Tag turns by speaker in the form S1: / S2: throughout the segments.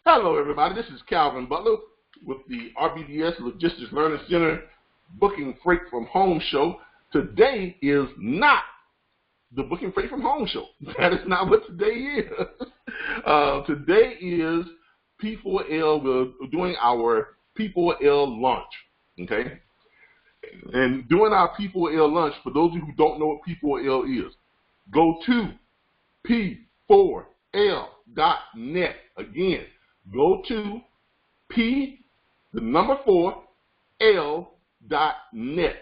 S1: Hello, everybody. This is Calvin Butler with the RBBS Logistic Learning Center Booking Freight from Home show. Today is not the Booking Freight from Home show. That is not what today is. Today is P4L. We're doing our P4L launch, okay? And doing our P4L launch, for those of you who don't know what P4L is, go to P4L.net. Again, go to P4L.net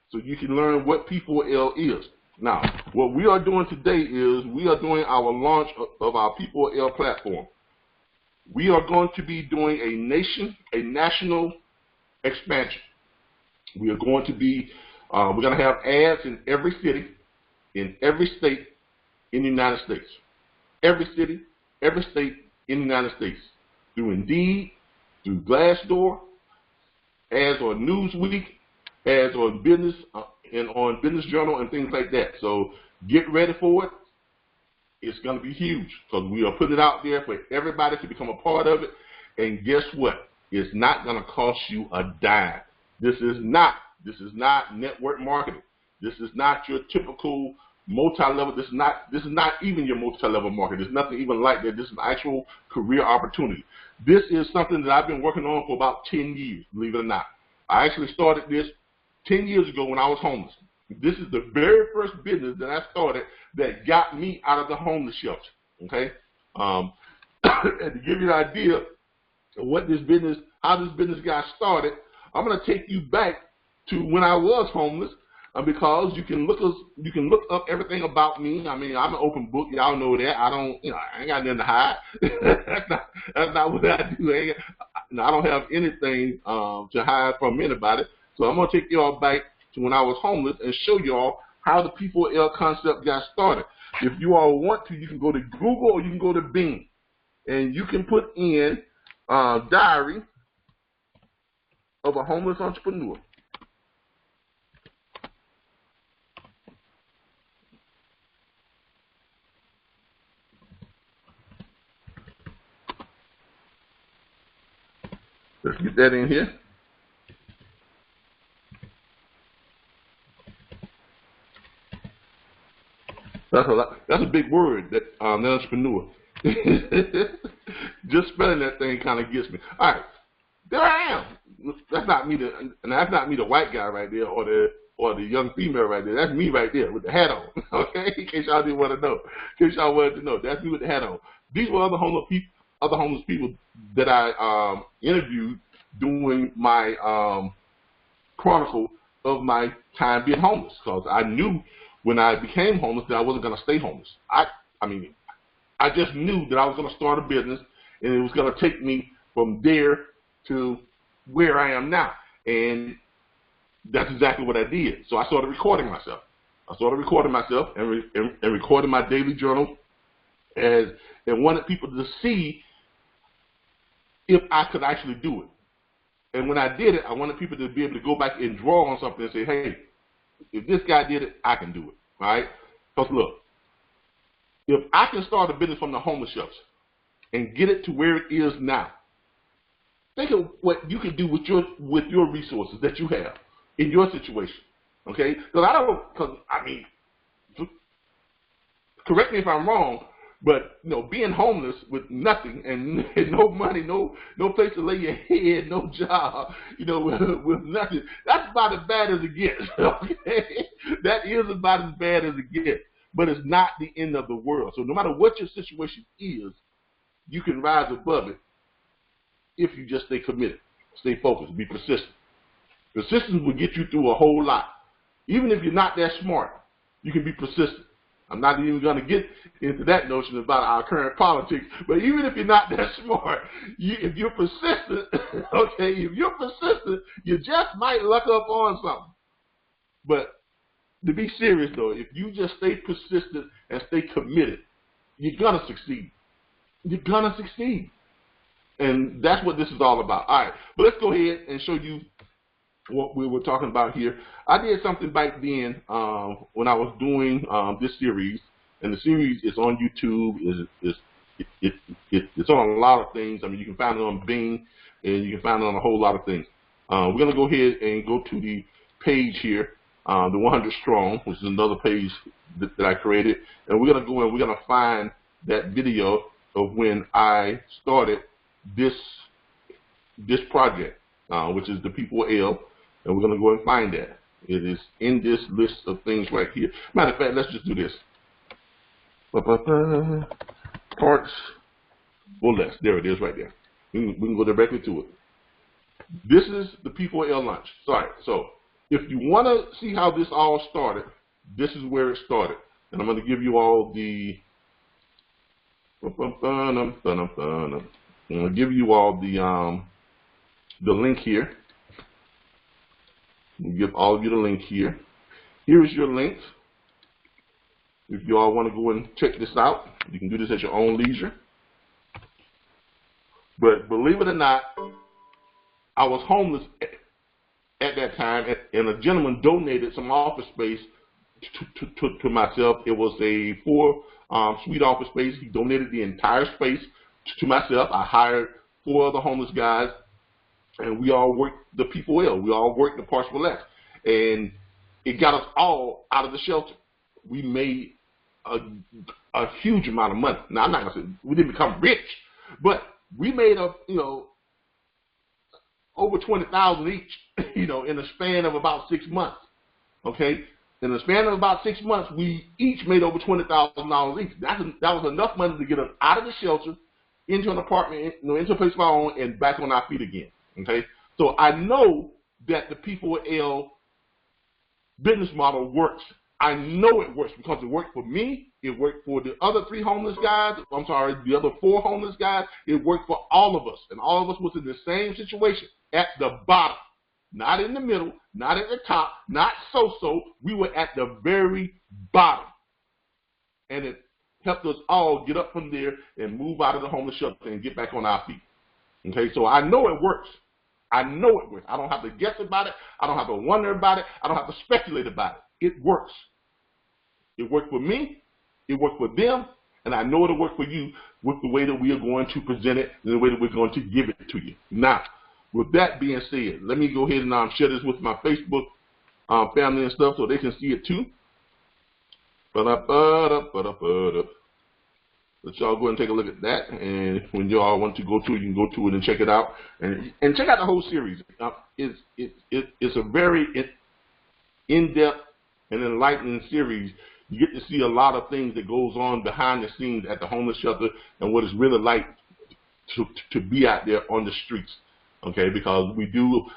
S1: so you can learn what P4L is. Now, what we are doing today is we are doing our launch of our P4L platform. We are going to be doing a national expansion. We are going to be, we're going to have ads in every city, in every state in the United States. Every city, every state in the United States. Through Indeed, through Glassdoor, ads on Newsweek, ads on Business and on Business Journal and things like that. So get ready for it. It's going to be huge because we are putting it out there for everybody to become a part of it. And guess what? It's not going to cost you a dime. This is not network marketing. This is not your typical multi-level. This is not even your multi-level marketing. There's nothing even like that. This is an actual career opportunity. This is something that I've been working on for about 10 years, believe it or not. I actually started this 10 years ago when I was homeless. This is the very first business that I started that got me out of the homeless shelter, okay? And to give you an idea of what this business, how this business got started, I'm going to take you back to when I was homeless, because you can look up everything about me. I mean, I'm an open book. Y'all know that. I don't, I ain't got nothing to hide. that's not what I do. I don't have anything to hide from anybody. So I'm gonna take y'all back to when I was homeless and show y'all how the P4L concept got started. If you all want to, you can go to Google or you can go to Bing, and you can put in diary of a homeless entrepreneur. Let's get that in here. That's a big word, that entrepreneur. Just spelling that thing kind of gets me. All right, there I am. That's not me, that's not me, the white guy right there, or the young female right there. That's me right there with the hat on. Okay, in case y'all didn't want to know. In case y'all wanted to know, that's me with the hat on. These were other homeless people that I interviewed doing my chronicle of my time being homeless, because I knew when I became homeless that I wasn't going to stay homeless. I just knew that I was going to start a business, and it was going to take me from there to where I am now. And that's exactly what I did. So I started recording myself. And recording my daily journal, and wanted people to see if I could actually do it. And when I did it, I wanted people to be able to go back and draw on something and say, hey, if this guy did it, I can do it, all right? Because look, if I can start a business from the homeless shelter and get it to where it is now, think of what you can do with your resources that you have in your situation, okay? Because correct me if I'm wrong, but being homeless with nothing and no money, no place to lay your head, no job, with nothing, that's about as bad as it gets. Okay, that is about as bad as it gets. But it's not the end of the world. So no matter what your situation is, you can rise above it if you just stay committed, stay focused, be persistent. Persistence will get you through a whole lot. Even if you're not that smart, you can be persistent. I'm not even going to get into that notion about our current politics, but even if you're not that smart, if you're persistent, okay, you just might luck up on something. But to be serious though, if you just stay persistent and stay committed, you're going to succeed. You're going to succeed. And that's what this is all about. All right, but let's go ahead and show you what we were talking about here. I did something back then when I was doing this series, and the series is on YouTube. It's It's on a lot of things. I mean, you can find it on Bing, and you can find it on a whole lot of things. We're going to go ahead and go to the page here, the 100 Strong, which is another page that I created. And we're going to go and we're going to find that video of when I started this project, which is the P4L. And we're going to go and find that. It is in this list of things right here. Matter of fact, let's just do this. Parts or less. There it is right there. We can go directly to it. This is the P4L lunch. Sorry. So if you want to see how this all started, this is where it started. And I'm going to give you all the I'm going to give you all the link here. We'll give all of you the link here. Here is your link. If you all want to go and check this out, you can do this at your own leisure. But believe it or not, I was homeless at that time, and a gentleman donated some office space to myself. It was a 4-suite office space. He donated the entire space to myself. I hired 4 other homeless guys, and we all worked the P4L. We all worked the Parts for Less, and it got us all out of the shelter. We made a huge amount of money. Now, I'm not going to say we didn't become rich, but we made over $20,000 each, in the span of about 6 months. Okay, in the span of about 6 months, we each made over $20,000 each. That was enough money to get us out of the shelter, into an apartment, into a place of our own, and back on our feet again. Okay, so I know that the P4L business model works. I know it works because it worked for me. It worked for the other 3 homeless guys. I'm sorry, the other 4 homeless guys. It worked for all of us, and all of us was in the same situation at the bottom, not in the middle, not at the top, not so-so. We were at the very bottom, and it helped us all get up from there and move out of the homeless shelter and get back on our feet. Okay, so I know it works. I know it works. I don't have to guess about it. I don't have to wonder about it. I don't have to speculate about it. It works. It worked for me. It worked for them. And I know it'll work for you with the way that we are going to present it and the way that we're going to give it to you. Now, with that being said, let me go ahead and share this with my Facebook family and stuff so they can see it too. Let y'all go and take a look at that, and when y'all want to go to it, you can go to it and check it out, and check out the whole series. It's a very in-depth and enlightening series. You get to see a lot of things that goes on behind the scenes at the homeless shelter and what it's really like to be out there on the streets. Okay, because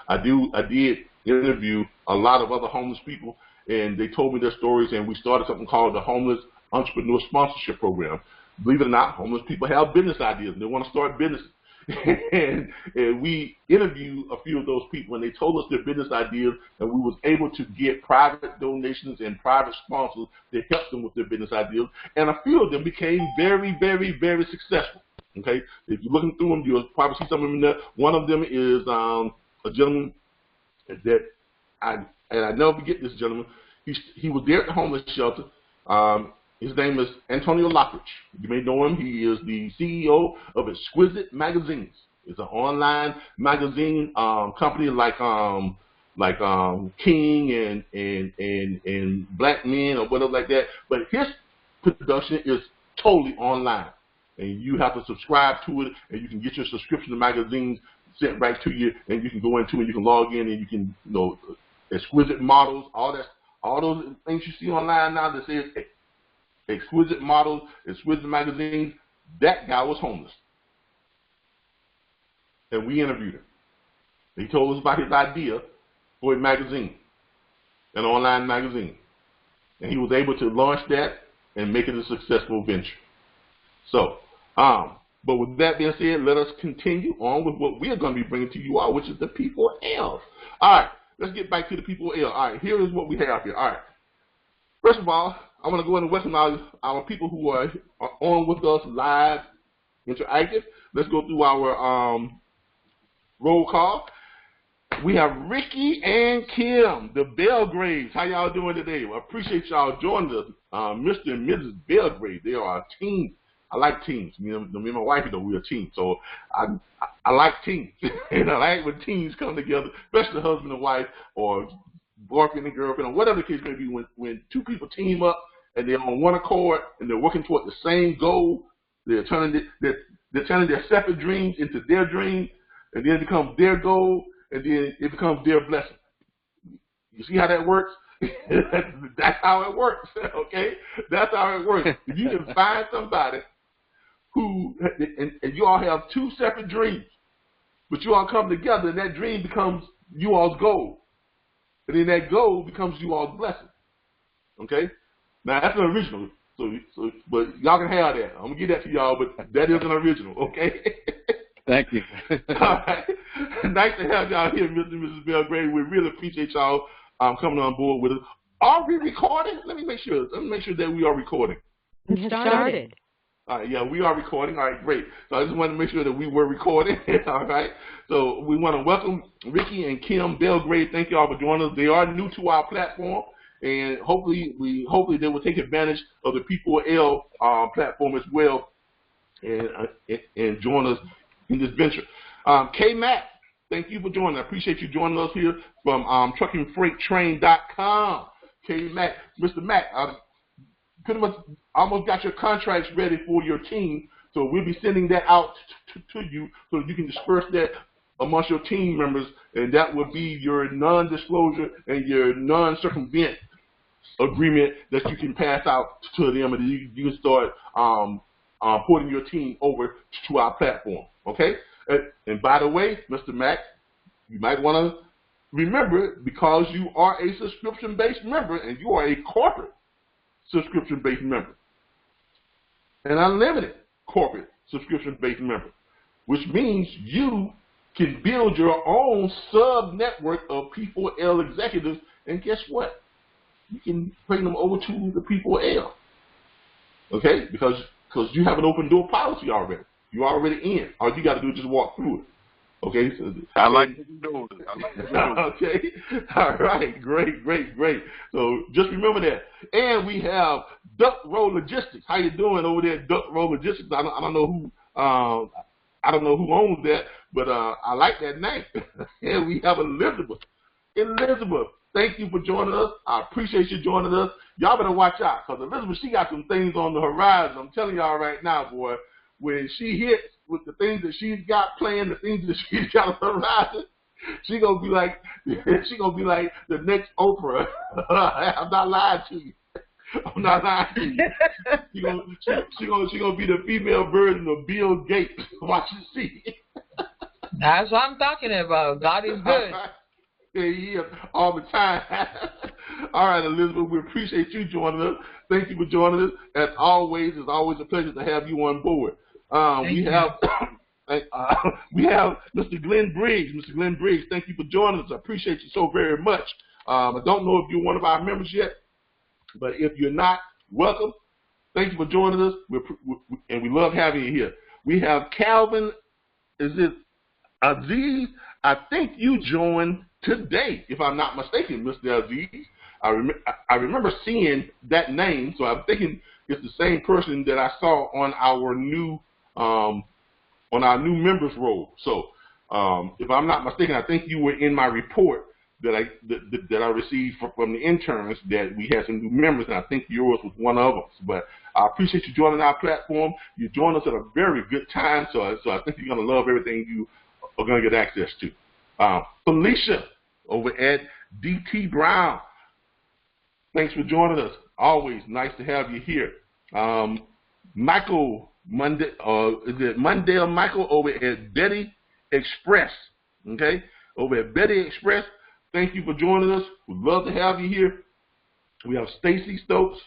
S1: I did interview a lot of other homeless people, and they told me their stories, and we started something called the Homeless Entrepreneur Sponsorship Program. Believe it or not, homeless people have business ideas, and they want to start businesses. and we interviewed a few of those people, and they told us their business ideas, and we was able to get private donations and private sponsors that helped them with their business ideas, and a few of them became very, very, very successful. Okay, if you're looking through them, you'll probably see some of them in there. One of them is a gentleman that I never forget this gentleman. He was there at the homeless shelter. His name is Antonio Lockridge. You may know him. He is the CEO of Exquisite Magazines. It's an online magazine company like King and Black Men or whatever like that. But his production is totally online, and you have to subscribe to it, and you can get your subscription to magazines sent right to you, and you can go into it, you can log in, and you can, exquisite models, all those things you see online now that says exquisite models, exquisite magazines. That guy was homeless, and we interviewed him. He told us about his idea for a magazine, an online magazine, and he was able to launch that and make it a successful venture. So, but with that being said, let us continue on with what we are going to be bringing to you all, which is the P4L. All right, let's get back to the P4L. All right, here is what we have here. All right, first of all, I want to go ahead and welcome our people who are on with us live, interactive. Let's go through our roll call. We have Ricky and Kim, the Belgraves. How y'all doing today? Well, I appreciate y'all joining us. Mr. and Mrs. Belgrave, they are a team I like teams. Me and my wife, we're a team. So I like teams. And I like when teams come together, especially husband and wife or boyfriend and girlfriend or whatever the case may be. When two people team up and they're on one accord and they're working toward the same goal, they're turning their separate dreams into their dreams, and then it becomes their goal, and then it becomes their blessing. You see how that works? That's how it works, okay? That's how it works. If you can find somebody who, and you all have two separate dreams, but you all come together, and that dream becomes you all's goal. And then that goal becomes you all's blessing, okay? Now, that's an original, but y'all can have that. I'm going to give that to y'all, but that is an original, okay?
S2: Thank you.
S1: All right. Nice to have y'all here, Mr. and Mrs. Belgrade. We really appreciate y'all coming on board with us. Are we recording? Let me make sure that we are recording.
S3: Started.
S1: All right, yeah, we are recording. All right, great. So I just wanted to make sure that we were recording. All right. So we want to welcome Ricky and Kim Belgrade. Thank you all for joining us. They are new to our platform, and hopefully they will take advantage of the P4L platform as well, and join us in this venture. K-Mac, thank you for joining. I appreciate you joining us here from truckingfreighttrain.com. K-Mac, Mr. Mac, pretty much almost got your contracts ready for your team, so we'll be sending that out to you so that you can disperse that amongst your team members, and that will be your non-disclosure and your non-circumvent agreement that you can pass out to them, and you can start porting your team over to our platform, okay? And by the way, Mr. Mac, you might want to remember, because you are a subscription-based member and you are a corporate subscription-based member, an unlimited corporate subscription-based member, which means you can build your own sub-network of P4L executives, and guess what? You can bring them over to the P4L, okay? Because you have an open door policy already. You're already in. All you got to do is just walk through it. Okay? So,
S2: I like to do it.
S1: Okay? All right. Great. So just remember that. And we have Duck Row Logistics. How you doing over there at Duck Row Logistics? I don't know who owns that, but I like that name. And we have Elizabeth. Elizabeth, thank you for joining us. I appreciate you joining us. Y'all better watch out, because Elizabeth, she got some things on the horizon. I'm telling y'all right now, boy, when she hits with the things that she's got planned, the things that she's got on the horizon, she's gonna be like the next Oprah. I'm not lying to you. I'm not lying to you. She gonna be the female version of Bill Gates. Watch and see.
S3: That's what I'm talking about. God is good.
S1: Yeah, he is all the time. All right, Elizabeth, we appreciate you joining us. Thank you for joining us. As always, it's always a pleasure to have you on board. We have Mr. Glenn Briggs. Mr. Glenn Briggs, thank you for joining us. I appreciate you so very much. I don't know if you're one of our members yet, but if you're not, welcome. Thank you for joining us, and we love having you here. We have Calvin, is it Aziz? I think you joined today, if I'm not mistaken, Mr. Aziz. I remember seeing that name, so I'm thinking it's the same person that I saw on our new members roll. So if I'm not mistaken, I think you were in my report that I received from the interns that we had some new members, and I think yours was one of them. But I appreciate you joining our platform. You joined us at a very good time, so I think you're going to love everything you are going to get access to. Felicia over at DT Brown, thanks for joining us. Always nice to have you here. Michael Mundell Michael over at Betty Express. Okay, over at Betty Express. Thank you for joining us. We'd love to have you here. We have Stacy Stokes.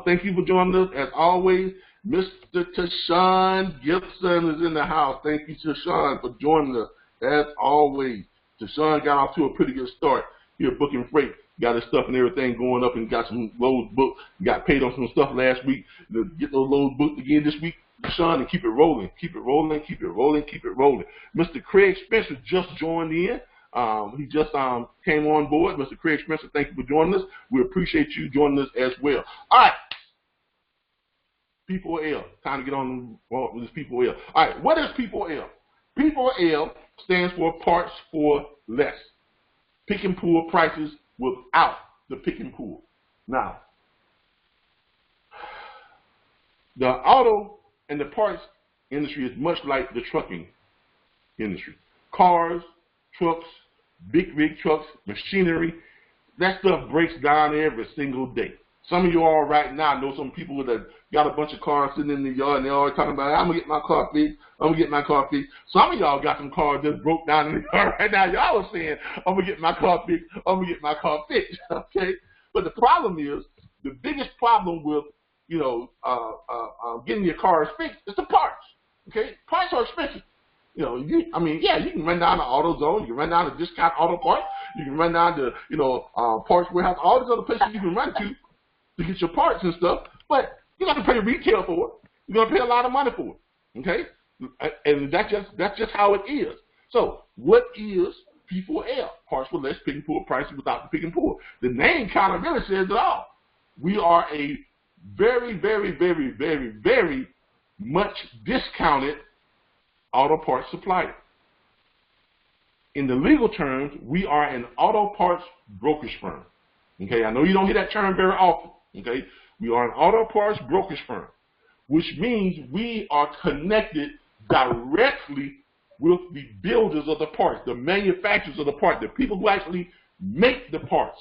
S1: Thank you for joining us. As always, Mr. Tashawn Gibson is in the house. Thank you, Tashawn, for joining us. As always, Tashawn got off to a pretty good start here at Booking Freight. Got his stuff and everything going up, and got some loads booked. Got paid on some stuff last week. Get those loads booked again this week, Tashawn, and keep it rolling. Keep it rolling. Keep it rolling. Keep it rolling. Mr. Craig Spencer just joined in. He just came on board. Mr. Craig Spencer, thank you for joining us. We appreciate you joining us as well. All right. P4L. Time to get on with this P4L. All right, what is P4L? P4L stands for parts for less. Pick and pull prices without the pick and pull. Now, the auto and the parts industry is much like the trucking industry. Cars, trucks, big rig trucks, machinery, that stuff breaks down every single day. Some of you all right now know some people that got a bunch of cars sitting in the yard and they're always talking about, I'm going to get my car fixed, I'm going to get my car fixed. Some of y'all got some cars just broke down in the yard right now. Y'all are saying, I'm going to get my car fixed, I'm going to get my car fixed, okay? But the problem is, the biggest problem with, you know, getting your cars fixed is the parts, okay? Parts are expensive. You know, you can run down to AutoZone, you can run down to Discount Auto Parts, you can run down to, you know, Parts Warehouse, all these other places you can run to get your parts and stuff, but you got to pay retail for it. You're going to pay a lot of money for it, okay? And that's just how it is. So what is P4L? Parts for less, pick and pull prices without the pick and pull. The name kind of really says it all. We are a very, very, very, very, very much discounted auto parts supplier. In the legal terms, we are an auto parts brokerage firm. Okay, I know you don't hear that term very often. Okay, we are an auto parts brokerage firm, which means we are connected directly with the builders of the parts, the manufacturers of the parts, the people who actually make the parts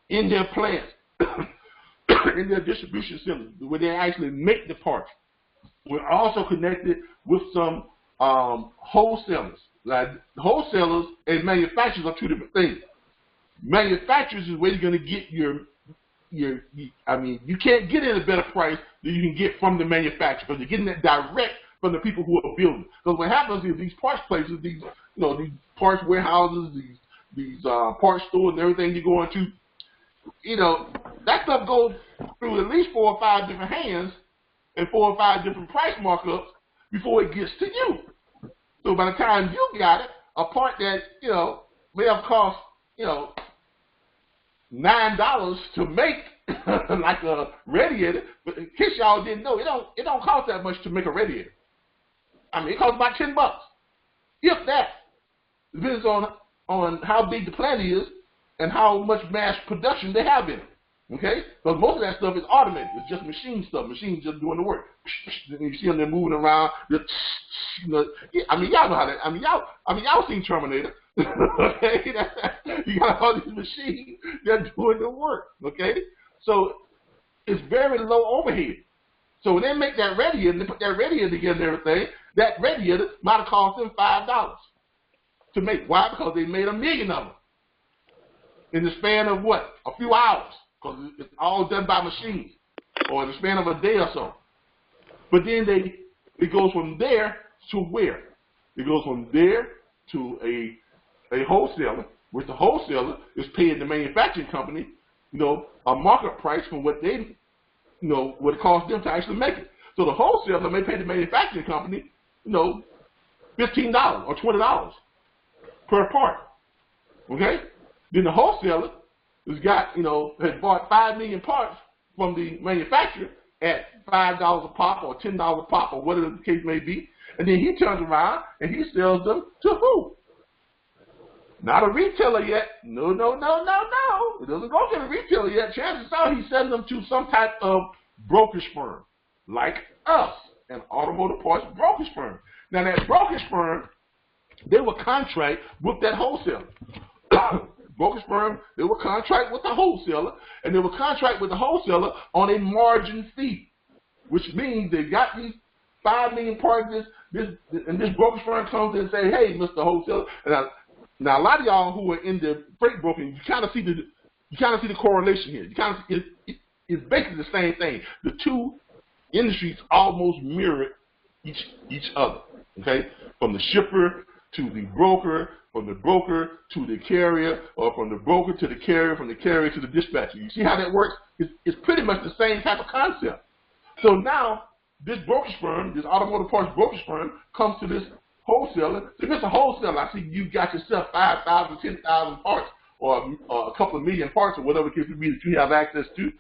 S1: in their plants, in their distribution centers, where they actually make the parts. We're also connected with some wholesalers. Like wholesalers and manufacturers are two different things. Manufacturers is where you're going to get you can't get in a better price than you can get from the manufacturer, because you're getting it direct from the people who are building. Because what happens is these parts places, these parts warehouses, these parts stores and everything you go into, that stuff goes through at least 4 or 5 different hands and 4 or 5 different price markups before it gets to you. So by the time you got it, a part that, may have cost, $9 to make, like a radiator, but in case y'all didn't know, it don't cost that much to make a radiator. I mean, it costs about $10. If that. Depends on how big the plant is and how much mass production they have in it. Okay? Because most of that stuff is automated. It's just machine stuff. Machines just doing the work. You see them, they're moving around. Y'all know how that. Y'all seen Terminator. Okay? You got all these machines that doing the work. Okay? So it's very low overhead. So when they make that radiator, and they put that radiator together and everything, that radiator might have cost them $5 to make. Why? Because they made 1 million of them in the span of what? A few hours. Because it's all done by machines, or in the span of a day or so. But then it goes from there to where? It goes from there to a wholesaler, which the wholesaler is paying the manufacturing company, a market price for what they, what it costs them to actually make it. So the wholesaler may pay the manufacturing company, $15 or $20 per part. Okay? Then the wholesaler has bought 5 million parts from the manufacturer at $5 a pop or $10 a pop or whatever the case may be, and then he turns around and he sells them to who? Not a retailer yet. No. It doesn't go to the retailer yet. Chances are he's selling them to some type of brokerage firm, like us, an automotive parts brokerage firm. Now that brokerage firm, they will contract with that wholesaler. Brokerage firm, they will contract with the wholesaler, and they will contract with the wholesaler on a margin fee, which means they got these 5 million parts, and this brokerage firm comes in and say, hey, Mr. Wholesaler, and now a lot of y'all who are in the freight broking, you kind of see the correlation here. It's basically the same thing. The two industries almost mirror each other. Okay, from the shipper to the broker, from the broker to the carrier, or from the broker to the carrier, from the carrier to the dispatcher. You see how that works? It's pretty much the same type of concept. So now this brokerage firm, this automotive parts brokerage firm, comes to this wholesaler. So Mr. Wholesaler, I see you got yourself 5,000, 10,000 parts, or a couple of million parts, or whatever it could be that you have access to.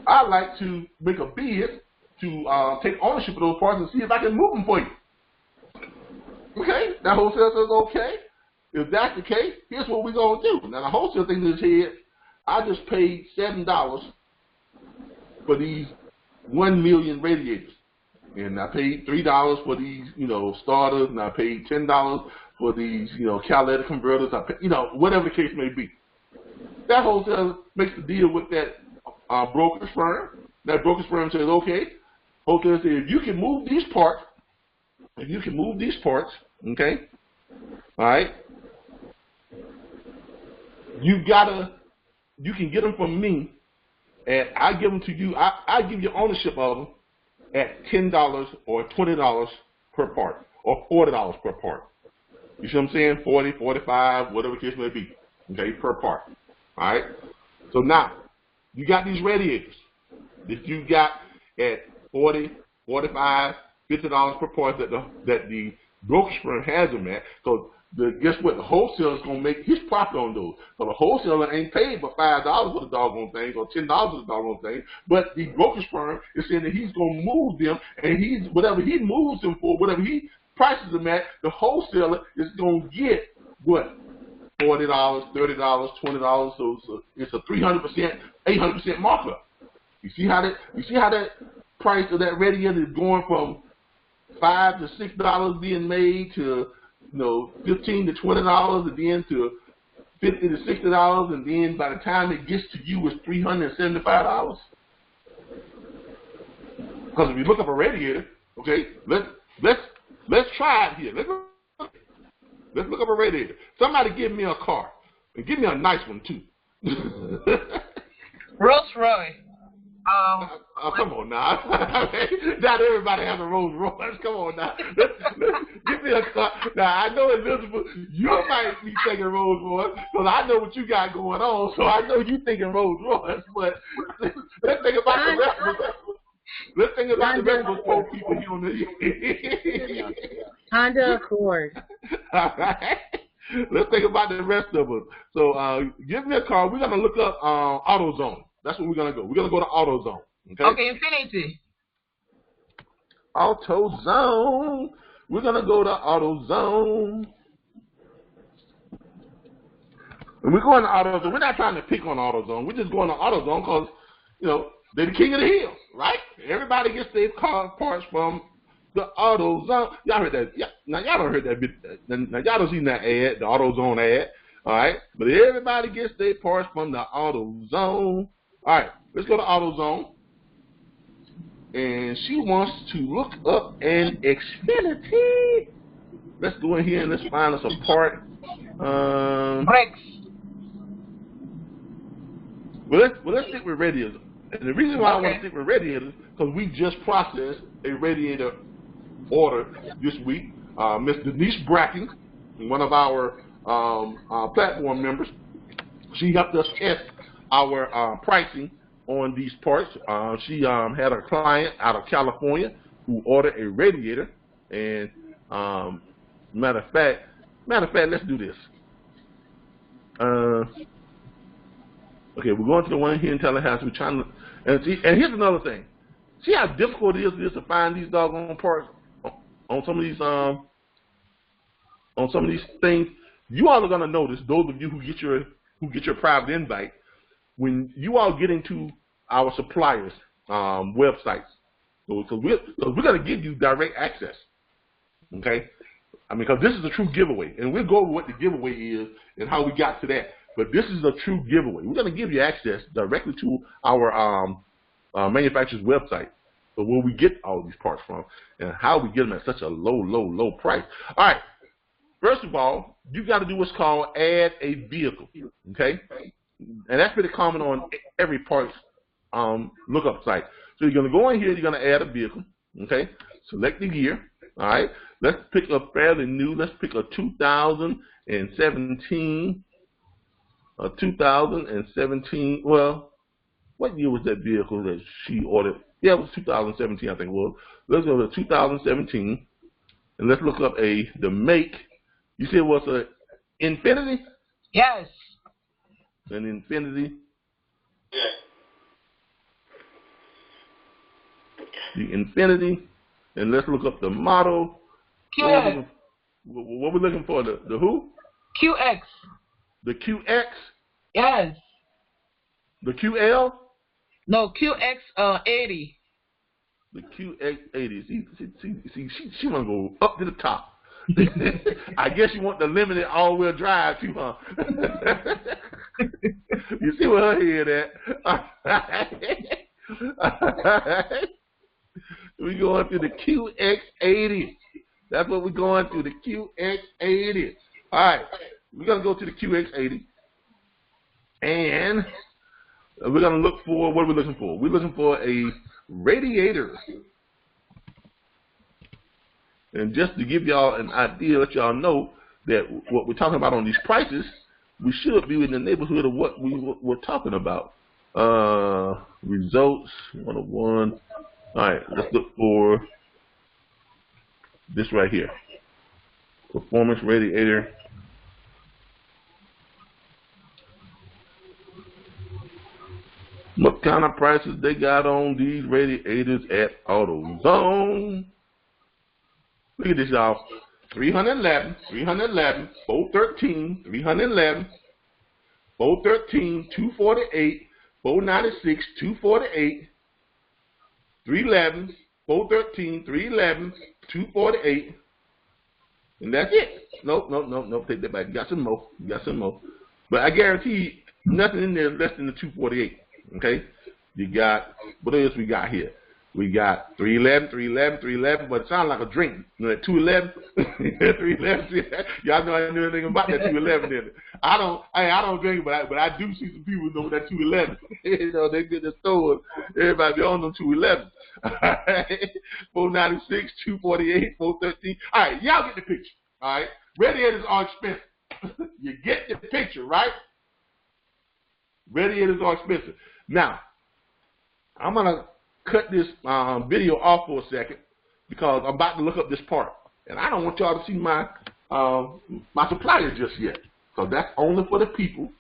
S1: I'd like to make a bid to take ownership of those parts and see if I can move them for you. Okay, that wholesale says, okay, if that's the case, here's what we're going to do. Now, the wholesale thing is here, I just paid $7 for these 1 million radiators. And I paid $3 for these, starters, and I paid $10 for these, catalytic converters, I paid, whatever the case may be. That wholesale makes the deal with that brokerage firm. That brokerage firm says, okay, wholesale says, if you can move these parts, okay, all right, you can get them from me, and I give them to you. I give you ownership of them at $10 or $20 per part, or $40 per part. You see what I'm saying? 40, 45, whatever the case may be, okay, per part. All right. So now you got these radiators that you got at 40, 45, $50 per part that the brokerage firm has them at. So guess what? The wholesaler is going to make his profit on those. So the wholesaler ain't paid but $5 for the doggone thing or $10 for the doggone thing. But the brokerage firm is saying that he's going to move them, and whatever he moves them for, whatever he prices them at, the wholesaler is going to get what? $40, $30, $20. So it's a 300%, 800% markup. You see how that price of that radiator is going from $5 to $6 being made to $15 to $20, and then to $50 to $60, and then by the time it gets to you, it's $375. Because if you look up a radiator, okay, let's try it here. Let's look up a radiator. Somebody give me a car, and give me a nice one too.
S3: Rolls Royce.
S1: Oh, come on now. Not everybody has a Rolls Royce. Come on now. Give me a car. Now, I know, Elizabeth, you might be thinking Rolls Royce, because I know what you got going on, so I know you thinking Rolls Royce, but let's think about the rest of us. Let's think about the rest of us poor people here on the
S4: Honda Accord.
S1: All right. Let's think about the rest of us. So give me a call. We're going to look up AutoZone. That's where we're going to go. We're going to go to AutoZone.
S3: Okay, Infinity.
S1: AutoZone. We're going to go to AutoZone. And we're going to AutoZone. We're not trying to pick on AutoZone. We're just going to AutoZone because, they're the king of the hill, right? Everybody gets their car parts from the AutoZone. Y'all heard that? Yeah. Now, y'all don't heard that bit. Now, y'all don't seen that ad, the AutoZone ad. All right? But everybody gets their parts from the AutoZone. All right. Let's go to AutoZone. And she wants to look up an Xfinity. Let's go in here and let's find us a part.
S3: Brakes.
S1: Well, let's stick with radiators. And the reason why I want to stick with radiators is because we just processed a radiator order this week. Ms. Denise Bracken, one of our platform members, she helped us test our pricing on these parts. She had a client out of California who ordered a radiator, and matter of fact, let's do this. Okay, we're going to the one here in Tallahassee. We're trying to, and here's another thing. See how difficult it is to find these doggone parts on some of these things. You all are going to notice, those of you who get your private invite, when you all get into our suppliers' websites, because we're going to give you direct access. Okay, I mean, because this is a true giveaway, and we'll go over what the giveaway is and how we got to that. But this is a true giveaway. We're going to give you access directly to our manufacturer's website, so where we get all these parts from and how we get them at such a low price. All right. First of all, you got to do what's called add a vehicle. Okay, and that's pretty common on every parts lookup site. So you're going to go in here. You're going to add a vehicle. Okay. Select the year. All right. Let's pick a fairly new. Let's pick a 2017. 2017, well, what year was that vehicle that she ordered? Yeah, it was 2017, I think it was. Let's go to 2017, and let's look up the make. You said it was an Infinity?
S3: Yes.
S1: An Infinity. the Infinity, and let's look up the model.
S3: QX.
S1: What we're looking for? The who?
S3: QX.
S1: The QX?
S3: Yes.
S1: The QL?
S3: No, QX 80.
S1: The QX80. See, she want to go up to the top. I guess you want the limited all-wheel drive too, huh? You see where her head at? We going to the QX80. That's what we're going to, the QX80. All right, we're going to go to the QX80. And we're going to look for, what are we looking for? We're looking for a radiator. And just to give y'all an idea, let y'all know that what we're talking about on these prices, we should be in the neighborhood of what we're talking about. Results 101. All right, let's look for this right here. Performance radiator. What kind of prices they got on these radiators at AutoZone? Look at this, y'all. 311, 413, 311, 413, 248, 496, 248, 311, 413, 311, 248, and that's it. Nope, take that back. You got some more. But I guarantee nothing in there less than the 248. Okay? You got, what else we got here? We got 311, 311, 311, but it sounds like a drink. You know, that 211, 311. Y'all know I knew anything about that 211. Didn't it? I don't drink, but I do see some people know that 211. You know, they get the store. Everybody be on them 211. 496, 248, 413. All right, y'all get the picture. All right, radiators are expensive. You get the picture, right? Radiators are expensive. Now, I'm gonna cut this video off for a second because I'm about to look up this part, and I don't want y'all to see my my supplier just yet, because that's only for the people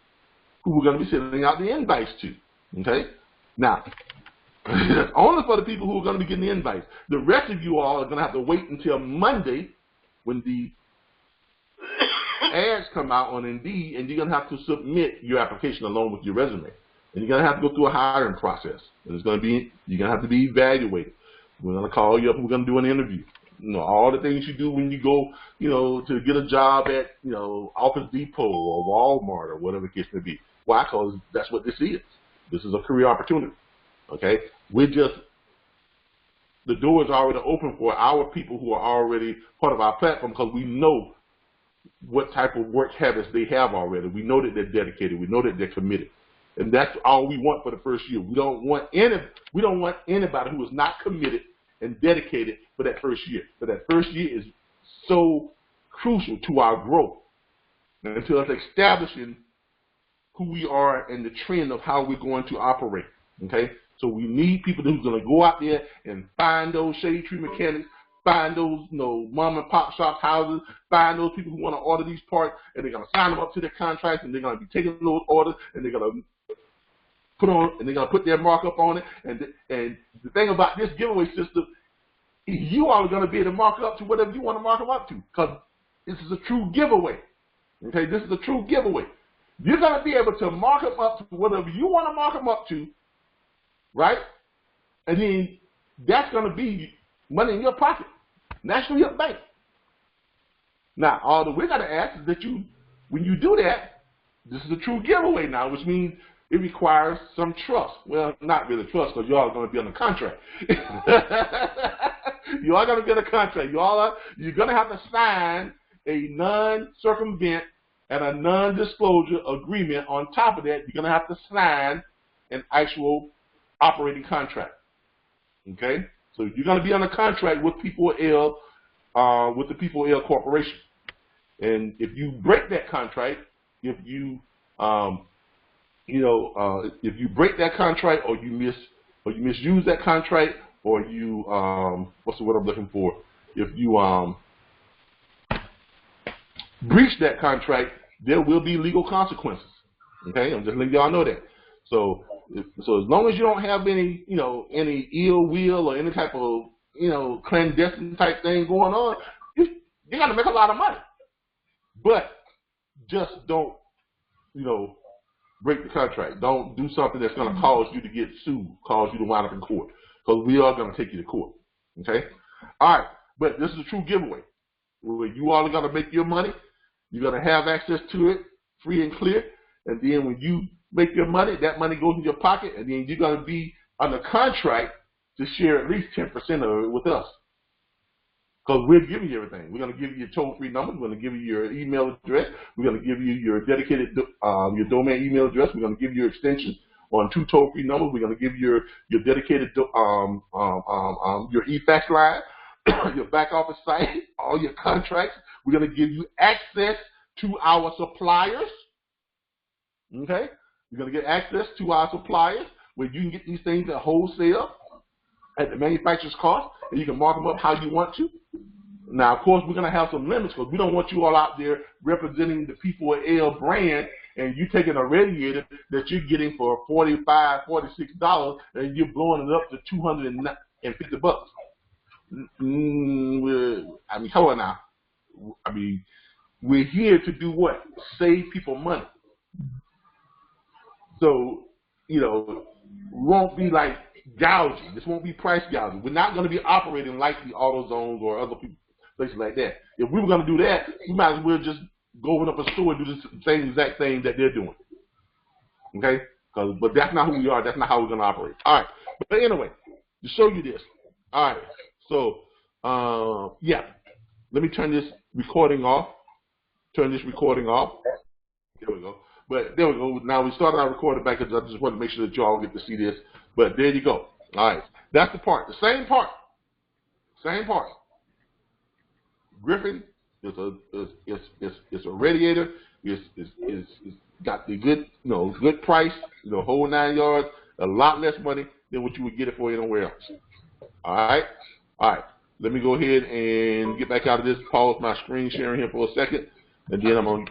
S1: who we're going to be sending out the invites to. Okay, now only for the people who are going to be getting the invites. The rest of you all are going to have to wait until Monday when the ads come out on Indeed, and you're going to have to submit your application along with your resume. And you're going to have to go through a hiring process. And it's going to be, you're going to have to be evaluated. We're going to call you up and we're going to do an interview. You know, all the things you do when you go, you know, to get a job at, you know, Office Depot or Walmart or whatever the case may be. Why? Because that's what this is. This is a career opportunity. Okay? We're just, the door is already open for our people who are already part of our platform, because we know what type of work habits they have already. We know that they're dedicated. We know that they're committed. And that's all we want for the first year. We don't want anybody who is not committed and dedicated for that first year. But that first year is so crucial to our growth and to us establishing who we are and the trend of how we're going to operate. Okay? So we need people who's going to go out there and find those shade tree mechanics, find those, you know, mom and pop shop houses, find those people who want to order these parts, and they're going to sign them up to their contracts, and they're going to be taking those orders, and they're going to put their markup on it. And the thing about this giveaway system, you all are going to be able to mark up to whatever you want to mark them up to, because this is a true giveaway. Okay, this is a true giveaway. You're going to be able to mark them up to whatever you want to mark them up to, right? And then that's going to be money in your pocket, national your bank. Now, all that we're going to ask is that you, when you do that, this is a true giveaway now, which means it requires some trust. Well, not really trust, because you all are going to be on a contract. You all going to be on a contract. You're going to have to sign a non-circumvent and a non-disclosure agreement. On top of that, you're going to have to sign an actual operating contract. Okay? So you're going to be on a contract with P4L, with the P4L Corporation. And if you break that contract, if you if you break that contract, or you misuse that contract, or you what's the word I'm looking for? If you breach that contract, there will be legal consequences. Okay, I'm just letting y'all know that. So So as long as you don't have any, any ill will or any type of, clandestine type thing going on, you're going to make a lot of money. But just don't, break the contract. Don't do something that's going to cause you to get sued, cause you to wind up in court, because we are going to take you to court. Okay? All right. But this is a true giveaway. Where you all are going to make your money. You're going to have access to it free and clear. And then when you make your money, that money goes in your pocket, and then you're going to be under contract to share at least 10% of it with us. Because we're giving you everything. We're going to give you your toll-free number. We're going to give you your email address. We're going to give you your dedicated, your domain email address. We're going to give you your extension on 2 toll-free numbers. We're going to give you your dedicated, your e-fax line, your back office site, all your contracts. We're going to give you access to our suppliers. Okay? You're going to get access to our suppliers where you can get these things at wholesale at the manufacturer's cost, and you can mark them up how you want to. Now, of course, we're going to have some limits because we don't want you all out there representing the P4L brand and you taking a radiator that you're getting for $45, $46 and you're blowing it up to $250. I mean, come on now. I mean, we're here to do what? Save people money. So, we won't be like gouging. This won't be price gouging. We're not going to be operating like the AutoZones or other places like that. If we were going to do that, we might as well just go open up a store and do the same exact thing that they're doing. Okay? But that's not who we are. That's not how we're going to operate. All right. But anyway, to show you this. All right. So, yeah. Let me turn this recording off. There we go. But there we go. Now we started our recording back because I just want to make sure that you all get to see this. But there you go. All right. That's the part. The same part. Griffin is a radiator. It's got the good, good price, whole 9 yards, a lot less money than what you would get it for anywhere else. All right. Let me go ahead and get back out of this. Pause my screen sharing here for a second, and then I'm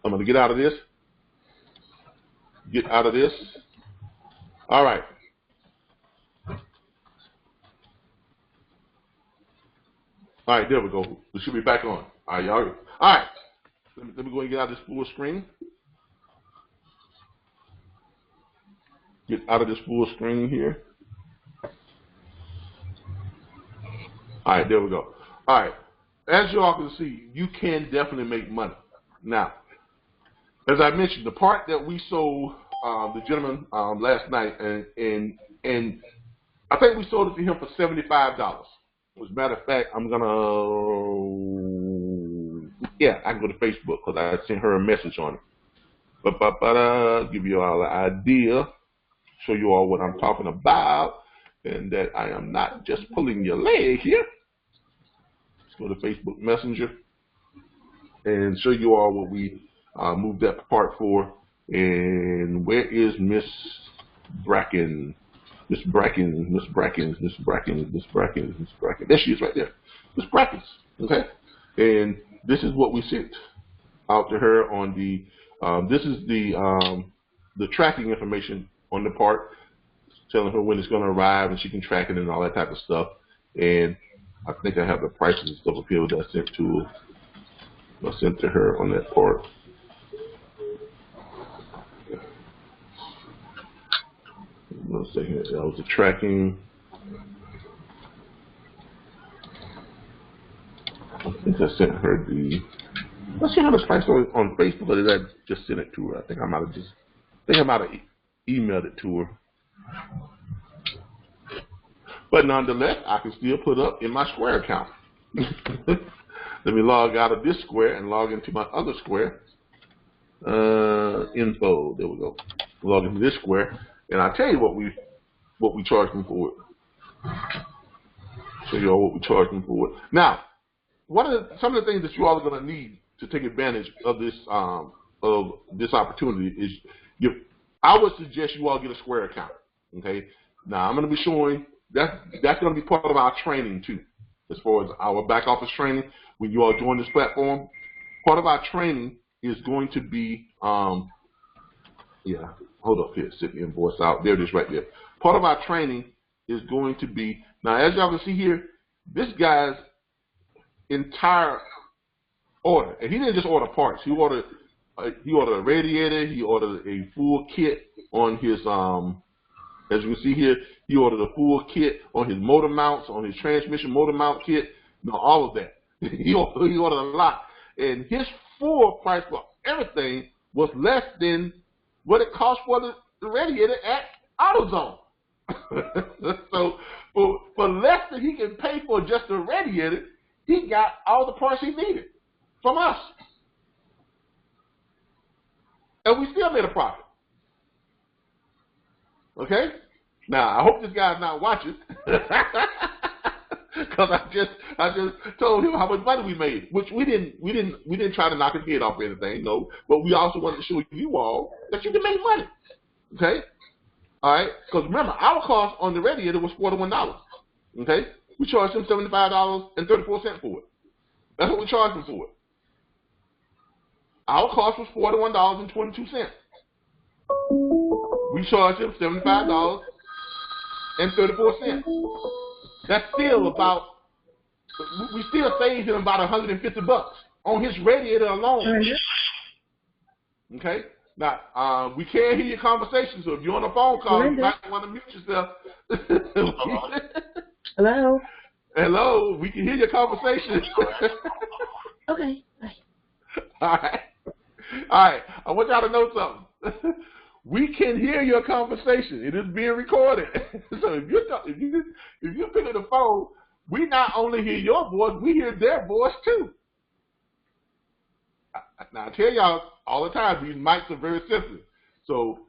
S1: gonna get out of this. All right. All right, there we go. We should be back on. All right, y'all. All right. Let me go and get out of this full screen. Get out of this full screen here. All right, there we go. All right. As you all can see, you can definitely make money. Now, as I mentioned, the part that we sold the gentleman last night, and I think we sold it to him for $75. As a matter of fact, I can go to Facebook because I sent her a message on it. Give you all an idea, show you all what I'm talking about, and that I am not just pulling your leg here. Let's go to Facebook Messenger and show you all what we moved that part for. And where is Miss Bracken? Miss Bracken. There she is right there. Miss Bracken. Okay? And this is what we sent out to her on the, this is the tracking information on the part, telling her when it's going to arrive and she can track it and all that type of stuff. And I think I have the prices and stuff up here that I sent to her on that part. One second, that was the tracking. I think I sent her the price on Facebook, or did I just send it to her? I think I might have emailed it to her. But nonetheless, I can still put up in my Square account. Let me log out of this Square and log into my other Square. Info, there we go. Log into this Square. And I'll tell you what we charge them for it. Show you all what we charge them for it. Now, some of the things that you all are going to need to take advantage of this opportunity is I would suggest you all get a Square account. Okay. Now I'm going to be showing that's going to be part of our training too, as far as our back office training. When you all join this platform, part of our training is going to be Yeah, hold up here, send the invoice out. There it is right there. Part of our training is going to be, now as y'all can see here, this guy's entire order, and he didn't just order parts. He ordered a radiator. He ordered a full kit on his as you can see here, he ordered a full kit on his motor mounts, on his transmission motor mount kit, all of that. he ordered a lot, and his full price for everything was less than what it cost for the radiator at AutoZone. So for less than he can pay for just the radiator, he got all the parts he needed from us. And we still made a profit. Okay? Now, I hope this guy's not watching. Because I just told him how much money we made, which we didn't try to knock his head off or anything, no. But we also wanted to show you all that you can make money. Okay? All right? Because remember, our cost on the radiator was $41. Okay? We charged him $75.34 for it. That's what we charged him for it. Our cost was $41.22. We charged him $75.34. That's still about, we still saved him about $150 on his radiator alone. Okay? Now, we can't hear your conversation, so if you're on a phone call, you might want to mute yourself.
S4: Hello?
S1: Hello, we can hear your conversation.
S4: Okay. Bye.
S1: All right. All right. I want y'all to know something. We can hear your conversation. It is being recorded. So if you pick up the phone, we not only hear your voice, we hear their voice too. Now I tell y'all all the time, these mics are very sensitive. So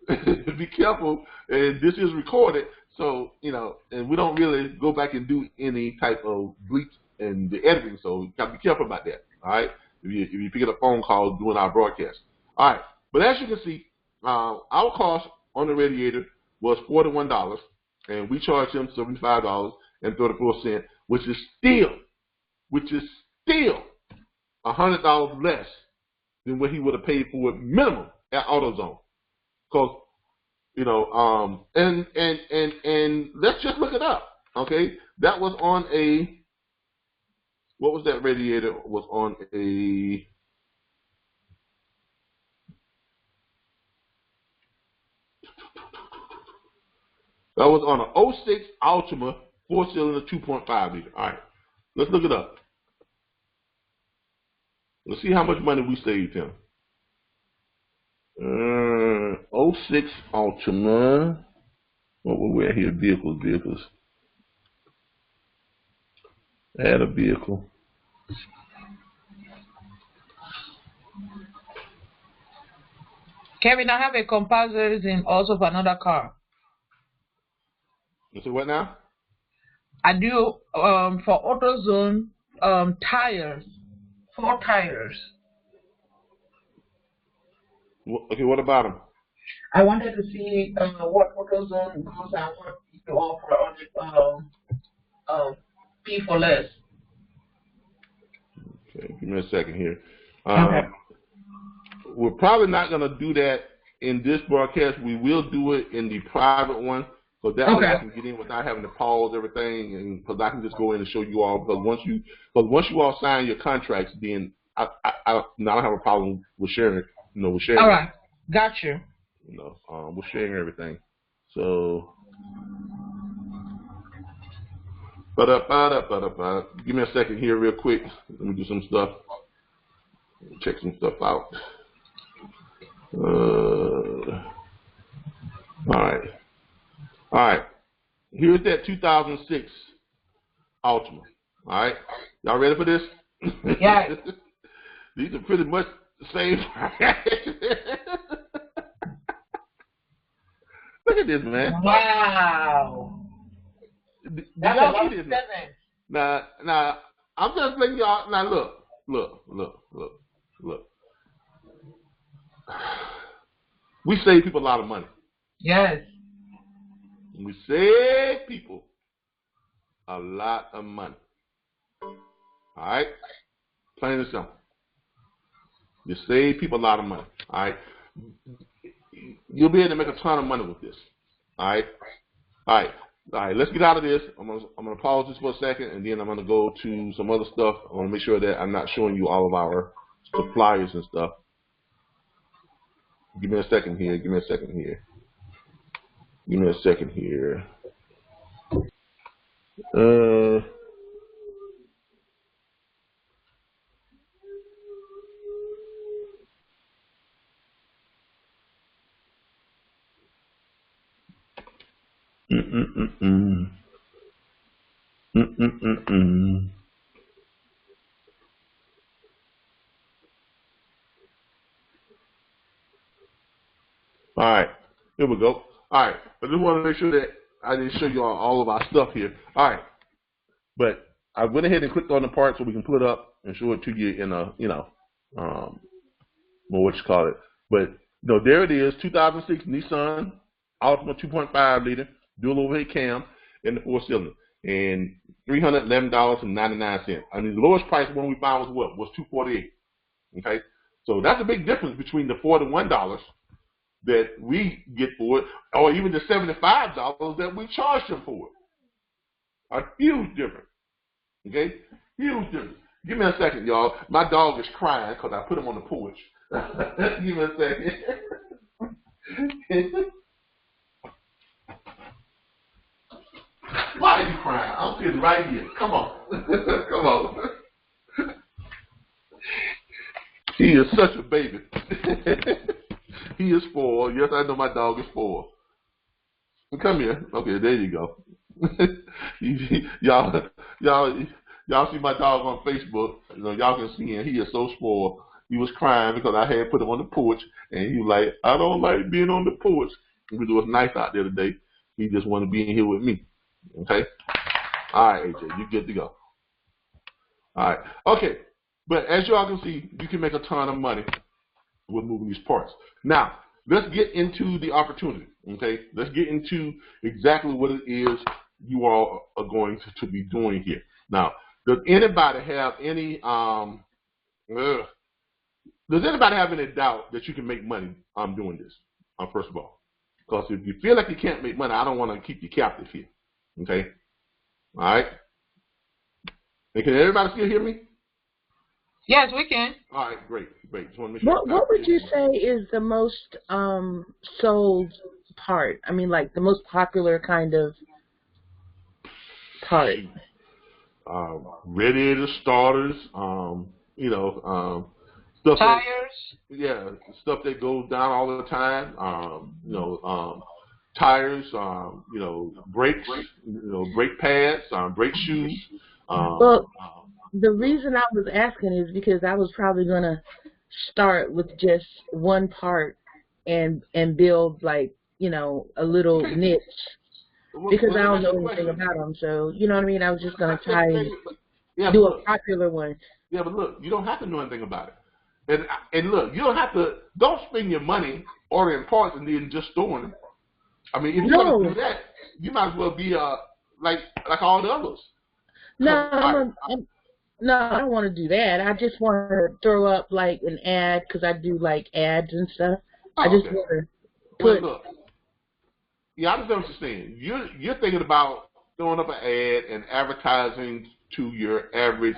S1: be careful. And this is recorded, so and we don't really go back and do any type of bleach and the editing. So you gotta be careful about that. All right. If you pick up a phone call during our broadcast. All right. But as you can see, our cost on the radiator was $41, and we charged him $75.34, which is still $100 less than what he would have paid for it minimum at AutoZone. Because and let's just look it up. Okay, that was on a, what was that radiator? Was on a, that was on an 06 Altima 4-cylinder 2.5 liter. All right, let's look it up. Let's see how much money we saved him. 06 Altima. What were we at here? Vehicles. Add a vehicle.
S3: Kevin, I have a comparison also for another car.
S1: You see what now?
S3: I do for AutoZone tires, 4 tires.
S1: Okay, what about them?
S3: I wanted to see what AutoZone goes and what you offer on the P4L.
S1: Okay, give me a second here.
S3: Okay.
S1: We're probably not going to do that in this broadcast. We will do it in the private one, so that way I can get in without having to pause everything, and because I can just go in and show you all. Because once you all sign your contracts, then I don't have a problem with sharing. With sharing.
S3: All right, got you.
S1: We're sharing everything. So, give me a second here, real quick. Let me do some stuff. Check some stuff out. All right. Here's that 2006 Altima. All right. Y'all ready for this?
S3: Yeah.
S1: These are pretty much the same. Look at this, man.
S3: Wow.
S1: That's y'all see this? Now, I'm just letting y'all. Now, look. We save people a lot of money.
S3: Yes.
S1: We save people a lot of money. All right? Plain and simple. You save people a lot of money. All right? you'll be able to make a ton of money with this. All right. All right. All right. Let's get out of this. I'm gonna pause this for a second, and then I'm gonna go to some other stuff. I want to make sure that I'm not showing you all of our suppliers and stuff. Give me a second here. Give me a second here. Give me a second here. All right, here we go. All right, I just want to make sure that I didn't show you all of our stuff here. All right, but I went ahead and clicked on the part so we can pull it up and show it to you in a, well, what you call it. But no, there it is, 2006 Nissan Altima 2.5 liter dual overhead cam in the 4-cylinder, and $311.99. I mean, the lowest price one we found was what? Was $248. Okay, so that's a big difference between the $41 that we get for it, or even the $75 that we charge them for it. A huge difference. Okay, huge difference. Give me a second, y'all. My dog is crying because I put him on the porch. Give me a second. Why are you crying? I'm sitting right here. Come on. Come on. He is such a baby. He is 4. Yes, I know my dog is 4. Come here. Okay, there you go. Y'all see my dog on Facebook. Y'all can see him. He is so spoiled. He was crying because I had put him on the porch, and he was like, I don't like being on the porch. Because it was nice out there today. He just wanted to be in here with me. Okay? All right, AJ, you're good to go. All right. Okay. But as y'all can see, you can make a ton of money with moving these parts. Now, let's get into the opportunity. Okay? Let's get into exactly what it is you all are going to be doing here. Now, does anybody have any doubt that you can make money doing this? First of all, because if you feel like you can't make money, I don't want to keep you captive here. Okay? All right? And can everybody still hear me?
S3: Yes, we can.
S1: All right, great. Just want to make sure.
S4: What would you say is the most sold part? I mean, like the most popular kind of part.
S1: Radiator starters, stuff
S3: Tires.
S1: Stuff that goes down all the time. Tires, brakes, brake pads, brake shoes.
S4: Well, the reason I was asking is because I was probably gonna start with just one part and build like a little niche because I don't know anything about them. So you know what I mean. I was just gonna try and do a popular one.
S1: Yeah, but look, you don't have to know anything about it. And look, you don't spend your money ordering parts and then just storing them. I mean, if you want to do that, you might as well be like all the others.
S4: No, I don't want to do that. I just want to throw up like an ad because I do like ads and stuff. I just want to put.
S1: Well, look, I understand what you're saying. You're thinking about throwing up an ad and advertising to your average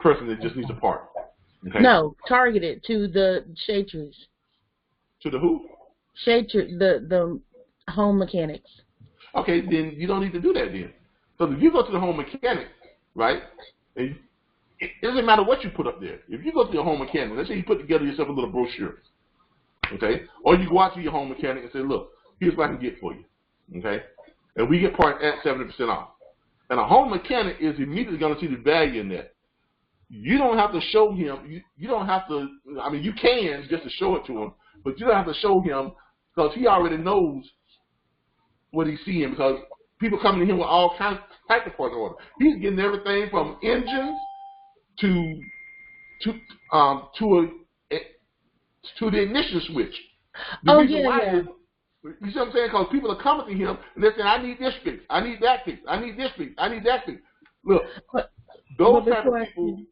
S1: person that just needs a part. Okay?
S4: No, targeted to the shade trees.
S1: To the who?
S4: Shade tree, the home mechanics.
S1: Okay, then you don't need to do that then. So if you go to the home mechanic, right? And it doesn't matter what you put up there. If you go to your home mechanic, let's say you put together yourself a little brochure, okay? Or you go out to your home mechanic and say, look, here's what I can get for you, okay? And we get parts at 70% off. And a home mechanic is immediately going to see the value in that. You don't have to show him, you don't have to, I mean, you can just to show it to him, but you don't have to show him because he already knows what he's seeing because people coming to him with all kinds of type of parts order. He's getting everything from engines to the ignition switch. The reason why is, you see what I'm saying? Because people are coming to him and they're saying, I need this fixed, I need that fixed, I need this fixed, I need that fixed. Look, those type of people,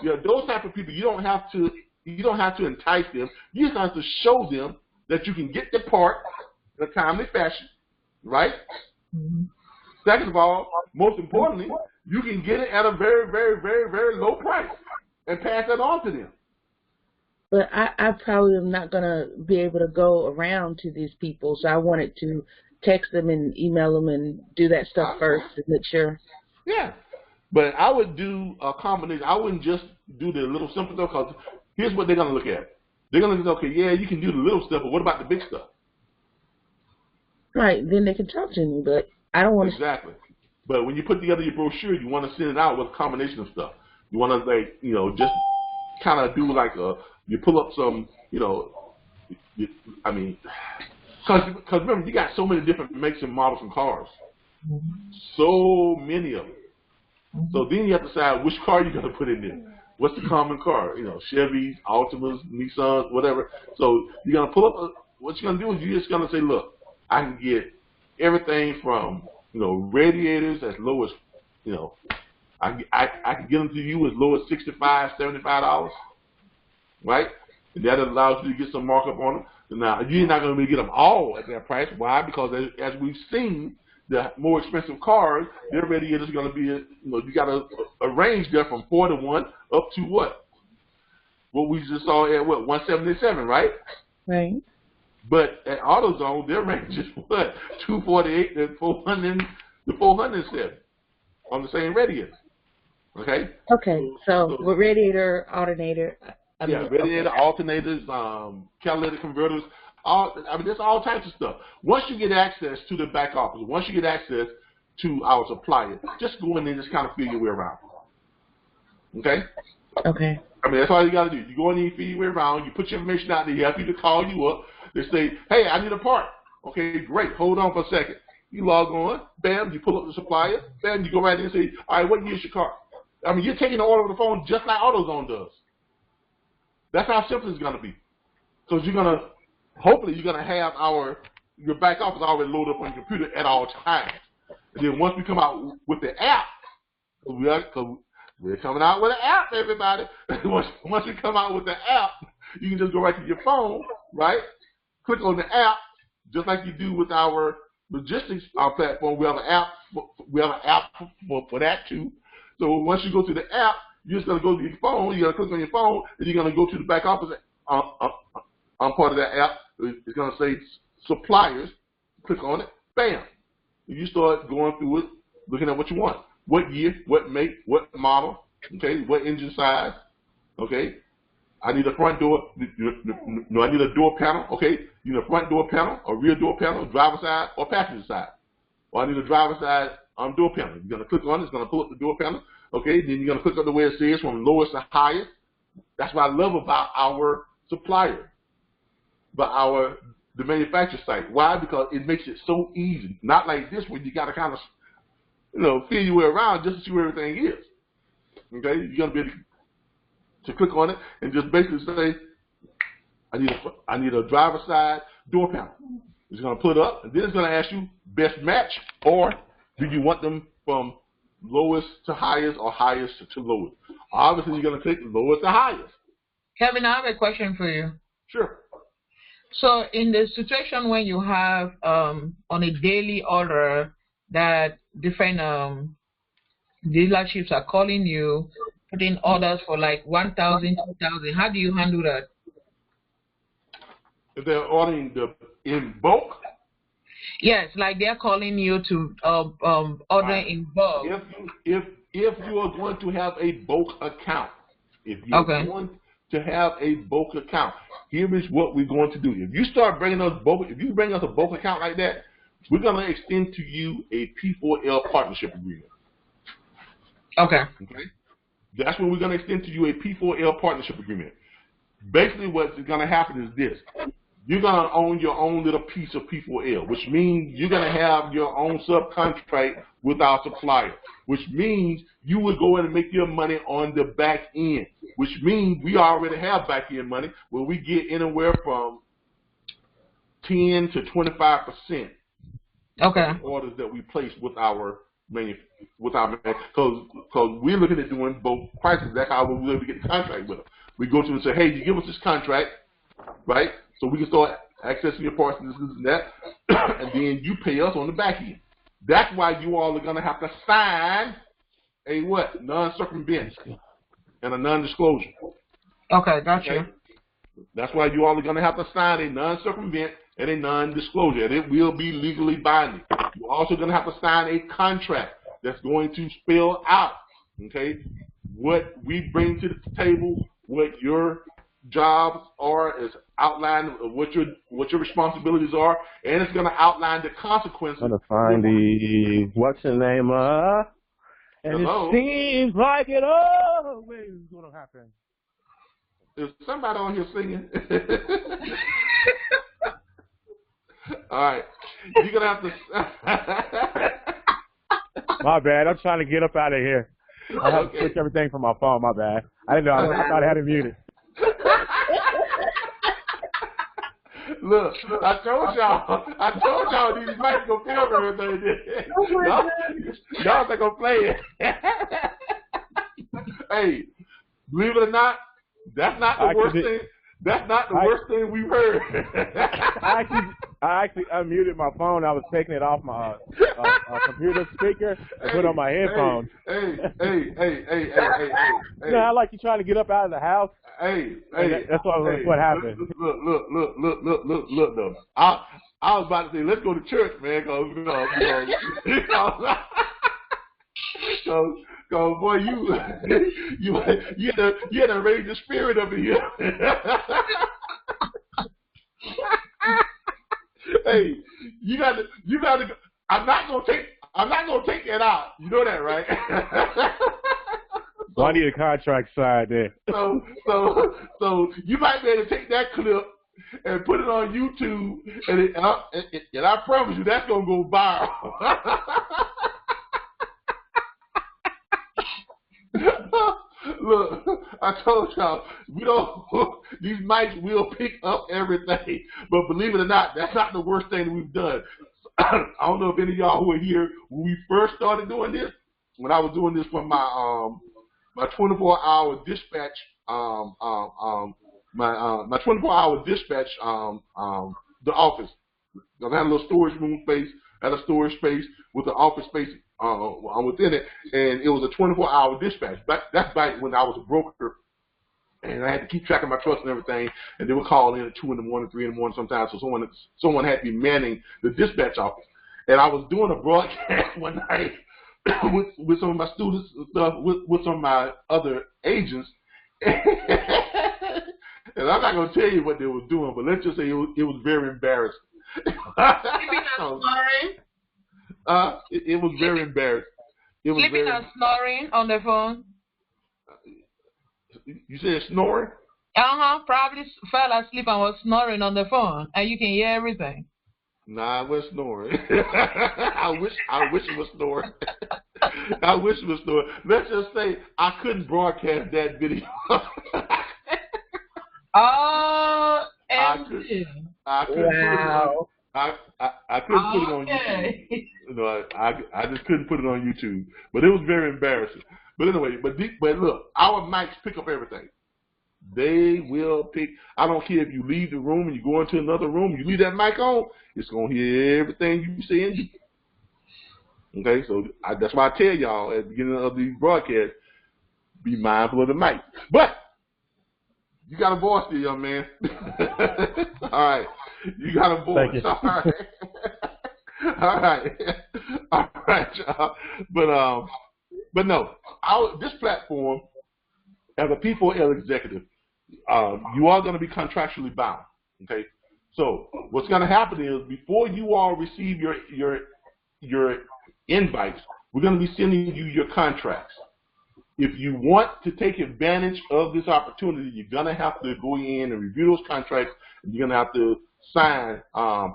S1: those type of people, you don't have to entice them. You just have to show them that you can get the part in a timely fashion, right?
S4: Mm-hmm.
S1: Second of all, most importantly, you can get it at a very, very, very, very low price and pass that on to them.
S4: But I probably am not going to be able to go around to these people, so I wanted to text them and email them and do that stuff first to make sure.
S1: Yeah. But I would do a combination. I wouldn't just do the little simple stuff, because here's what they're going to look at. They're going to look, okay, yeah, you can do the little stuff, but what about the big stuff?
S4: Right. Then they can talk to me, but I don't want to.
S1: Exactly. But when you put together your brochure, you want to send it out with a combination of stuff. You want to, like, you know, just kind of do like you pull up some, you know, I mean, because remember, you got so many different makes and models and cars. So many of them. So then you have to decide which car you're going to put in there. What's the common car? You know, Chevys, Altimas, Nissans, whatever. So you're going to pull up, what you're going to do is you're just going to say, look, I can get everything from, you know, radiators as low as, you know, I can get them to you as low as $65, $75, right? And that allows you to get some markup on them. Now, you're not going to be able to get them all at that price. Why? Because as we've seen, the more expensive cars, their radiators are going to be, you know, you got a range there from 4 to 1 up to what? What we just saw at what, 177, right?
S4: Right.
S1: But at AutoZone, their range is what? 248 to 400 to 407 on the same radiator. Okay.
S4: Okay. So with radiator, alternator.
S1: Radiator, alternators, catalytic converters. There's all types of stuff. Once you get access to the back office, once you get access to our supplier, just go in there and just kind of feel your way around. Okay?
S4: Okay.
S1: I mean, that's all you got to do. You go in there, you feel your way around, you put your information out there, you have people to call you up. They say, hey, I need a part. Okay, great. Hold on for a second. You log on, bam, you pull up the supplier, bam, you go right in and say, all right, what year's your car? I mean, you're taking the order over the phone just like AutoZone does. That's how simple it's going to be. Because you're going to, hopefully you're going to have your back office already loaded up on your computer at all times. And then once we come out with the app, because we're coming out with an app, everybody. once we come out with the app, you can just go right to your phone, right? Click on the app, just like you do with our logistics, our platform. We have an app. We have an app for that too. So once you go to the app, you're just gonna go to your phone. You're gonna click on your phone, and you're gonna go to the back office. On part of that app, it's gonna say suppliers. Click on it, bam. You start going through it, looking at what you want. What year, what make, what model, okay, what engine size, okay. I need a front door, no, I need a door panel, okay. You need a front door panel, a rear door panel, driver side, or passenger side. Or I need a driver side door panel. You're going to click on it, it's going to pull up the door panel, okay. Then you're going to click on the way it says from lowest to highest. That's what I love about our supplier, about the manufacturer site. Why? Because it makes it so easy. Not like this where you got to kind of, you know, feel your way around just to see where everything is. Okay, you're going to be able to click on it and just basically say, I need a driver side door panel. It's going to put it up, and then it's going to ask you best match, or do you want them from lowest to highest or highest to lowest? Obviously, you're going to click lowest to highest.
S3: Kevin, I have a question for you.
S1: Sure.
S3: So in the situation when you have on a daily order that different dealerships are calling you, putting orders for like 1,000, 2,000, how do you handle that?
S1: If they're ordering in bulk?
S3: Yes, like they're calling you to order in bulk.
S1: If you are going to have a bulk account, if you're going to have a bulk account, here is what we're going to do. If you start bringing us bulk, if you bring us a bulk account like that, we're going to extend to you a P4L partnership agreement.
S3: Okay.
S1: That's when we're going to extend to you a P4L partnership agreement. Basically, what's going to happen is this. You're going to own your own little piece of P4L, which means you're going to have your own subcontract with our supplier, which means you will go in and make your money on the back end, which means we already have back end money where we get anywhere from 10 to 25% of orders that we place with our because we're looking at doing both prices. That's how we're able to get the contract with them. We go to them and say, hey, you give us this contract, right? So we can start accessing your parts and this and that, and then you pay us on the back end. That's why you all are going to have to sign a what? Non-circumvent and a non-disclosure.
S3: Okay, gotcha.
S1: Okay? That's why you all are going to have to sign a non-circumvent and a non-disclosure, and it will be legally binding. You're also going to have to sign a contract that's going to spell out, okay, what we bring to the table, what your jobs are, is outlined what your responsibilities are, and it's going to outline the consequences.
S5: I'm going to find the what's the name and
S1: Hello?
S5: It seems like it always is going to happen.
S1: Is somebody on here singing? All right, you're gonna have to.
S5: My bad. I'm trying to get up out of here. I have to switch everything from my phone. My bad. I didn't know. I thought I had it muted.
S1: Look, I told y'all these mics gonna film everything. Y'all not gonna play it. Hey, believe it or not, that's not the worst thing. That's not the worst thing we've heard.
S5: I actually unmuted my phone. I was taking it off my computer speaker and put on my headphones.
S1: Hey.
S5: You know, I like you trying to get up out of the house.
S1: Hey.
S5: That's what happened.
S1: Look, though. I was about to say, let's go to church, man, because boy, you had to raise the spirit up in here. Hey, you got to. I'm not gonna take that out. You know that, right?
S5: So I need a contract signed there.
S1: So you might be able to take that clip and put it on YouTube, and I promise you that's gonna go viral. Look, I told y'all, these mics will pick up everything. But believe it or not, that's not the worst thing that we've done. I don't know if any of y'all who were here when we first started doing this, when I was doing this for my 24-hour dispatch, my 24-hour dispatch, the office. I had a little storage room space, had a storage space with the office space within it, and it was a 24-hour dispatch. That's back when I was a broker, and I had to keep track of my trucks and everything, and they would call in at 2 in the morning, 3 in the morning sometimes, so someone had to be manning the dispatch office. And I was doing a broadcast one night with some of my students and stuff, with some of my other agents, and I'm not going to tell you what they were doing, but let's just say it was very embarrassing. It was very embarrassing.
S3: Sleeping and snoring on the phone.
S1: You said snoring?
S3: Probably fell asleep and was snoring on the phone, and you can hear everything.
S1: Nah, I was snoring. I wish it was snoring. I wish it was snoring. Let's just say I couldn't broadcast that video.
S3: Oh,
S1: I couldn't
S3: wow.
S1: I couldn't put it on YouTube. No, I just couldn't put it on YouTube. But it was very embarrassing. But anyway, but look, our mics pick up everything. They will pick. I don't care if you leave the room and you go into another room, you leave that mic on, it's gonna hear everything you say and do. Okay, so that's why I tell y'all at the beginning of these broadcasts, be mindful of the mic. But you got a voice there, young man. All right. You got a voice.
S5: Thank you.
S1: All right, y'all. But no, this platform, as a P4L executive, you are going to be contractually bound. Okay. So what's going to happen is before you all receive your invites, we're going to be sending you your contracts. If you want to take advantage of this opportunity, you're going to have to go in and review those contracts, and you're going to have to sign,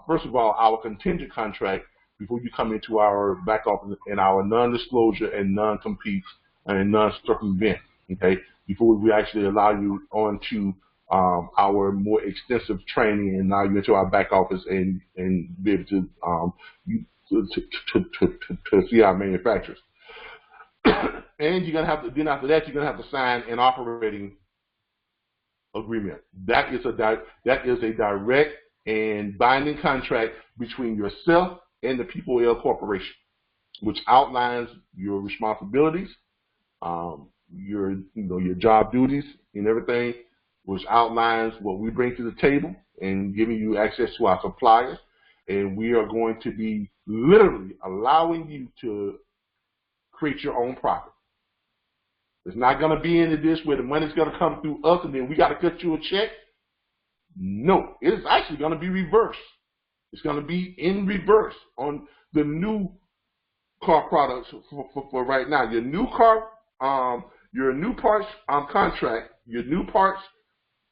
S1: first of all, our contingent contract before you come into our back office and our non-disclosure and non-compete and non-circumvent, okay, before we actually allow you on to our more extensive training and allow you into our back office and be able to see our manufacturers. And you're gonna have to, then after that, you're gonna have to sign an operating agreement. That is a direct and binding contract between yourself and the P4L Corporation, which outlines your responsibilities, your job duties and everything, which outlines what we bring to the table and giving you access to our suppliers. And we are going to be literally allowing you to create your own profit. It's not going to be into this where the money's going to come through us and then we got to cut you a check. No, it is actually going to be reversed. It's going to be in reverse on the new car products for right now. Your new car, your new parts contract, your new parts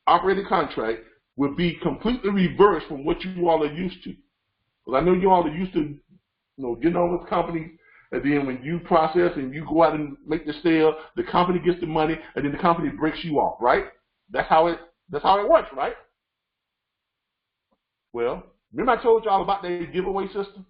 S1: operating contract will be completely reversed from what you all are used to. Because I know you all are used to, getting on with companies, and then when you process and you go out and make the sale, the company gets the money, and then the company breaks you off, right? That's how it works, right? Well, remember I told y'all about the giveaway system?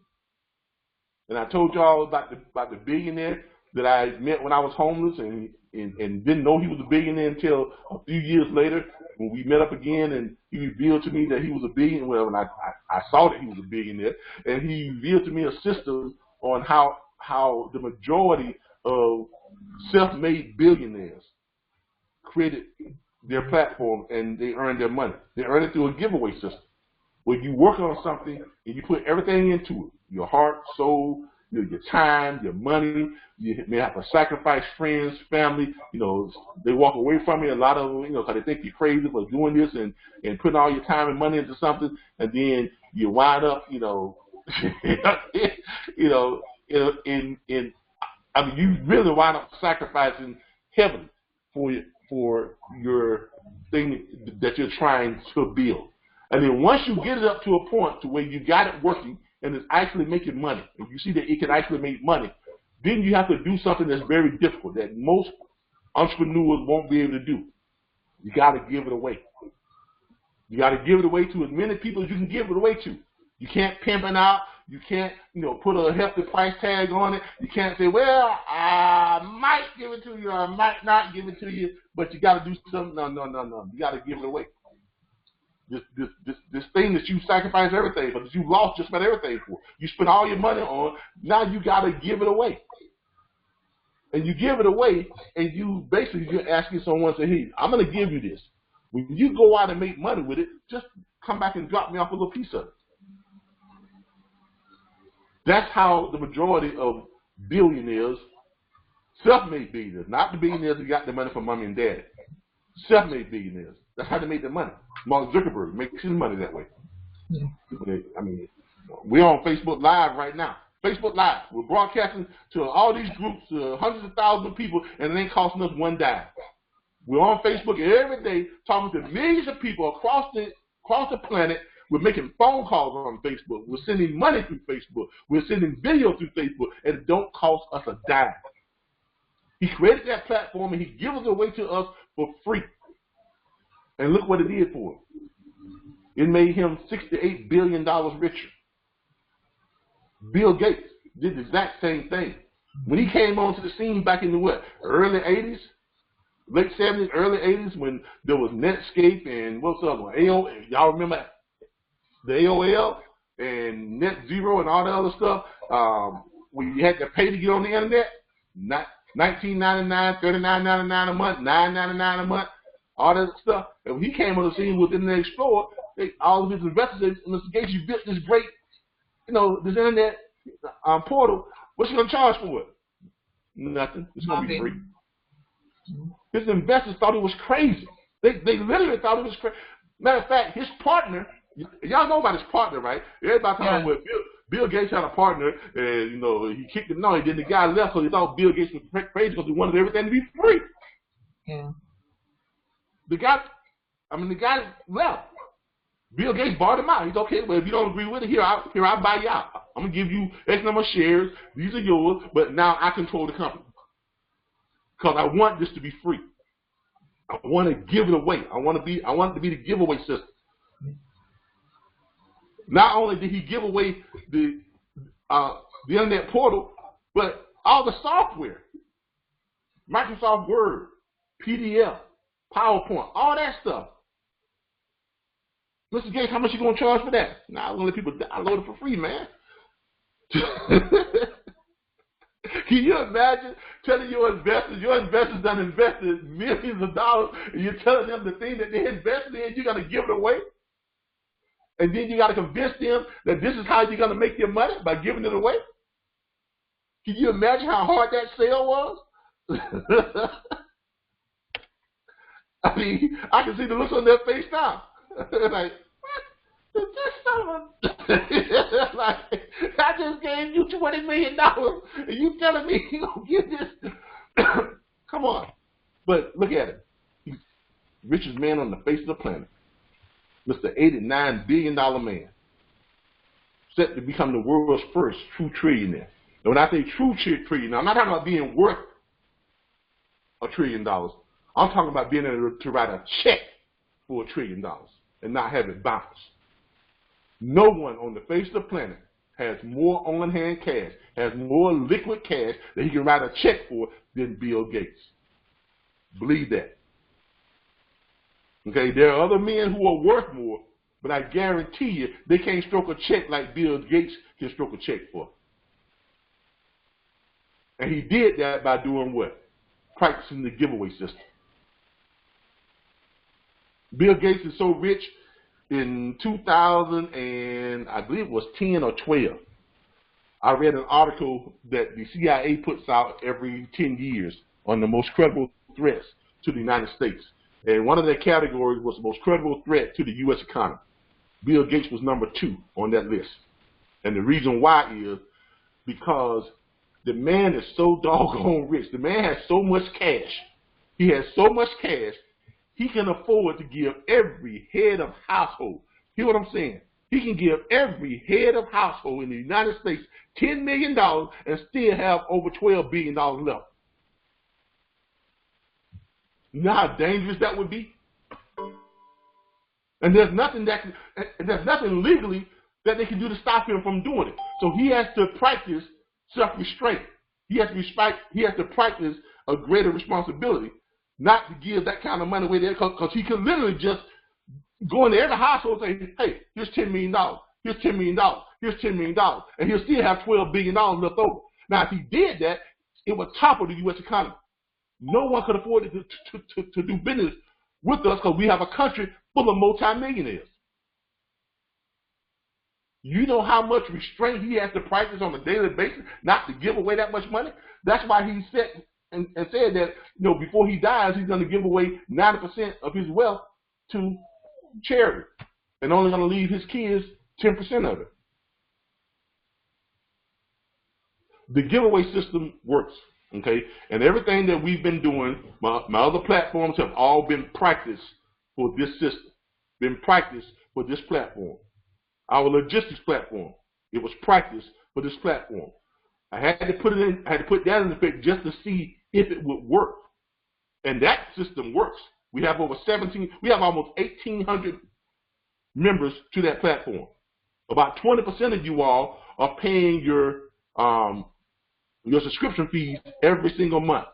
S1: And I told y'all about the billionaire that I met when I was homeless and didn't know he was a billionaire until a few years later when we met up again, and he revealed to me that he was a billionaire. Well, and I saw that he was a billionaire, and he revealed to me a system on how the majority of self-made billionaires created their platform and they earned their money. They earned it through a giveaway system, where you work on something and you put everything into it, your heart, soul, your time, your money. You may have to sacrifice friends, family. They walk away from you. A lot of them, because they think you're crazy for doing this and putting all your time and money into something, and then you wind up, you really wind up sacrificing heavily for your thing that you're trying to build. And then once you get it up to a point to where you got it working and it's actually making money, and you see that it can actually make money, then you have to do something that's very difficult that most entrepreneurs won't be able to do. You got to give it away. You got to give it away to as many people as you can give it away to. You can't pimp it out. You can't, put a hefty price tag on it. You can't say, well, I might give it to you, or I might not give it to you, but you got to do something. No. You got to give it away. This thing that you sacrificed everything for, that you lost just about everything for, you spent all your money on, now you got to give it away. And you give it away, and you're asking someone, say, hey, I'm going to give you this. When you go out and make money with it, just come back and drop me off a little piece of it. That's how the majority of billionaires, self-made billionaires, not the billionaires who got their money from mommy and daddy, self-made billionaires, that's how they make their money. Mark Zuckerberg makes his money that way. Yeah. We're on Facebook Live right now. Facebook Live. We're broadcasting to all these groups, hundreds of thousands of people, and it ain't costing us one dime. We're on Facebook every day talking to millions of people across the planet. We're making phone calls on Facebook. We're sending money through Facebook. We're sending video through Facebook, and it don't cost us a dime. He created that platform, and he gives it away to us for free. And look what it did for him. It made him $68 billion richer. Bill Gates did the exact same thing. When he came onto the scene back in the early 80s, late 70s, early 80s, when there was Netscape and what's the other one? AOL. Y'all remember the AOL and Net Zero and all the other stuff? When you had to pay to get on the internet, $19.99, $39.99 a month, $9.99 a month. All that stuff. And when he came on the scene with Internet Explorer, all of his investors said, Mr. Gates, you built this great, this internet portal. What's you going to charge for it? Nothing. It's going to be free. His investors thought it was crazy. They literally thought it was crazy. Matter of fact, his partner, y'all know about his partner, right? Everybody talking about Bill Gates had a partner, and, he kicked him. No, he didn't. The guy left because he thought Bill Gates was crazy because he wanted everything to be free. Yeah. The guy left. Bill Gates bought him out. He's okay. Well, if you don't agree with it, here I'll buy you out. I'm gonna give you X number of shares. These are yours, but now I control the company because I want this to be free. I want to give it away. I want it to be the giveaway system. Not only did he give away the internet portal, but all the software, Microsoft Word, PDF, PowerPoint, all that stuff. Mr. Gates, how much you going to charge for that? Nah, I'm going to let people download it for free, man. Can you imagine telling your investors done invested millions of dollars, and you're telling them the thing that they invested in, you're going to give it away? And then you got to convince them that this is how you're going to make your money, by giving it away? Can you imagine how hard that sale was? I mean, I can see the looks on their face now. Like, what? This son of a... like, I just gave you $20 million, and you telling me you going to get this? Come on. But look at it. He's the richest man on the face of the planet. Mr. $89 billion man. Set to become the world's first true trillionaire. And when I say true trillionaire, I'm not talking about being worth $1 trillion. I'm talking about being able to write a check for $1 trillion and not have it bounce. No one on the face of the planet has more on-hand cash, has more liquid cash that he can write a check for than Bill Gates. Believe that. Okay, there are other men who are worth more, but I guarantee you they can't stroke a check like Bill Gates can stroke a check for. And he did that by doing what? Practicing the giveaway system. Bill Gates is so rich, in 2000 and I believe it was 10 or 12, I read an article that the CIA puts out every 10 years on the most credible threats to the United States. And one of their categories was the most credible threat to the U.S. economy. Bill Gates was number 2 on that list. And the reason why is because the man is so doggone rich. The man has so much cash. He has so much cash, he can afford to give every head of household. Hear what I'm saying? He can give every head of household in the United States $10 million and still have over $12 billion left. You know how dangerous that would be? And there's nothing legally that they can do to stop him from doing it. So he has to practice self-restraint. He has to practice a greater responsibility, not to give that kind of money away there, because he can literally just go into every household and say, hey, here's $10 million, here's $10 million, here's $10 million, and he'll still have $12 billion left over. Now, if he did that, it would topple the U.S. economy. No one could afford to do business with us because we have a country full of multimillionaires. You know how much restraint he has to practice on a daily basis not to give away that much money? That's why he said and said that, you know, before he dies, he's going to give away 90% of his wealth to charity and only going to leave his kids 10% of it. The giveaway system works, okay? And everything that we've been doing, my other platforms have all been practiced for this system, been practiced for this platform. Our logistics platform, it was practiced for this platform. I had to put that in effect just to see if it would work. And that system works. We have almost 1,800 members to that platform. About 20% of you all are paying your subscription fees every single month.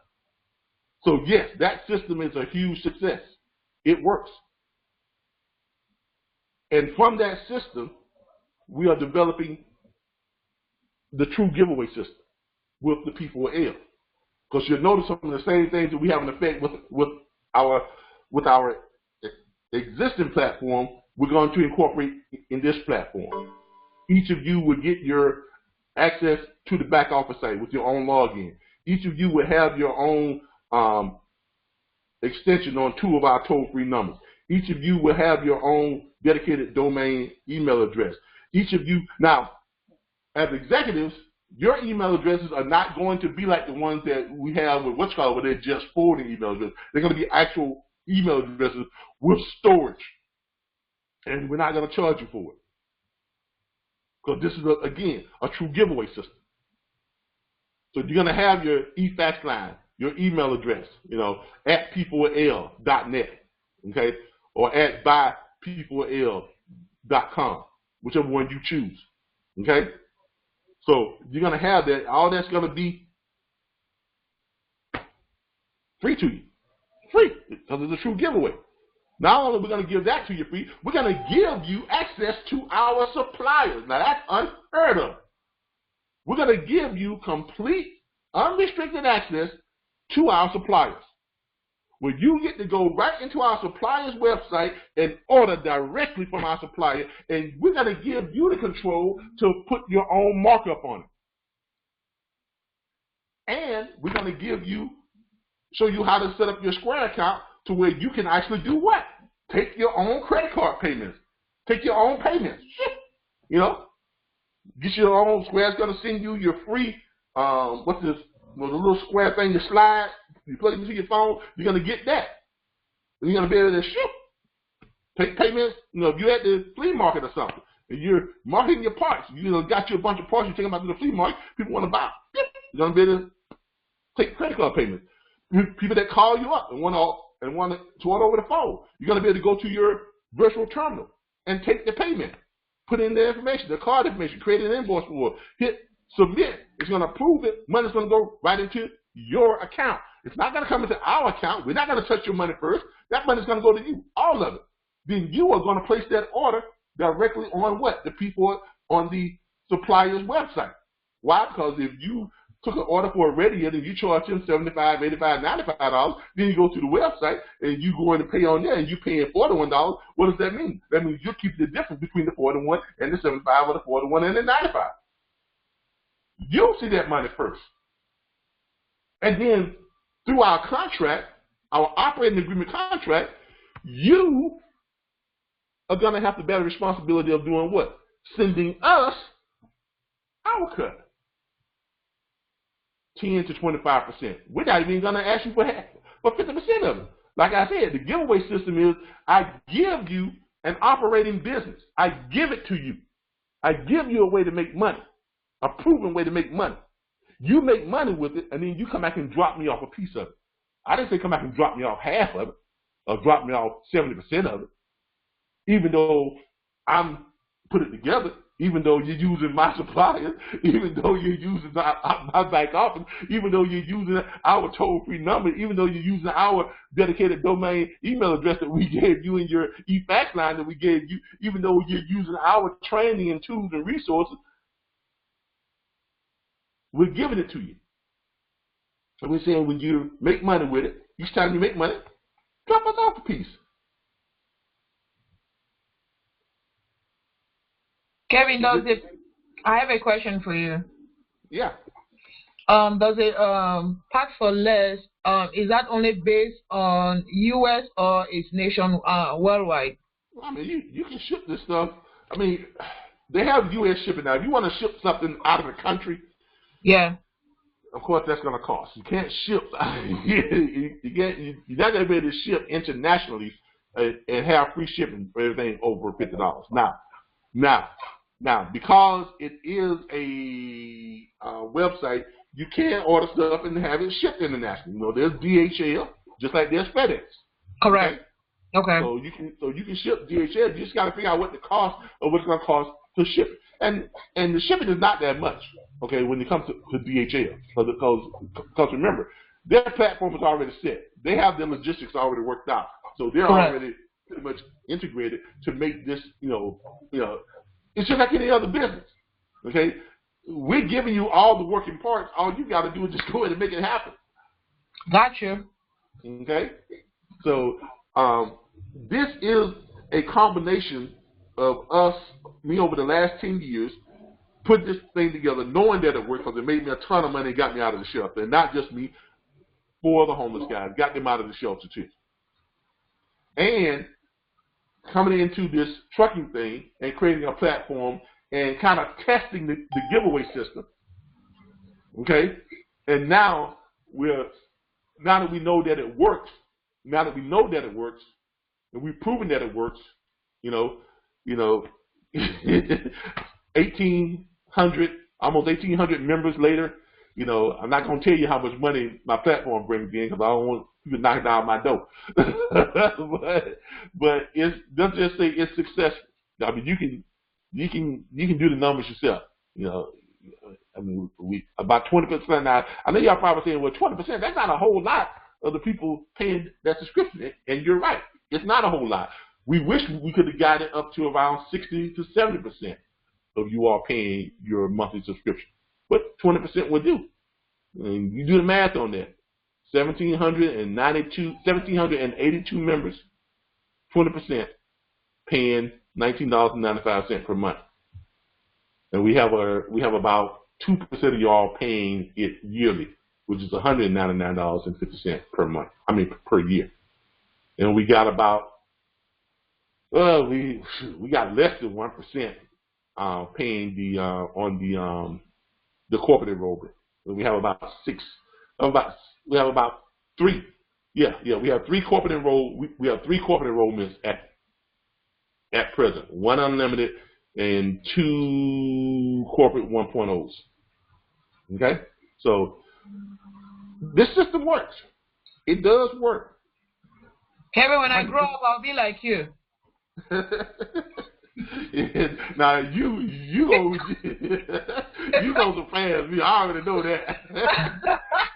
S1: So yes, that system is a huge success. It works. And from that system, we are developing the true giveaway system with the P4L. Because you'll notice some of the same things that we have an effect with our existing platform, we're going to incorporate in this platform. Each of you will get your access to the back office site with your own login. Each of you will have your own extension on 2 of our toll-free numbers. Each of you will have your own dedicated domain email address. Each of you, now, as executives, your email addresses are not going to be like the ones that we have with what's called, where they're just forwarding email addresses. They're going to be actual email addresses with storage. And we're not going to charge you for it. Because this is, again, a true giveaway system. So you're going to have your e-fax line, your email address, at p4l.net, okay, or at buyp4l.com, whichever one you choose, okay? So you're going to have that. All that's going to be free to you, free, because it's a true giveaway. Not only are we going to give that to you free, we're going to give you access to our suppliers. Now, that's unheard of. We're going to give you complete, unrestricted access to our suppliers, where you get to go right into our supplier's website and order directly from our supplier, and we're going to give you the control to put your own markup on it. And we're going to show you how to set up your Square account to where you can actually do what? Take your own credit card payments. Take your own payments. You know? Get your own. Square's going to send you your free, what's this, the little square thing you slide, you plug it into your phone, you're going to get that. And you're going to be able to take payments. You know, if you're at the flea market or something, and you're marketing your parts, got you a bunch of parts, you take them out to the flea market, people want to buy them. You're going to be able to take credit card payments. People that call you up and want to order over the phone, you're going to be able to go to your virtual terminal and take the payment, put in the information, the card information, create an invoice for it, hit submit. It's going to approve it. Money's going to go right into your account. It's not going to come into our account. We're not going to touch your money first. That money's going to go to you, all of it. Then you are going to place that order directly on what? The P4 on the supplier's website. Why? Because if you took an order for a radiator and you charge them $75, $85, $95, then you go to the website and you go in and pay on there and you're paying $41, what does that mean? That means you're keeping the difference between the 41 and the 75 or the 41 and the 95. You'll see that money first. And then through our contract, our operating agreement contract, you are going to have to bear the responsibility of doing what? Sending us our cut. 10 to 25%. We're not even going to ask you for 50% of it. Like I said, the giveaway system is I give you an operating business. I give it to you. I give you a way to make money, a proven way to make money. You make money with it, and then you come back and drop me off a piece of it. I didn't say come back and drop me off half of it or drop me off 70% of it, even though I'm put it together. Even though you're using my suppliers, even though you're using my back office, even though you're using our toll-free number, even though you're using our dedicated domain email address that we gave you and your e-fax line that we gave you, even though you're using our training and tools and resources, we're giving it to you. So we're saying when you make money with it, each time you make money, drop us off a piece.
S3: Kevin, I have a question for you.
S1: Yeah.
S3: Does it Parts for Less, is that only based on U.S. or is nation worldwide?
S1: I mean, you can ship this stuff. I mean, they have U.S. shipping now. If you want to ship something out of the country,
S3: yeah,
S1: of course that's going to cost. You can't ship. You're not going to be able to ship internationally and have free shipping for everything over $50. Now, because it is a website, you can order stuff and have it shipped internationally. You know, there's DHL, just like there's FedEx.
S3: Correct. Okay.
S1: So you can ship DHL. You just got to figure out what the cost or what it's going to cost to ship. And the shipping is not that much, okay, when it comes to DHL. Because remember, their platform is already set. They have their logistics already worked out. So they're already pretty much integrated to make this, it's just like any other business, okay? We're giving you all the working parts. All you got to do is just go in and make it happen.
S3: Gotcha.
S1: Okay? So this is a combination of me over the last 10 years, put this thing together, knowing that it worked, because it made me a ton of money and got me out of the shelter. And not just me, 4 other homeless guys, got them out of the shelter too. And coming into this trucking thing and creating a platform and kind of testing the giveaway system, okay? And now that we know that it works, and we've proven that it works, 1,800, almost 1,800 members later, I'm not going to tell you how much money my platform brings in because I don't want people knocking down my door. but let's just say it's successful. I mean, you can do the numbers yourself. I mean, about 20% now. I know y'all probably saying, well, 20%, that's not a whole lot of the people paying that subscription. And you're right. it's not a whole lot. We wish we could have gotten it up to around 60 to 70% of you all paying your monthly subscription, but 20% will do. And you do the math on that. 1,782 members, 20% paying $19.95 per month, and we have about 2% of y'all paying it yearly, which is $199.50 per month. I mean per year, and we got about we got less than 1% paying the corporate enrollment. We have about we have about three. Yeah, we have three corporate enrollments at present. One unlimited and two corporate 1.0s. Okay? So this system works. It does work.
S3: Kevin, when I grow up, I'll be like you.
S1: Now you gonna surpass me. I already know that.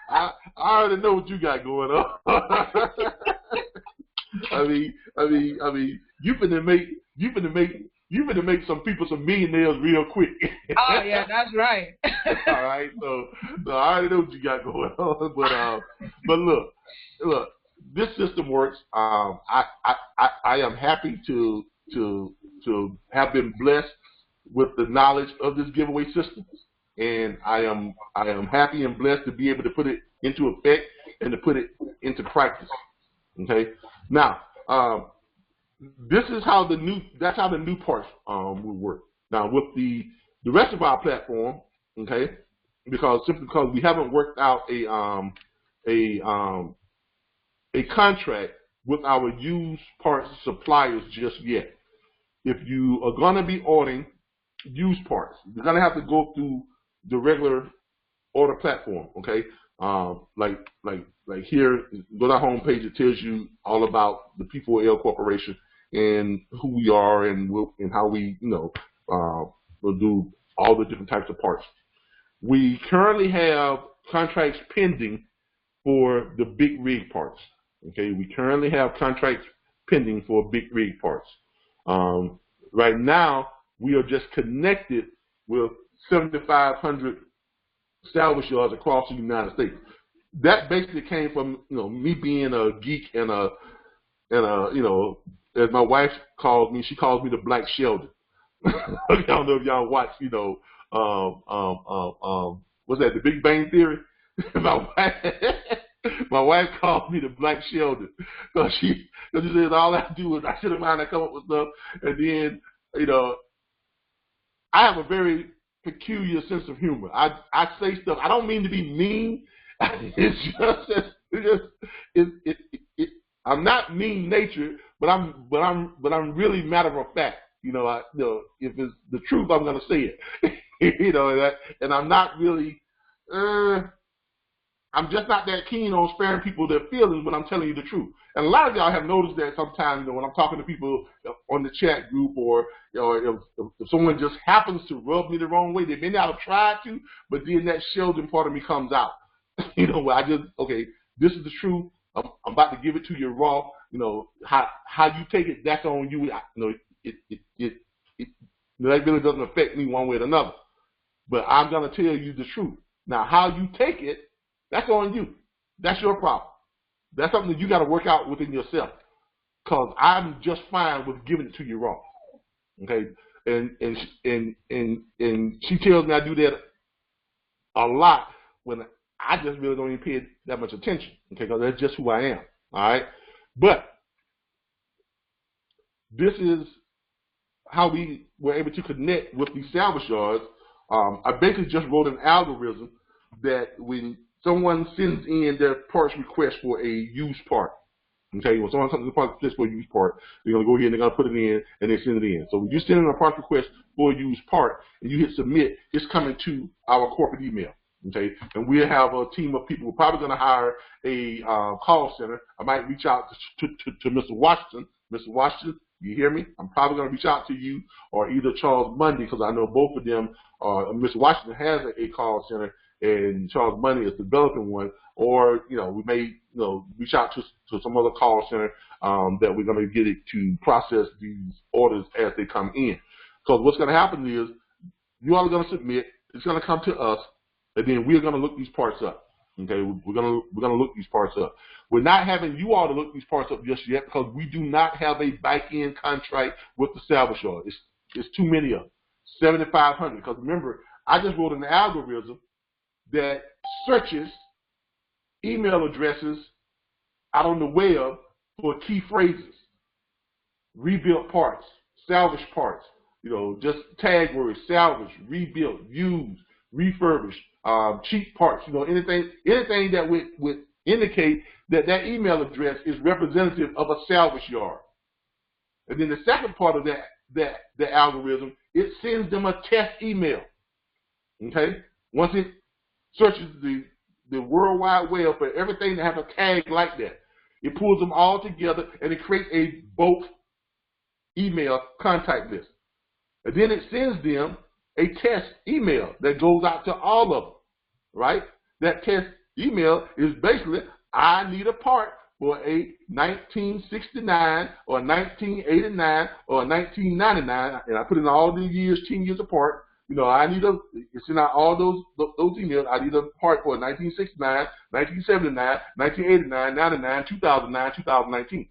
S1: I already know what you got going on. I mean, you finna make some people some millionaires real quick.
S3: Oh yeah, that's right.
S1: All right, so I already know what you got going on. But look, this system works. I am happy to have been blessed with the knowledge of this giveaway system, and I am happy and blessed to be able to put it into effect and to put it into practice. Okay, now this is how the new parts will work. Now with the rest of our platform, okay, simply because we haven't worked out a contract with our used parts suppliers just yet. If you are going to be ordering used parts, you're going to have to go through the regular order platform, okay? Like here, go to our homepage. It tells you all about the P4L Corporation and who we are and how we, will do all the different types of parts. We currently have contracts pending for the big rig parts. Okay, we currently have contracts pending for big rig parts. Right now, we are just connected with 7,500 salvage yards across the United States. That basically came from me being a geek and a as my wife calls me, she calls me the Black Sheldon. I don't know if y'all watch what's that, The Big Bang Theory? My wife calls me the Black Sheldon because she says all I do is I sit around and come up with stuff, and then I have a very peculiar sense of humor. I say stuff. I don't mean to be mean. I'm not mean natured, but I'm really matter of fact. If it's the truth, I'm gonna say it. And I'm not really. I'm just not that keen on sparing people their feelings, but I'm telling you the truth. And a lot of y'all have noticed that sometimes when I'm talking to people on the chat group, or if someone just happens to rub me the wrong way, they may not have tried to, but then that Sheldon part of me comes out. This is the truth. I'm about to give it to you raw. How you take it, that's on you. That really doesn't affect me one way or another. But I'm gonna tell you the truth. Now, how you take it, that's on you. That's your problem. That's something that you got to work out within yourself. Because I'm just fine with giving it to you raw. Okay, and she tells me I do that a lot when I just really don't even pay that much attention. Okay, because that's just who I am. All right, but this is how we were able to connect with these salvage yards. I basically just wrote an algorithm that when someone sends in their parts request for a used part, okay, when someone comes to the parts request for a used part, they're going to go ahead and they're going to put it in and they send it in. So when you send in a parts request for a used part and you hit submit, it's coming to our corporate email, okay? And we'll have a team of people. We're probably going to hire a call center. I might reach out to Mr. Washington. Mr. Washington, you hear me? I'm probably going to reach out to you or either Charles Mundy, because I know both of them. Mr. Washington has a call center, and charge money as developing one, or we may reach out to some other call center that we're going to get it to process these orders as they come in. Because what's going to happen is you all are going to submit, it's going to come to us, and then we're going to look these parts up. Okay, we're going to look these parts up. We're not having you all to look these parts up just yet because we do not have a back-end contract with the salvage yard. It's too many of them, 7,500. Because remember, I just wrote an algorithm that searches email addresses out on the web for key phrases, rebuilt parts, salvage parts, just tag words, salvage, rebuilt, used, refurbished, cheap parts, anything that would indicate that email address is representative of a salvage yard. And then the second part of the algorithm, it sends them a test email. Okay? Once it searches the World Wide Web for everything that has a tag like that, it pulls them all together and it creates a bulk email contact list. And then it sends them a test email that goes out to all of them, right? That test email is basically, I need a part for a 1969 or 1989 or 1999, and I put in all the years, 10 years apart. I need send out all those emails. I need a part for 1969, 1979, 1989, 99, 2009, 2019.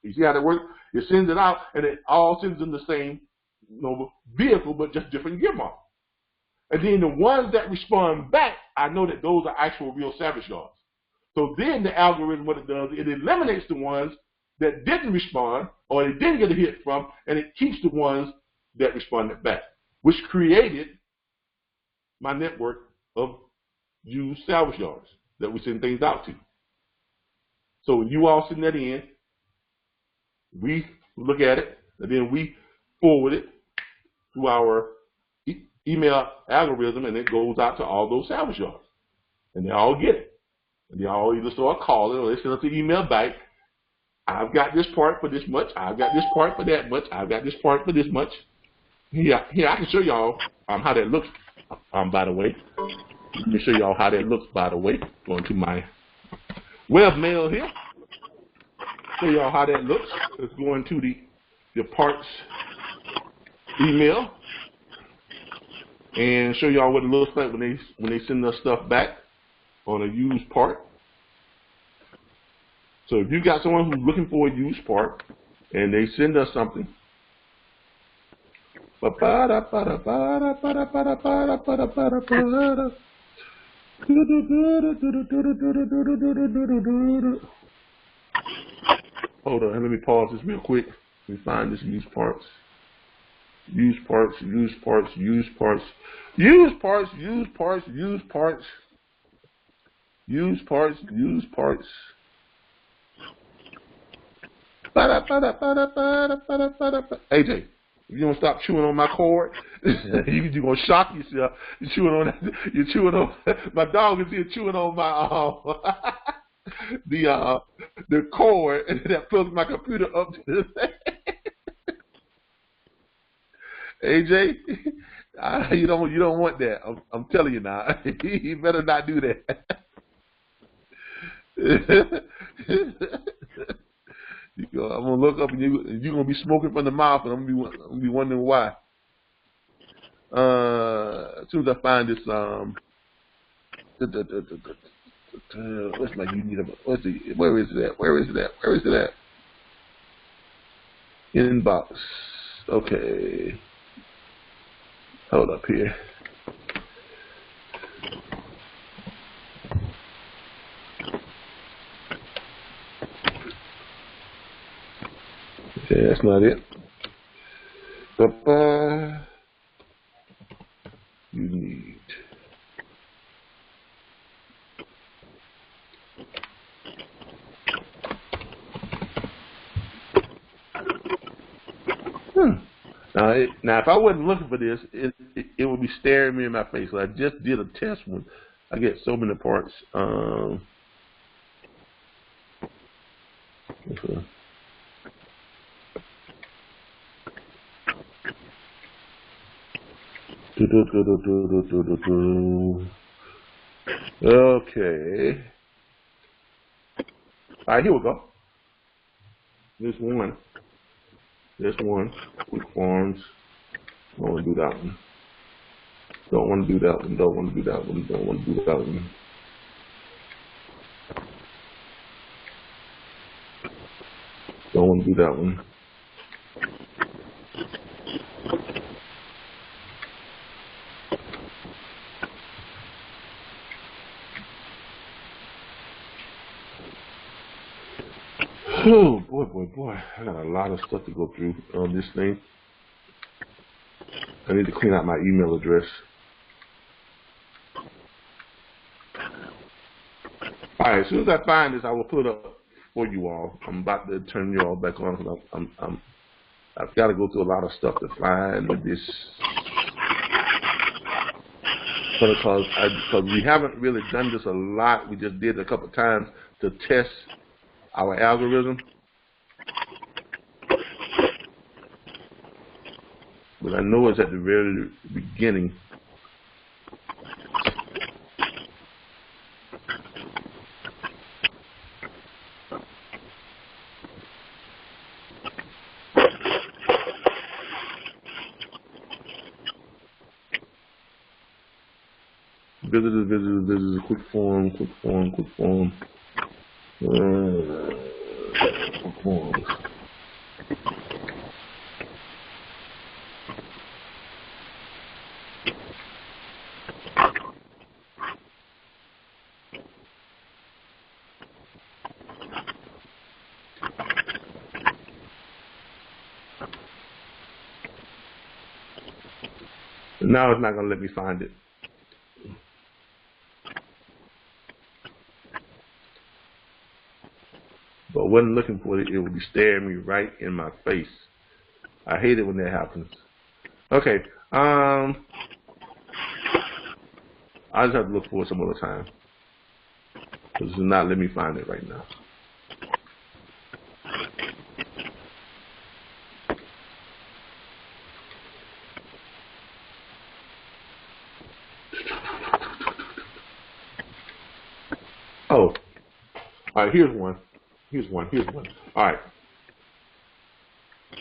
S1: You see how that works? It sends it out, and it all sends in the same vehicle, but just different gear model. And then the ones that respond back, I know that those are actual real salvage yards. So then the algorithm, what it does, it eliminates the ones that didn't respond or it didn't get a hit from, and it keeps the ones that responded back, which created my network of used salvage yards that we send things out to. So when you all send that in, we look at it, and then we forward it to our email algorithm, and it goes out to all those salvage yards. And they all get it. And they all either start calling or they send us an email back. I've got this part for this much. I've got this part for that much. I've got this part for this much. Here, I can show y'all how that looks, by the way. Let me show y'all how that looks, by the way. Going to my webmail here. Show y'all how that looks. Let's go into the parts email and show y'all what it looks like when they send us stuff back on a used part. So if you got someone who's looking for a used part and they send us something, hold on, let me pause this real quick. Let me find this used parts. Used parts, used parts, used parts, used parts, used parts, used parts, used parts, used parts. AJ, you don't stop chewing on my cord, you're gonna shock yourself. You're chewing on my dog is here chewing on my the cord that plugs my computer up to the thing. AJ, you don't want that. I'm telling you now. You better not do that. I'm gonna look up and you're gonna be smoking from the mouth, and I'm gonna be wondering why. As soon as I find this, what's my unit? Where is it at? Where is it at? Where is it at? Inbox. Okay. Hold up here. Okay, that's not it. You need. Now, if I wasn't looking for this, it would be staring me in my face. So I just did a test one. I get so many parts. Okay. Okay. All right, here we go. This one. Quick forms. Don't want to do that one. Don't want to do that one. Don't want to do that one. Don't want to do that one. Don't want to do that one. Oh, boy. I got a lot of stuff to go through on this thing. I need to clean out my email address. All right, as soon as I find this, I will put it up for you all. I'm about to turn you all back on because I've got to go through a lot of stuff to find this. Because we haven't really done this a lot. We just did it a couple of times to test our algorithm. But I know it's at the very beginning. Visitors, quick form. Quick forms. Now it's not going to let me find it. But wasn't looking for it, it would be staring me right in my face. I hate it when that happens. Okay, I'll just have to look for it some other time. This is not letting me find it right now. Oh, all right, here's one. All right.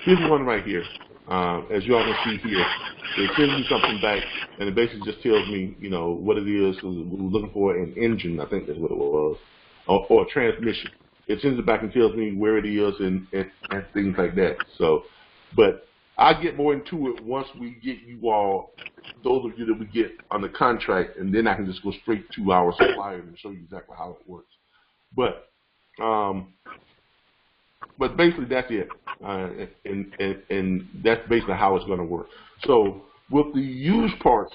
S1: Here's one right here. As you all can see here, it sends me something back, and it basically just tells me, you know, what it is. We were looking for an engine, I think that's what it was, or a transmission. It sends it back and tells me where it is and things like that. So, but I'll get more into it once we get you all, those of you that we get on the contract, and then I can just go straight to our supplier and show you exactly how it works. But basically that's it, and that's basically how it's going to work. So with the used parts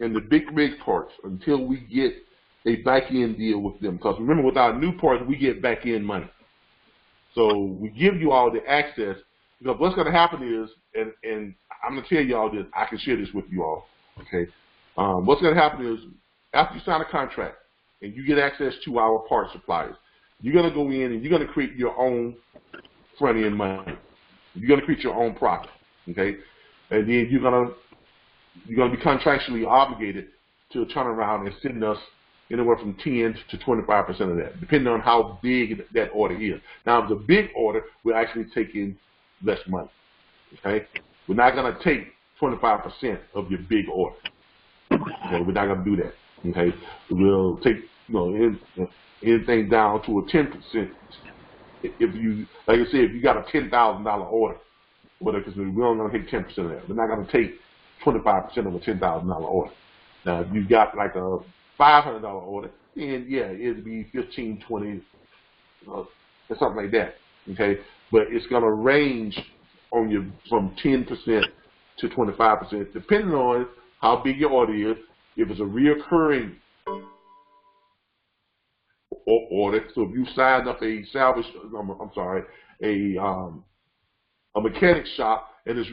S1: and the big rig parts, until we get a back-end deal with them, because remember with our new parts we get back-end money. So we give you all the access, because what's going to happen is, and I'm going to tell you all this, I can share this with you all, okay? What's going to happen is, after you sign a contract and you get access to our parts suppliers, you're going to go in and you're going to create your own front-end money. You're going to create your own profit, okay? And then you're going to be contractually obligated to turn around and send us anywhere from 10 to 25% of that, depending on how big that order is. Now, if it's a big order, we're actually taking less money, okay? We're not going to take 25% of your big order. Okay? We're not going to do that, okay? We'll take, you know, anything down to a 10%. If you, like I said, if you got a $10,000 order, because we're only going to take 10% of that. We're not going to take 25% of a $10,000 order. Now, if you got like a $500 order, then yeah, it'd be 15, 20, or something like that. Okay, but it's going to range on you from 10% to 25%, depending on how big your order is. If it's a reoccurring order, so if you signed up a salvage, a mechanic shop and it's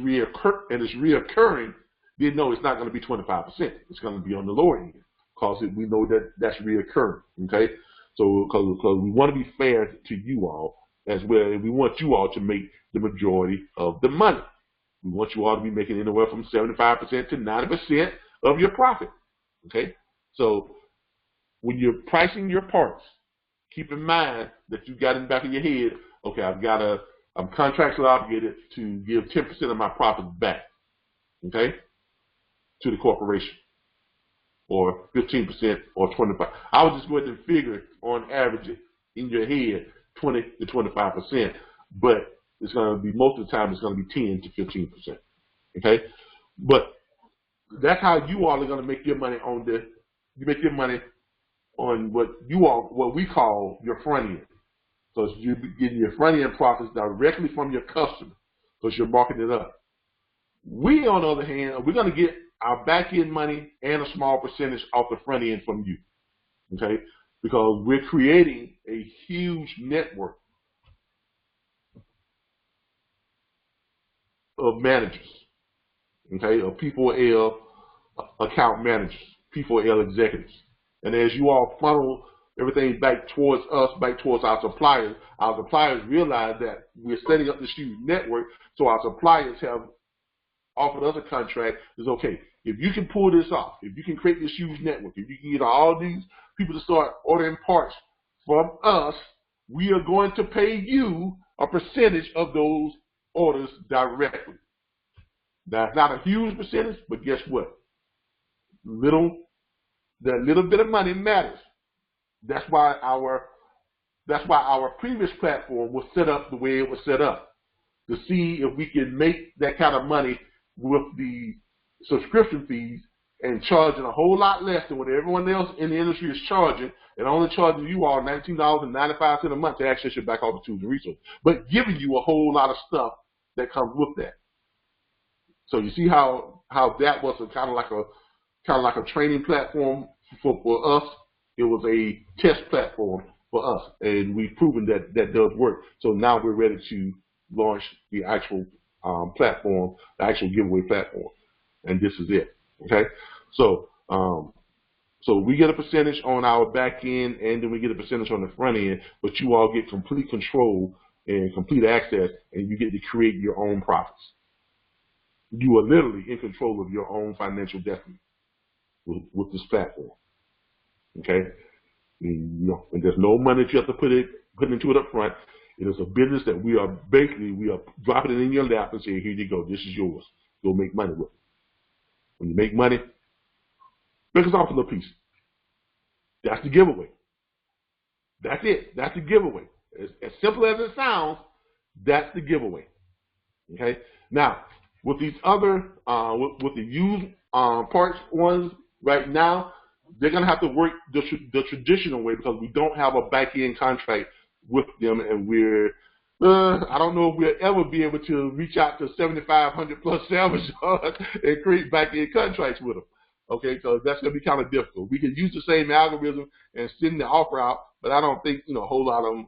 S1: reoccurring, then no, it's not going to be 25%. It's going to be on the lower end because we know that that's reoccurring. Okay, so because we want to be fair to you all as well, and we want you all to make the majority of the money. We want you all to be making anywhere from 75% to 90% of your profit. Okay, so when you're pricing your parts, keep in mind that you got in the back of your head, okay, I'm contractually obligated to give 10% of my profits back, okay, to the corporation, or 15% or 25%. I would just go ahead and figure on average in your head 20 to 25%, but it's going to be, most of the time, it's going to be 10 to 15%, okay? But that's how you all are going to make your money on you make your money on what we call your front end. So you're getting your front end profits directly from your customer, because you're marking it up. We, on the other hand, we're going to get our back end money and a small percentage off the front end from you, okay? Because we're creating a huge network of managers, okay, of P4L account managers, P4L executives. And as you all funnel everything back towards us, back towards our suppliers realize that we're setting up this huge network, so our suppliers have offered us a contract. Is okay, if you can pull this off, if you can create this huge network, if you can get all these people to start ordering parts from us, we are going to pay you a percentage of those orders directly. That's not a huge percentage, but guess what? That little bit of money matters. That's why our previous platform was set up the way it was set up, to see if we can make that kind of money with the subscription fees and charging a whole lot less than what everyone else in the industry is charging, and only charging you all $19.95 a month to access your back office tools and resources, but giving you a whole lot of stuff that comes with that. So you see how that was kind of like a training platform for us. It was a test platform for us, and we've proven that that does work. So now we're ready to launch the actual platform, the actual giveaway platform, and this is it. Okay, so we get a percentage on our back end, and then we get a percentage on the front end, but you all get complete control and complete access, and you get to create your own profits. You are literally in control of your own financial destiny with this platform. Okay, and there's no money that you have to put into it up front. It is a business that we are dropping it in your lap and saying, here you go, this is yours. Go make money with it. When you make money, break us off a little piece. That's the giveaway. That's it. That's the giveaway. As simple as it sounds, that's the giveaway. Okay. Now, with these other, with the used parts ones right now, they're going to have to work the traditional way, because we don't have a back-end contract with them, and I don't know if we'll ever be able to reach out to 7,500 plus salvage yards and create back-end contracts with them. Okay, so that's going to be kind of difficult. We can use the same algorithm and send the offer out, but I don't think a whole lot of them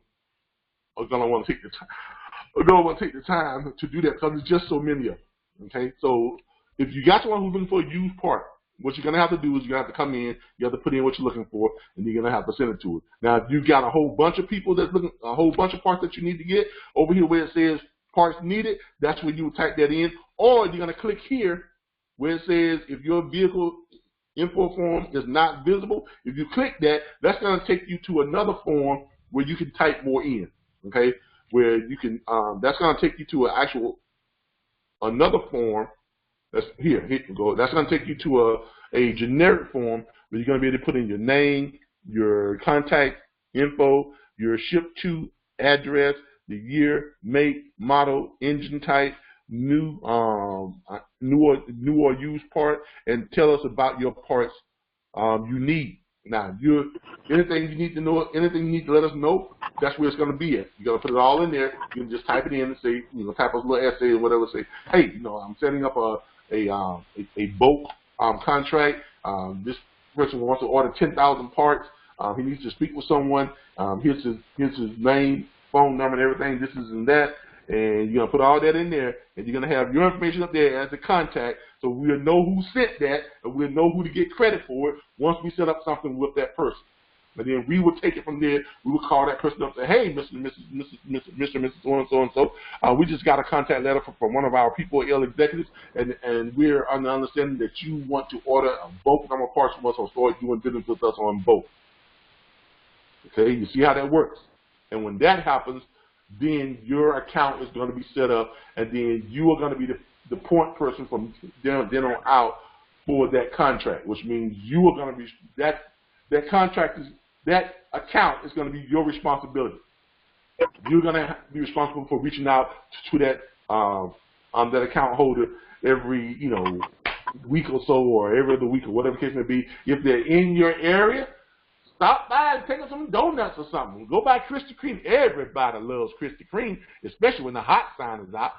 S1: are going to want to take the time to do that, because there's just so many of them. Okay, so if you got someone who's looking for a used part, what you're going to have to do is you're going to have to come in, you have to put in what you're looking for, and you're going to have to send it to it. Now, if you've got a whole bunch of people that's looking, a whole bunch of parts that you need to get, over here where it says parts needed, that's where you would type that in. Or you're going to click here where it says if your vehicle info form is not visible. If you click that, that's going to take you to another form where you can type more in, okay? Where you can, that's going to take you to another form. That's here you go. That's going to take you to a generic form where you're going to be able to put in your name, your contact info, your ship to address, the year, make, model, engine type, new or used part, and tell us about your parts you need. Now, anything you need to know, anything you need to let us know, that's where it's going to be at. You're going to put it all in there. You can just type it in and say, type a little essay or whatever. Say, hey, I'm setting up a bulk contract. This person wants to order 10,000 parts. He needs to speak with someone. Here's his name, phone number, and everything. This is and that. And you're going to put all that in there, and you're going to have your information up there as a contact, so we'll know who sent that, and we'll know who to get credit for it once we set up something with that person. And then we would take it from there. We would call that person up and say, hey, Mr. and Mrs. So-and-so, we just got a contact letter from one of our P4L executives, and we're on the understanding that you want to order both number of parts from us or start doing business with us on both. Okay, you see how that works. And when that happens, then your account is going to be set up, and then you are going to be the point person from then on out for that contract, which means you are going to be that contract is that account is going to be your responsibility. You're going to be responsible for reaching out to that that account holder every week or so, or every other week, or whatever the case may be. If they're in your area, stop by and take them some donuts or something. Go by Krispy Kreme. Everybody loves Krispy Kreme, especially when the hot sign is out.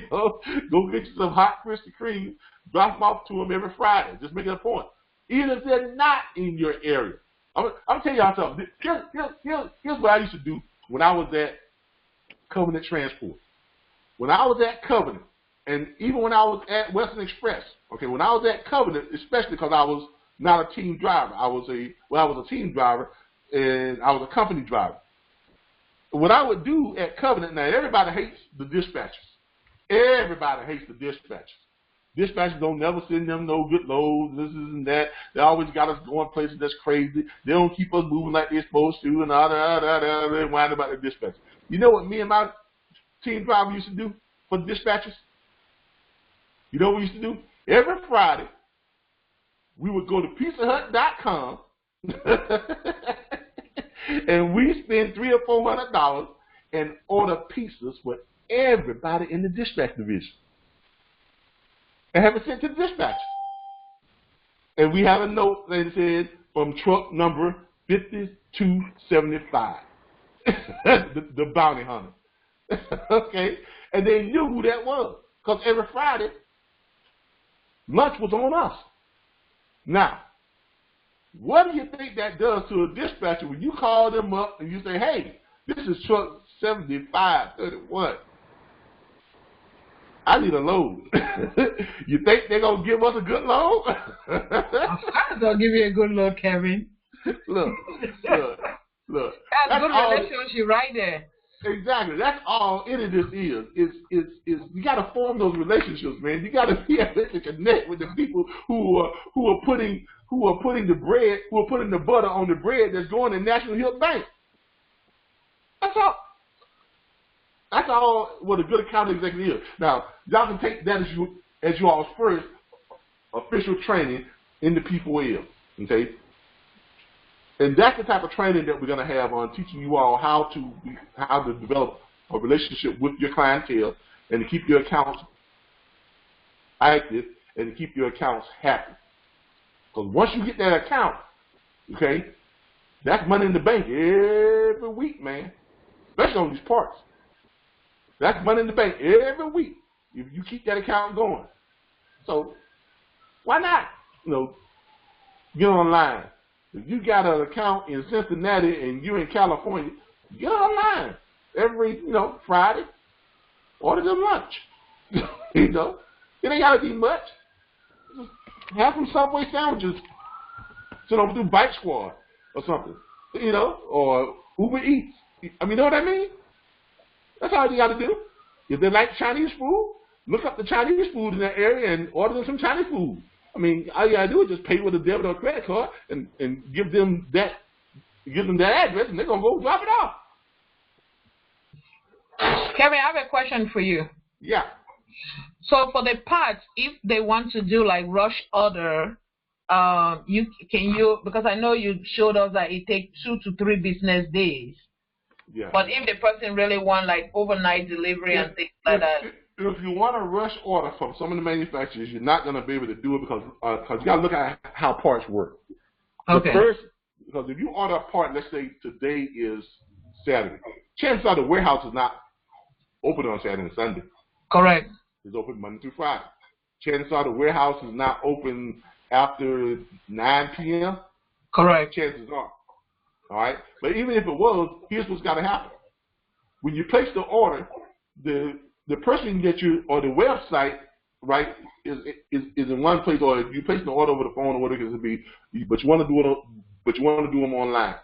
S1: Go get you some hot Krispy Kreme. Drop them off to them every Friday. Just make it a point. Even if they're not in your area. I'm telling y'all something. Here's what I used to do when I was at Covenant Transport. When I was at Covenant, and even when I was at Western Express, okay, when I was at Covenant, especially because I was not a team driver. I was a team driver, and I was a company driver. What I would do at Covenant, now everybody hates the dispatchers. Everybody hates the dispatchers. Dispatchers don't never send them no good loads, this and that. They always got us going places that's crazy. They don't keep us moving like they're supposed to, and they whine about the dispatchers. You know what me and my team driver used to do for the dispatchers? You know what we used to do? Every Friday, we would go to pizzahut.com and we spend $300 or $400 and order pizzas for everybody in the dispatch division and have it sent to the dispatcher. And we have a note that said from truck number 5275, the bounty hunter. Okay, and they knew who that was because every Friday lunch was on us. Now, what do you think that does to a dispatcher when you call them up and you say, hey, this is truck 7531. I need a load. You think they're going to give us a good load?
S3: I'm going to give you a good load, Kevin.
S1: Look.
S3: That's good relationship right there.
S1: Exactly. That's all any of this is you got to form those relationships, man. You got to be able to connect with the people who are putting the butter on the bread that's going to National Hill Bank. That's all. That's all what a good account executive is. Now, y'all can take that as you all's first official training in the P4L. Okay? And that's the type of training that we're going to have on teaching you all how to develop a relationship with your clientele and to keep your accounts active and to keep your accounts happy. Because once you get that account, okay, that's money in the bank every week, man. Especially on these parts. That's money in the bank every week if you keep that account going. So why not, get online. If you got an account in Cincinnati and you're in California, get online every, Friday. Order them lunch. It ain't got to be much. Just have some Subway sandwiches sent over through Bike Squad or something, or Uber Eats. You know what I mean? That's all you got to do. If they like Chinese food, look up the Chinese food in that area and order them some Chinese food. All you got to do is just pay with a debit or credit card and give them that address, and they're going to go drop it off.
S3: Kevin, I have a question for you.
S1: Yeah.
S3: So for the parts, if they want to do like rush order, because I know you showed us that it takes 2 to 3 business days.
S1: Yeah.
S3: But if the person really want like overnight delivery and things like that.
S1: If you want a rush order from some of the manufacturers, you're not going to be able to do it because you got to look at how parts work.
S3: Okay.
S1: Because if you order a part, let's say today is Saturday, chances are the warehouse is not open on Saturday and Sunday.
S3: Correct.
S1: It's open Monday through Friday. Chances are the warehouse is not open after 9 p.m.
S3: Correct.
S1: Chances are. All right? But even if it was, here's what's got to happen. When you place the order, the person can get you, or the website, right, is in one place, or if you place the order over the phone or whatever it could be, but you want to do it but you want to do them online.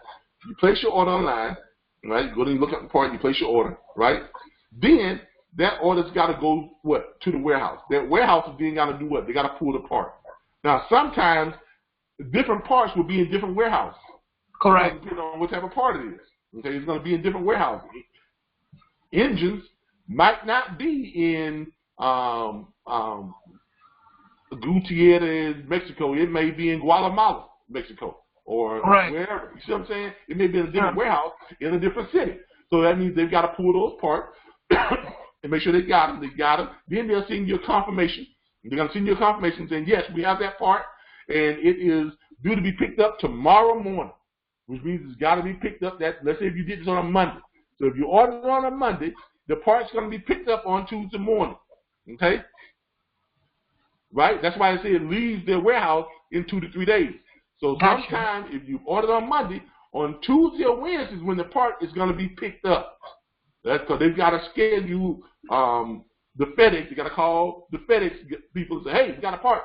S1: You place your order online, right? You go and look at the part, you place your order, right? Then that order's got to go what? To the warehouse. That warehouse is then got to do what? They got to pull the part. Now sometimes different parts will be in different warehouses.
S3: Correct.
S1: Depending on what type of part it is. Okay, it's going to be in different warehouses. Engines might not be in Gutierrez, Mexico. It may be in Guatemala, Mexico, or wherever. You see what I'm saying? It may be in a different warehouse in a different city. So that means they've got to pull those parts and make sure they got them. They got them. Then they'll send you a confirmation. They're going to send you a confirmation saying, yes, we have that part, and it is due to be picked up tomorrow morning, which means it's got to be picked up. Let's say if you did this on a Monday. So if you order it on a Monday, the part's going to be picked up on Tuesday morning. Okay? Right? That's why I say it leaves their warehouse in 2 to 3 days. So sometimes if you order on Monday, on Tuesday or Wednesday is when the part is going to be picked up. That's because they've got to schedule the FedEx. You got to call the FedEx people and say, hey, we got a part.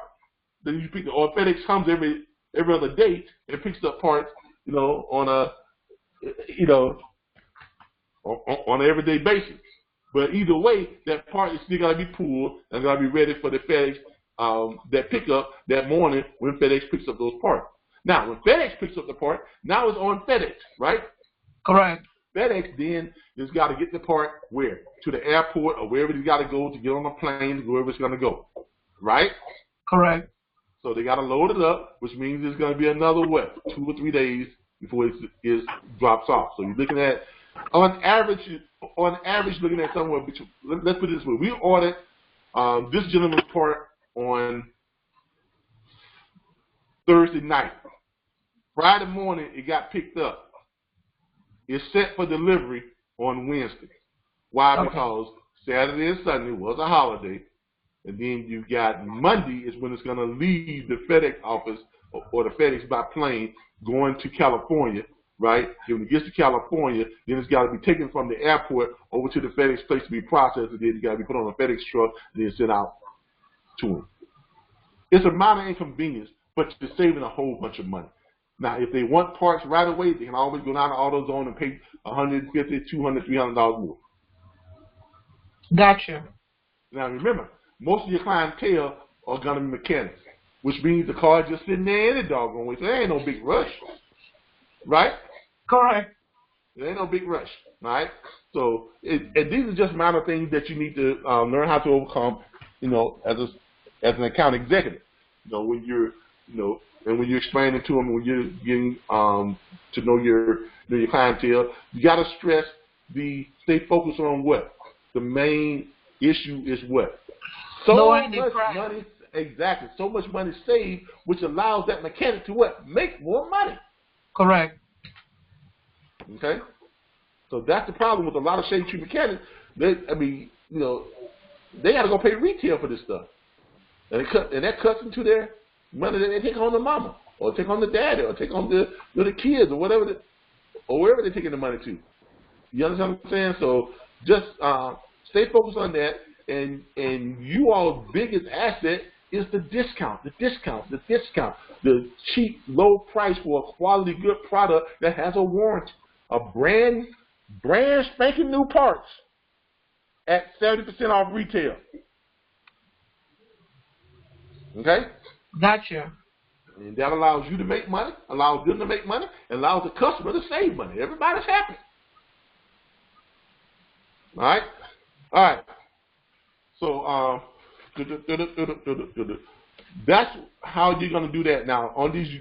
S1: Then you pick it, or FedEx comes every other day and picks up parts, on an everyday basis. But either way, that part is still got to be pulled and got to be ready for the FedEx that pickup that morning when FedEx picks up those parts. Now, when FedEx picks up the part, now it's on FedEx, right?
S3: Correct.
S1: FedEx then has got to get the part where? To the airport or wherever it's got to go to get on a plane to wherever it's going to go, right?
S3: Correct.
S1: So they got to load it up, which means it's going to be another, 2 or 3 days before it drops off. So you're looking at, on average, looking at somewhere between, let's put it this way. We ordered this gentleman's part on Thursday night. Friday morning, it got picked up. It's set for delivery on Wednesday. Why? Okay. Because Saturday and Sunday was a holiday. And then you got Monday is when it's going to leave the FedEx office or the FedEx by plane going to California, right? When it gets to California, then it's got to be taken from the airport over to the FedEx place to be processed, and then it got to be put on a FedEx truck and then sent out to them. It's a minor inconvenience, but you're saving a whole bunch of money. Now, if they want parts right away, they can always go down to AutoZone and pay $150, $200, $300 more.
S3: Gotcha.
S1: Now, remember, most of your clientele are going to be mechanics, which means the car is just sitting there any doggone way. So there ain't no big rush, right?
S3: Correct.
S1: There ain't no big rush, right? So and these are just minor things that you need to learn how to overcome, as an account executive. When you're, and when you're explaining to them, when you're getting to know your clientele, you got to stress stay focused on what the main issue is. What so much money, exactly. So much money saved, which allows that mechanic to what? Make more money.
S3: Correct.
S1: Okay. So that's the problem with a lot of shade tree mechanics. They got to go pay retail for this stuff, and that cuts into their money that they take on the mama, or take on the daddy, or take on the kids, or whatever, or wherever they're taking the money to. You understand what I'm saying? So just stay focused on that, and you all's biggest asset is the discount, the cheap, low price for a quality, good product that has a warranty, a brand spanking new parts at 70% off retail. Okay?
S3: Gotcha.
S1: And that allows you to make money, allows them to make money, and allows the customer to save money. Everybody's happy. All right? All right. So that's how you're going to do that. Now, on these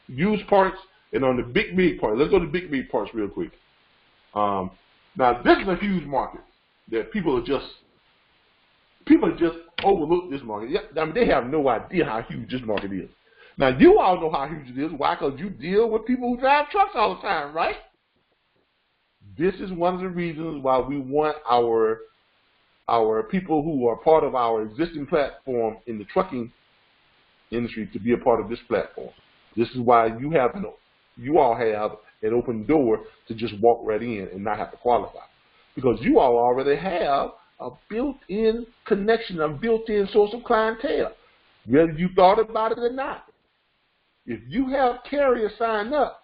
S1: used parts and on the big parts, let's go to the big parts real quick. Now, this is a huge market that people just overlook this market. I mean, they have no idea how huge this market is. Now, you all know how huge it is. Why? Because you deal with people who drive trucks all the time, right? This is one of the reasons why we want our people who are part of our existing platform in the trucking industry to be a part of this platform. This is why you all have an open door to just walk right in and not have to qualify, because you all already have a built-in connection, a built-in source of clientele, whether you thought about it or not. if you have carriers signed up,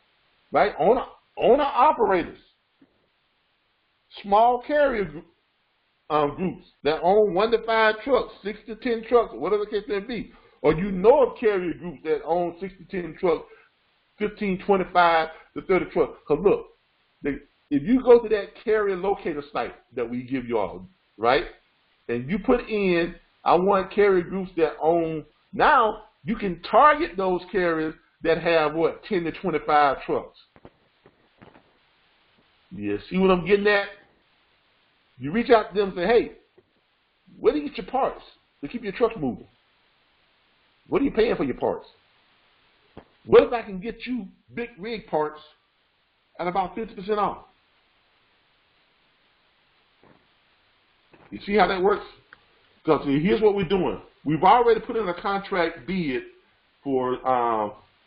S1: right, owner operators, small carrier groups that own 1 to 5 trucks, 6 to 10 trucks, whatever the case may be, or you know of carrier groups that own 6 to 10 trucks, 15, 25 to 30 trucks. Because look, if you go to that carrier locator site that we give you all, right, and you put in, I want carrier groups that own, now you can target those carriers that have, what, 10 to 25 trucks. You see what I'm getting at? You reach out to them and say, hey, where do you get your parts to keep your trucks moving? What are you paying for your parts? What if I can get you big rig parts at about 50% off? You see how that works? Because here's what we're doing. We've already put in a contract bid for,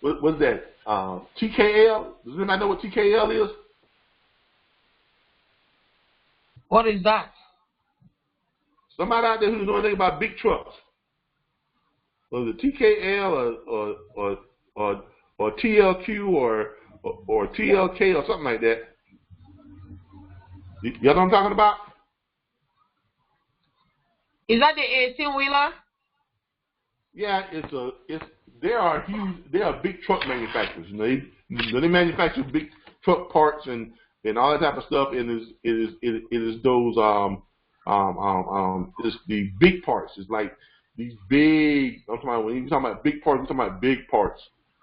S1: what's that, TKL? Does anybody know what TKL is?
S3: What is that?
S1: Somebody out there who knows anything about big trucks. Was it TKL or TLQ or TLK or something like that? You know what I'm talking about?
S3: Is that the 18-wheeler?
S1: Yeah, they are big truck manufacturers. You know, they manufacture big truck parts and all that type of stuff. And it is those it's the big parts. It's like these big. I'm talking about when you're talking about big parts. We're talking about big parts.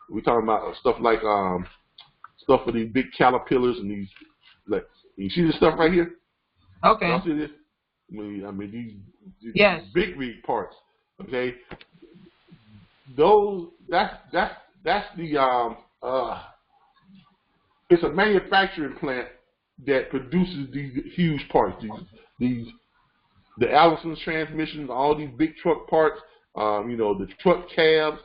S1: We're talking about stuff like stuff for these big caterpillars and these. Like, you see this stuff right here?
S3: Okay.
S1: Y'all see this? I mean these
S3: yes.
S1: big rig parts. Okay. Those that's the it's a manufacturing plant that produces these huge parts. The Allison's transmissions, all these big truck parts. You know, the truck cabs.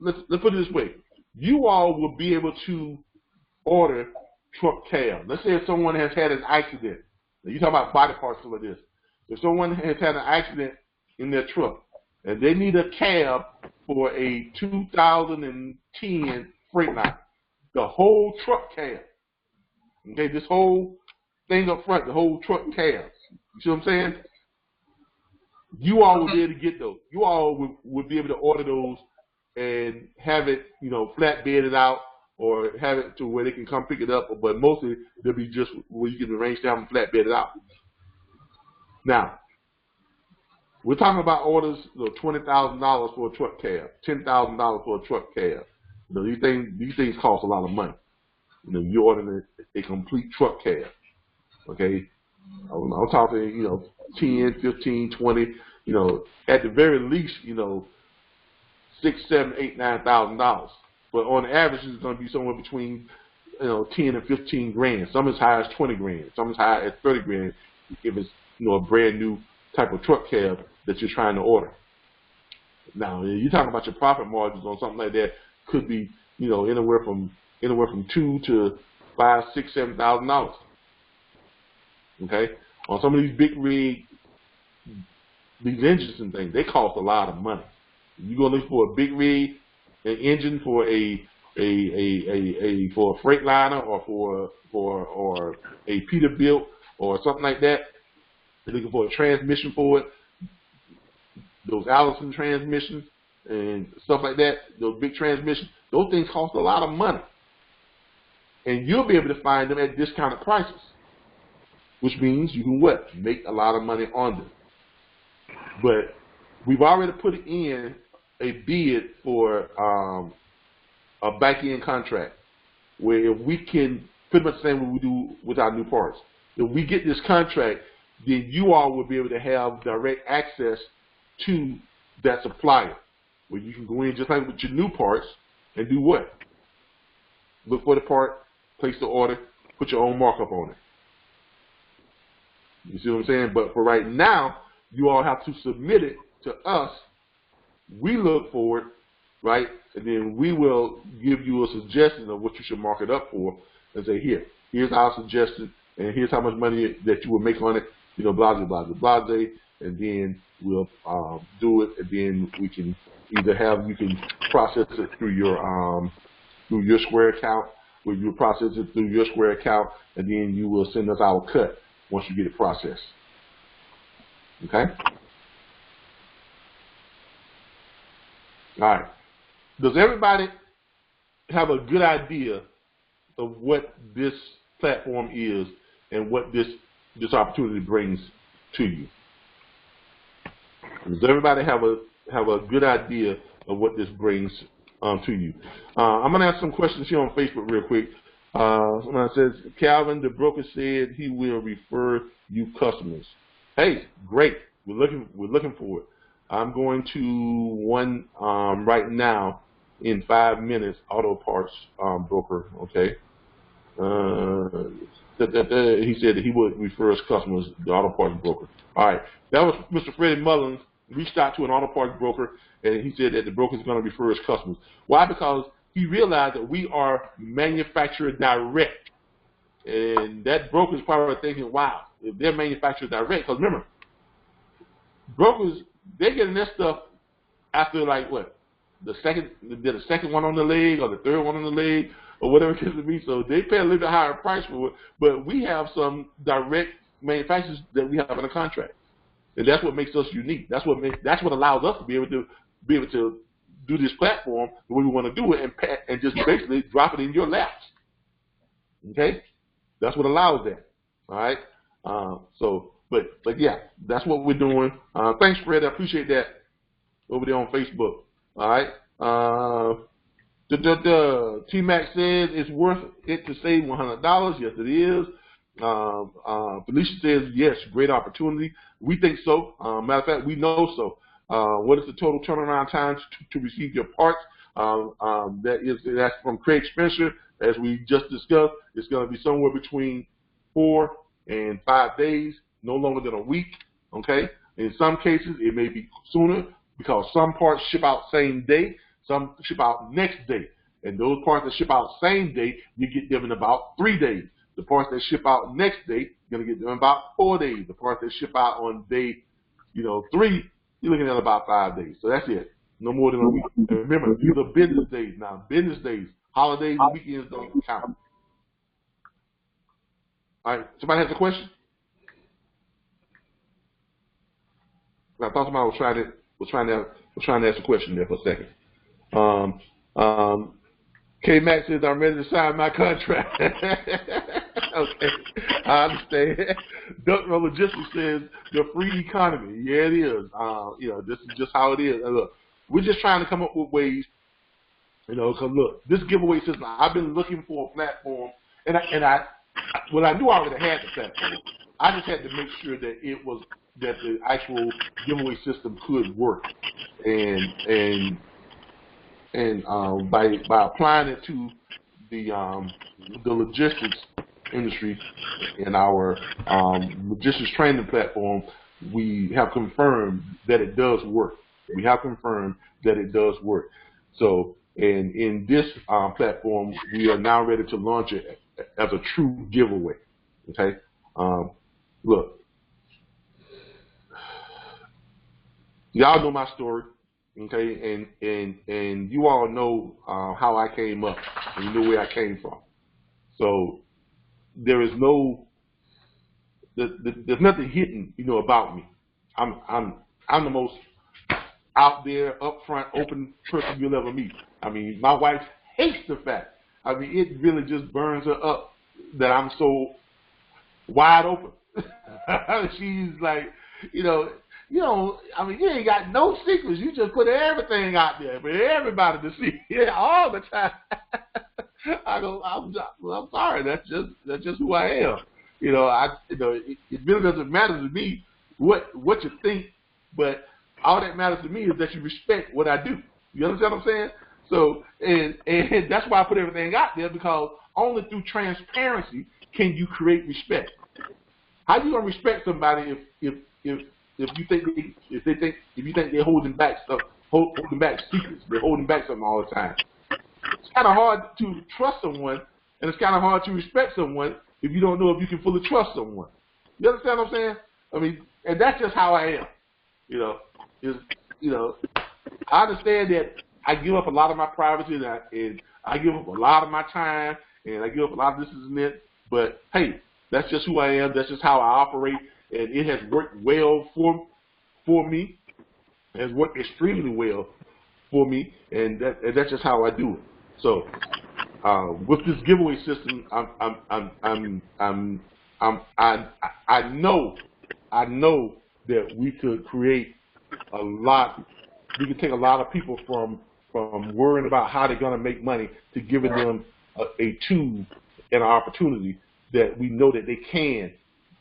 S1: Let's put it this way: you all will be able to order truck cab. Let's say if someone has had an accident. Now, you're talking about body parts like this. If someone has had an accident in their truck and they need a cab for a 2010 Freightliner, the whole truck cab, okay, this whole thing up front, the whole truck cab, you see what I'm saying? You all will be able to get those. You all would be able to order those and have it, you know, flatbed it out, or have it to where they can come pick it up, but mostly they'll be just where you can arrange to have them flatbed it out. Now, we're talking about orders, you know, $20,000 for a truck cab, $10,000 for a truck cab. You know, these things cost a lot of money. You know, you're ordering a complete truck cab. Okay, I'm talking, you know, 10, 15, 20. You know, at the very least, you know, $6,000, $7,000, $8,000, $9,000. But on average, it's going to be somewhere between, you know, 10 and 15 grand. Some as high as 20 grand. Some as high as 30 grand if it's, you know, a brand new type of truck cab that you're trying to order. Now, you're talking about your profit margins on something like that could be, you know, anywhere from $2,000 to $5,000, $6,000, $7,000. Okay, on some of these big rig, these engines and things, they cost a lot of money. You go look for a big rig, an engine for a Freightliner or for a Peterbilt or something like that. They're looking for a transmission for it. Those Allison transmissions and stuff like that, those big transmissions, those things cost a lot of money. And you'll be able to find them at discounted prices, which means you can what? Make a lot of money on them. But we've already put in a bid for a back-end contract where if we can, pretty much the same what we do with our new parts. If we get this contract, then you all will be able to have direct access to that supplier, where you can go in just like with your new parts and do what? Look for the part, place the order, put your own markup on it. You see what I'm saying? But for right now, you all have to submit it to us. We look for it, right? And then we will give you a suggestion of what you should mark it up for and say, here's our suggestion, and here's how much money that you will make on it, you know, blah, blah, blah, blah, blah. and then we'll do it, and then we can either you can process it through your Square account, where you process it through your Square account, and then you will send us our cut once you get it processed. Okay? All right. Does everybody have a good idea of what this platform is and what this opportunity brings to you? Does everybody have a good idea of what this brings to you? I'm going to ask some questions here on Facebook real quick. Someone says, Calvin, the broker said he will refer you customers. Hey, great. We're looking for it. I'm going to one right now in 5 minutes. Auto parts broker. Okay. He said that he would refer his customers, the auto parts broker. All right. That was Mr. Freddie Mullins. Reached out to an auto parts broker, and he said that the broker is going to refer his customers. Why? Because he realized that we are manufacturer direct, and that broker is probably thinking, "Wow, if they're manufacturer direct," because remember, brokers, they're getting their stuff after like what, the second one on the leg or the third one on the leg or whatever it is to be. So they pay a little bit higher price for it, but we have some direct manufacturers that we have in a contract. And that's what makes us unique. That's what allows us to be able to do this platform the way we want to do it and just basically drop it in your laps. Okay, that's what allows that. All right. But yeah, that's what we're doing. Thanks, Fred. I appreciate that over there on Facebook. All right. T-Mac says it's worth it to save $100. Yes, it is. Felicia says, yes, great opportunity. We think so. Matter of fact, we know so. What is the total turnaround time to receive your parts? That's from Craig Spencer. As we just discussed, it's going to be somewhere between 4 and 5 days, no longer than a week. Okay. In some cases, it may be sooner because some parts ship out same day, some ship out next day. And those parts that ship out same day, you get them in about 3 days. The parts that ship out next day, you're going to get them in about 4 days. The parts that ship out on day, 3, you're looking at about 5 days. So that's it. No more than a week. And remember, these are business days now. Business days. Holidays and weekends don't count. All right. Somebody has a question? I thought somebody was trying to ask a question there for a second. K-Max says, I'm ready to sign my contract. Okay, I understand. Duckrow Logistics says, the free economy. Yeah, it is. This is just how it is. And look, we're just trying to come up with ways, because look, this giveaway system, I've been looking for a platform, and I knew I already had the platform. I just had to make sure that that the actual giveaway system could work. And by applying it to the logistics industry in our logistics training platform, we have confirmed that it does work. We have confirmed that it does work. So, and in this platform, we are now ready to launch it as a true giveaway. Okay, look, y'all know my story. Okay, and you all know how I came up, and you know where I came from. So there's nothing hidden, about me. I'm the most out there, upfront, open person you'll ever meet. I mean, my wife hates the fact. I mean, it really just burns her up that I'm so wide open. She's like, I mean, you ain't got no secrets. You just put everything out there for everybody to see all the time. I go, I'm sorry. That's just who I am. It really doesn't matter to me what you think, but all that matters to me is that you respect what I do. You understand what I'm saying? So, and that's why I put everything out there, because only through transparency can you create respect. How you gonna respect somebody if you think they're holding back stuff, holding back secrets, they're holding back something all the time? It's kind of hard to trust someone, and it's kind of hard to respect someone if you don't know if you can fully trust someone. You understand what I'm saying? I mean, and that's just how I am. I understand that I give up a lot of my privacy, and I give up a lot of my time, and I give up a lot of this and that. But hey, that's just who I am. That's just how I operate, and it has worked well for me. It has worked extremely well for me, and that's just how I do it. So with this giveaway system, I know that we could create a lot. We could take a lot of people from worrying about how they're going to make money to giving them a tool and an opportunity that we know that they can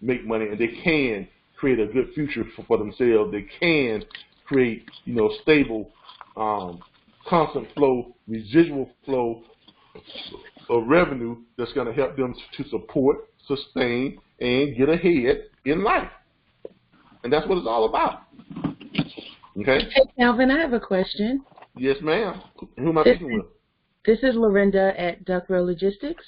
S1: make money and they can create a good future for themselves. They can create, stable, constant flow, residual flow of revenue that's going to help them to support, sustain, and get ahead in life. And that's what it's all about. Okay?
S4: Hey, Calvin, I have a question.
S1: Yes, ma'am. Who am I speaking with?
S4: This is Lorinda at Duckrow Logistics.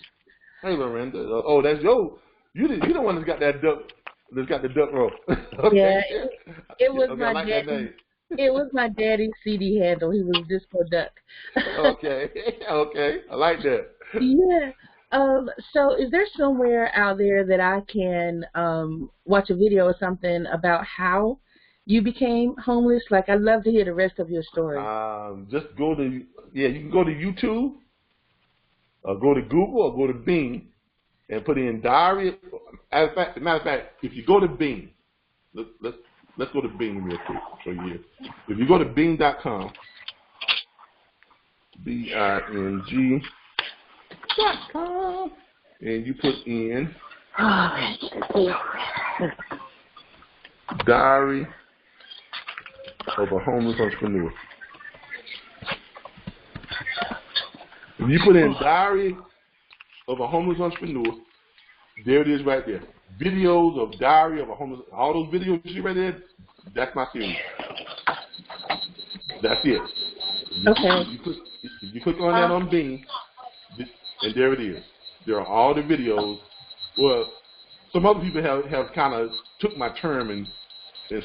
S1: Hey, Lorinda. Oh, that's you the one that's got that duck. That's got the duck roll. Okay.
S4: Yeah, it was
S1: okay,
S4: my
S1: like
S4: daddy. It was my daddy's CD handle. He was Disco Duck.
S1: Okay, okay, I like that.
S4: Yeah. So is there somewhere out there that I can watch a video or something about how you became homeless? Like, I'd love to hear the rest of your story.
S1: Just go to, you can go to YouTube, or go to Google, or go to Bing, and put in diary. Matter of fact, if you go to Bing, let's go to Bing real quick. Show you here. If you go to Bing.com, Bing.com, and you put in diary of a homeless entrepreneur. If you put in diary of a homeless entrepreneur, there it is right there. Videos of diary of a homeless, all those videos you see right there, that's my series. That's it.
S4: Okay.
S1: You click on that on Bing, and there it is. There are all the videos. Well, some other people have kind of took my term and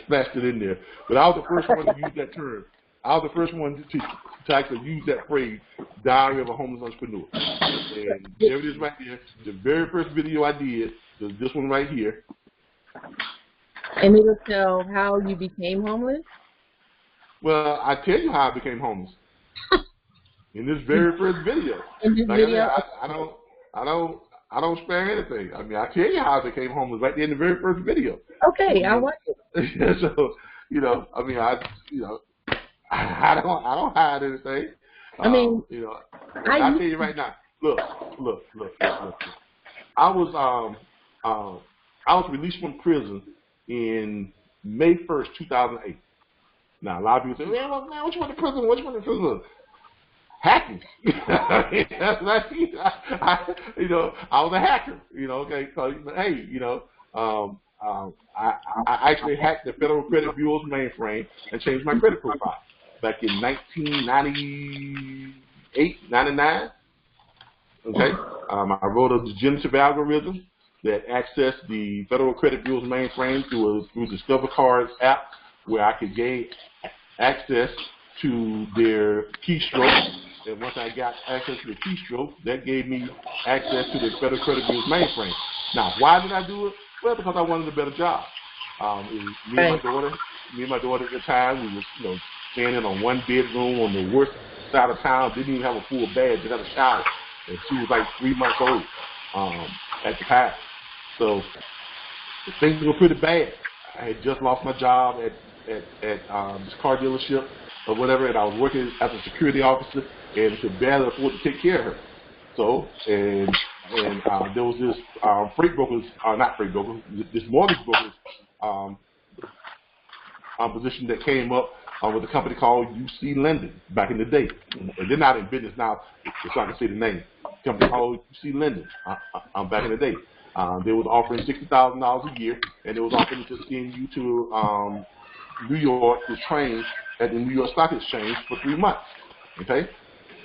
S1: splashed it in there, but I was the first one to use that term. I was the first one to actually use that phrase, diary of a homeless entrepreneur. And there it is right there. The very first video I did was this one right here.
S4: And it'll tell how you became homeless?
S1: Well, I tell you how I became homeless. In this very first video.
S4: In this video?
S1: I don't spare anything. I mean, I tell you how I became homeless right there in the very first video.
S4: Okay, I'll watch it.
S1: So, I mean, I don't hide anything.
S4: I mean,
S1: I tell you right now. Look. I was released from prison in May 1st, 2008. Now, a lot of people say, man, what you went to prison? What you went to prison? Hacking. I was a hacker. Okay. So, hey, I actually hacked the Federal Credit Bureau's mainframe and changed my credit profile back in 1998, 99. Okay. I wrote a degenerative algorithm that accessed the Federal Credit Bureau's mainframe through Discover Cards app, where I could gain access to their keystroke. And once I got access to the keystroke, that gave me access to the Federal Credit Bureau's mainframe. Now, why did I do it? Well, because I wanted a better job. Me and my daughter at the time, we was staying in a one bedroom on the worst side of town. Didn't even have a full bed, just had a shower, and she was like 3 months old at the time. So things were pretty bad. I had just lost my job at this car dealership or whatever, and I was working as a security officer and could barely afford to take care of her. So, and there was this this mortgage broker's position that came up with a company called UC Lending back in the day. And they're not in business now, so I can say the name. A company called UC Lending back in the day. They was offering $60,000 a year, and they was offering to send you to New York to train at the New York Stock Exchange for 3 months. Okay,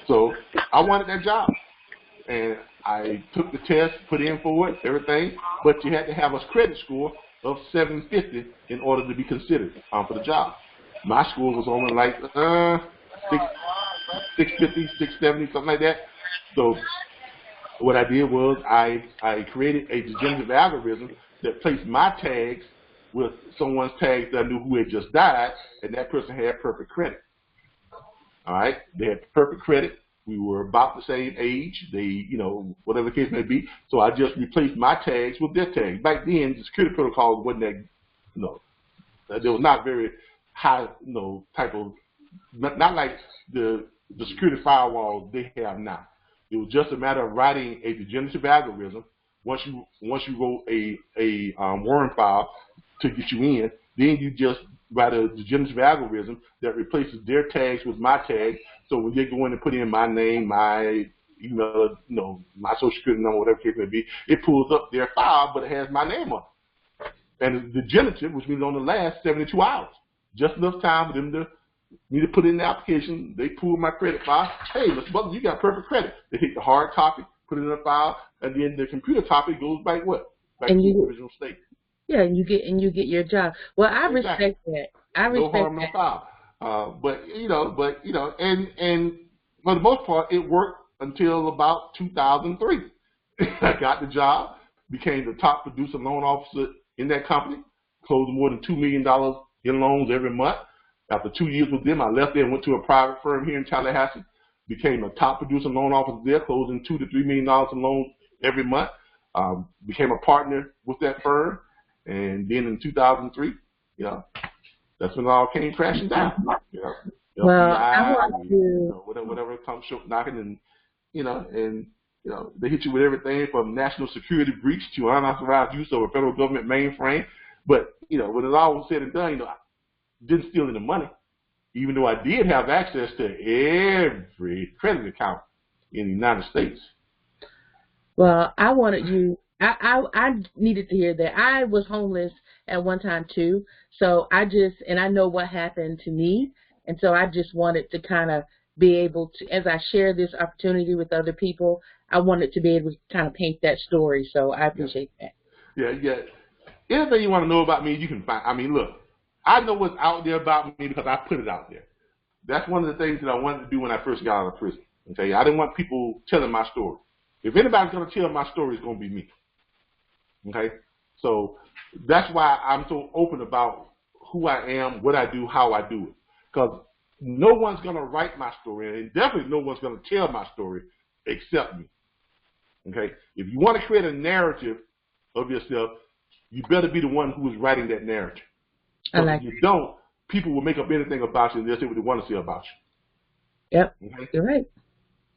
S1: so I wanted that job, and I took the test, put in for it, everything, but you had to have a credit score of 750 in order to be considered for the job. My score was only like 650, 670, something like that. So what I did was I created a degenerative algorithm that placed my tags with someone's tags that I knew who had just died, and that person had perfect credit. All right, they had perfect credit. We were about the same age. They, you know, whatever the case may be. So I just replaced my tags with their tags. Back then, the security protocol wasn't that, you know, there was not very high, you know, type of, not like the security firewalls they have now. It was just a matter of writing a degenerative algorithm. Once you wrote a worm file to get you in, then you just write a degenerative algorithm that replaces their tags with my tags. So when they go in and put in my name, my email, you know, my social security number, whatever the case may be, it pulls up their file, but it has my name on it. And the degenerative, which means on the last 72 hours, just enough time for them to me to put in the application. They pull my credit file. Hey, Mr. Butler, you got perfect credit. They take the hard copy, put it in a file, and then the computer copy goes back what? Back to the original state.
S4: Yeah, and you get your job. Well, I
S1: Exactly.
S4: respect that. I respect
S1: no harm,
S4: that.
S1: no foul. But you know, and for the most part, it worked until about 2003. I got the job, became the top producer loan officer in that company, closed more than $2 million in loans every month. After 2 years with them, I left there and went to a private firm here in Tallahassee, became a top producer loan officer there, closing $2 to $3 million in loans every month. Became a partner with that firm, and then in 2003, you know, that's when it all came crashing down. You know,
S4: Well,
S1: FBI,
S4: I want to,
S1: you know, whatever comes knocking, and you know, they hit you with everything from national security breach to unauthorized use of a federal government mainframe. But you know, when it all was said and done, you know, I didn't steal any money, even though I did have access to every credit account in the United States.
S4: well, I wanted you. I needed to hear that. I was homeless at one time too, so I know what happened to me, and so I just wanted to kind of be able to, as I share this opportunity with other people, I wanted to be able to kind of paint that story. So I appreciate that.
S1: Yeah. Anything you want to know about me, you can find. I mean, look, I know what's out there about me because I put it out there. That's one of the things that I wanted to do when I first got out of prison. Okay, I didn't want people telling my story. If anybody's going to tell my story, it's going to be me. Okay, so that's why I'm so open about who I am, what I do, how I do it. Because no one's going to write my story, and definitely no one's going to tell my story except me. Okay, if you want to create a narrative of yourself, you better be the one who is writing that narrative. If you don't, people will make up anything about you, and they'll say what they want to say about you.
S4: Yep,
S1: okay?
S4: You're right.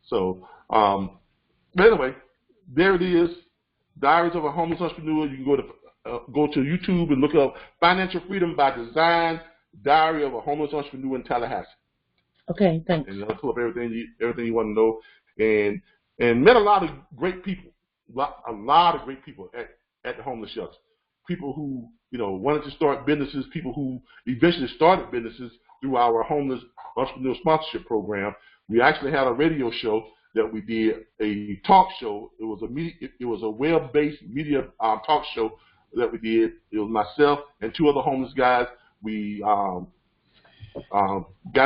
S1: So, but anyway, there it is. Diaries of a Homeless Entrepreneur. You can go to YouTube and look up Financial Freedom by Design, Diary of a Homeless Entrepreneur in Tallahassee.
S4: Okay, thanks.
S1: And it'll pull up everything you want to know. And met a lot of great people, a lot of great people at the homeless shelter. People who, you know, wanted to start businesses, people who eventually started businesses through our homeless entrepreneur sponsorship program. We actually had a radio show that we did, a talk show. It was a web-based media talk show that we did. It was myself and two other homeless guys. We got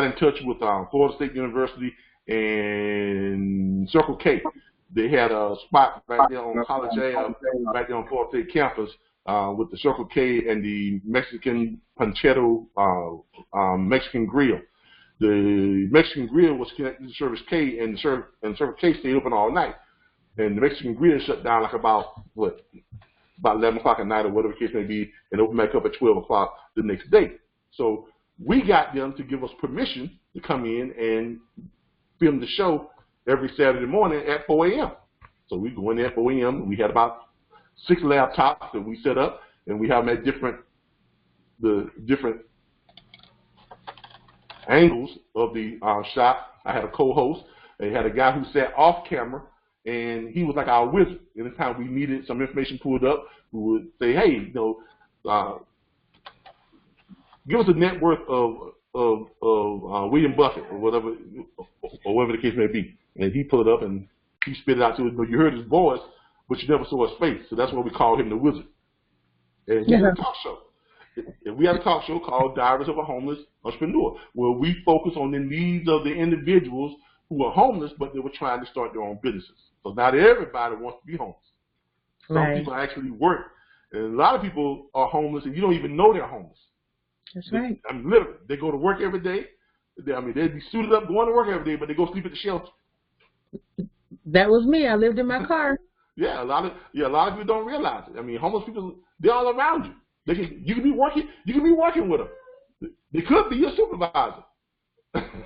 S1: in touch with Florida State University and Circle K. They had a spot right there on College Ave, right there on Florida State campus, with the Circle K and the Mexican Panchero Mexican Grill. The Mexican Grill was connected to Service K, and Service K stayed open all night. And the Mexican Grill shut down like about 11 o'clock at night or whatever the case may be, and opened back up at 12 o'clock the next day. So we got them to give us permission to come in and film the show every Saturday morning at 4 a.m. So we go in there at 4 a.m. We had about 6 laptops that we set up, and we have them at the different angles of the shot. I had a co-host. I had a guy who sat off camera, and he was like our wizard. Anytime we needed some information pulled up, we would say, "Hey, you know, give us a net worth of William Buffett or whatever the case may be." And he pulled it up and he spit it out to us. But you heard his voice, but you never saw his face. So that's why we call him the wizard. And he had a talk show. And we had a talk show called Diaries of a Homeless Entrepreneur, where we focus on the needs of the individuals who are homeless, but they were trying to start their own businesses. So not everybody wants to be homeless. Some people actually work. And a lot of people are homeless, and you don't even know they're homeless.
S4: That's right.
S1: I mean, literally, they go to work every day. They'd be suited up going to work every day, but they go sleep at the shelter.
S4: That was me. I lived in my car.
S1: Yeah, a lot of people don't realize it. I mean, homeless people, they're all around you. You can be working with them. They could be your supervisor.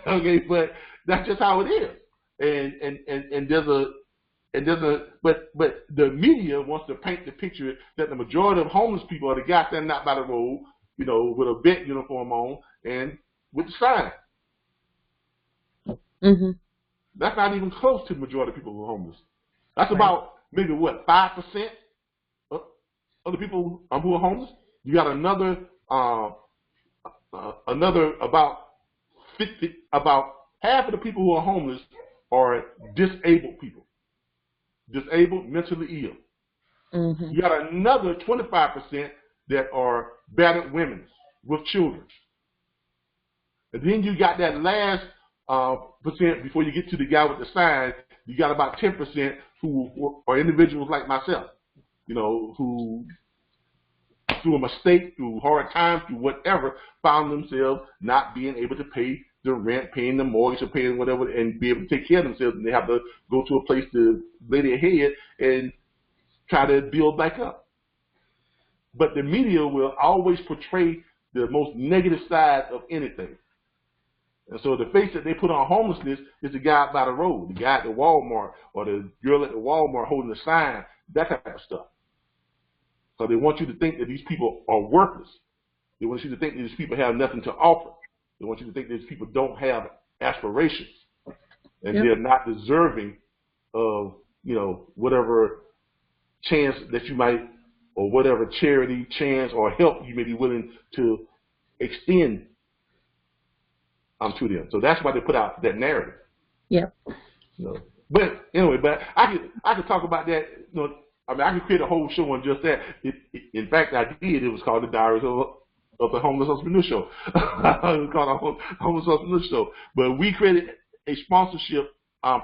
S1: Okay, but that's just how it is. But the media wants to paint the picture that the majority of homeless people are the guys standing out by the road, you know, with a vet uniform on and with the sign.
S4: Mm-hmm.
S1: That's not even close to the majority of people who are homeless. That's about maybe 5% of the people who are homeless. You got another about half of the people who are homeless are disabled people, disabled, mentally ill.
S4: Mm-hmm.
S1: You got another 25% that are battered women with children. And then you got that last percent before you get to the guy with the sign. You got about 10% who are individuals like myself, you know, who through a mistake, through hard times, through whatever, found themselves not being able to pay the rent, paying the mortgage, or paying whatever, and be able to take care of themselves, and they have to go to a place to lay their head and try to build back up. But the media will always portray the most negative side of anything. And so the face that they put on homelessness is the guy out by the road, the guy at the Walmart, or the girl at the Walmart holding the sign, that type of stuff. So they want you to think that these people are worthless. They want you to think that these people have nothing to offer. They want you to think that these people don't have aspirations, and they're not deserving of, you know, whatever chance that you might, or whatever charity, chance, or help you may be willing to extend to them. So that's why they put out that narrative.
S4: Yep.
S1: You know? But anyway, I could talk about that. You know, I mean, I could create a whole show on just that. In fact, I did. It was called the Diaries of the Homeless Entrepreneur Show. It was called a Homeless Entrepreneur Show. But we created a sponsorship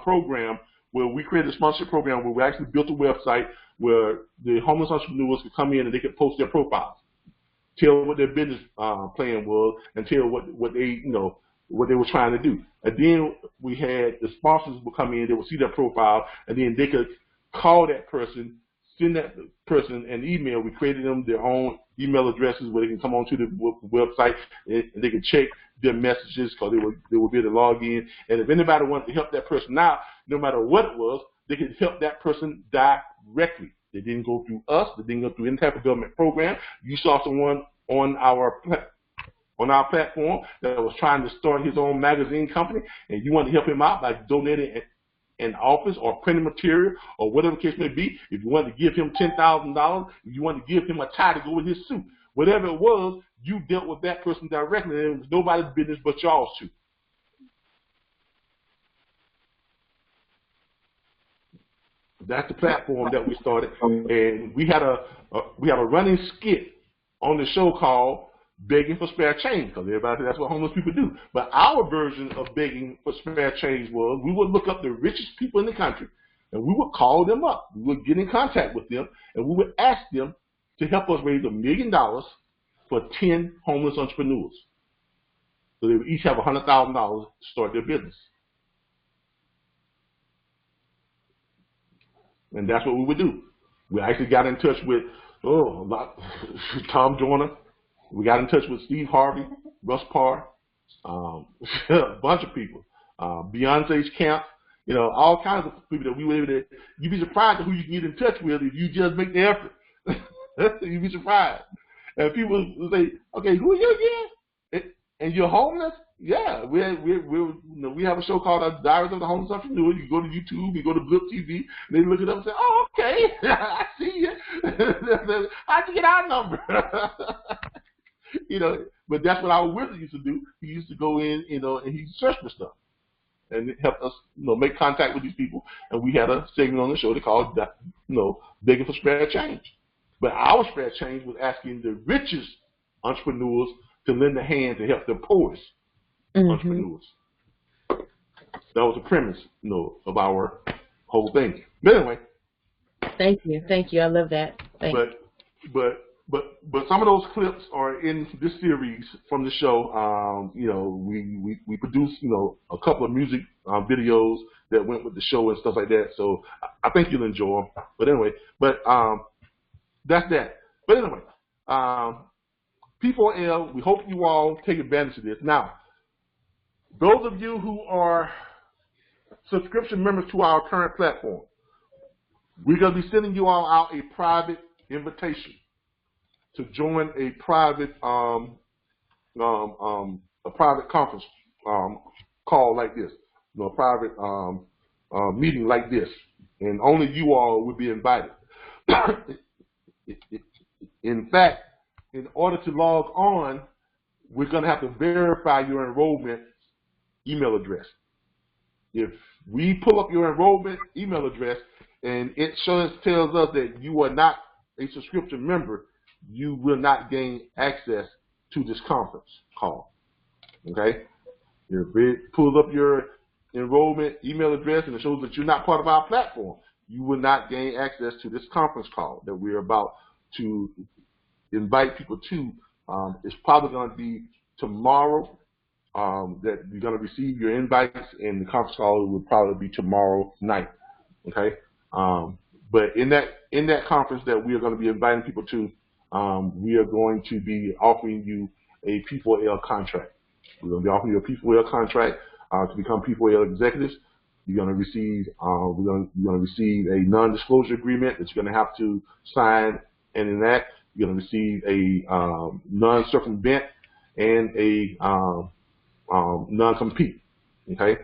S1: program where we we actually built a website where the homeless entrepreneurs could come in and they could post their profiles, tell what their business plan was, and tell what they, you know, what they were trying to do. And then we had the sponsors would come in, they would see their profile, and then they could call that person, send that person an email. We created them their own email addresses where they can come onto the website and they can check their messages, because they would be able to log in. And if anybody wanted to help that person out, no matter what it was, they could help that person directly. They didn't go through us. They didn't go through any type of government program. You saw someone on our platform that was trying to start his own magazine company, and you want to help him out by donating an office or printing material or whatever the case may be. If you want to give him $10,000, if you want to give him a tie to go with his suit, whatever it was, you dealt with that person directly, and it was nobody's business but y'all's too. That's the platform that we started, and we had a running skit on the show called Begging for Spare Change, because everybody says that's what homeless people do. But our version of begging for spare change was we would look up the richest people in the country, and we would call them up. We would get in contact with them, and we would ask them to help us raise $1 million for 10 homeless entrepreneurs. So they would each have $100,000 to start their business. And that's what we would do. We actually got in touch with Tom Joyner. We got in touch with Steve Harvey, Russ Parr, a bunch of people. Beyonce's camp, you know, all kinds of people that we were able to. You'd be surprised at who you can get in touch with if you just make the effort. You'd be surprised. And people will say, "Okay, who are you again? And you're homeless?" Yeah, we have a show called Diaries of the Homeless Entrepreneur. You go to YouTube, you go to Blip TV, and they look it up and say, "Oh, okay, I see you. How'd you get our number?" You know, but that's what our wizard used to do. He used to go in, you know, and he'd search for stuff and it helped us, you know, make contact with these people. And we had a segment on the show that called, you know, Begging for Spare Change. But our spare change was asking the richest entrepreneurs to lend a hand to help the poorest entrepreneurs. That was the premise, of our whole thing. But anyway.
S4: Thank you. I love that. Thanks.
S1: But some of those clips are in this series from the show. We produced a couple of music videos that went with the show and stuff like that. So I think you'll enjoy them. But anyway, that's that. But anyway, P4L. We hope you all take advantage of this. Now, those of you who are subscription members to our current platform, we're going to be sending you all out a private invitation to join a private conference call like this, a private meeting like this, and only you all will be invited. In fact, in order to log on, we're going to have to verify your enrollment email address. If we pull up your enrollment email address and it tells us that you are not a subscription member, you will not gain access to this conference call. Okay? If it pulls up your enrollment email address and it shows that you're not part of our platform, you will not gain access to this conference call that we're about to invite people to. It's probably going to be tomorrow that you're going to receive your invites, and the conference call will probably be tomorrow night. Okay? But in that conference that we are going to be inviting people to, we are going to be offering you a P4L contract. We're going to be offering you a P4L contract to become P4L executives. You're going to receive you're going to receive a non-disclosure agreement that you're going to have to sign and enact. You're going to receive a non-circumvent and a non-compete. Okay,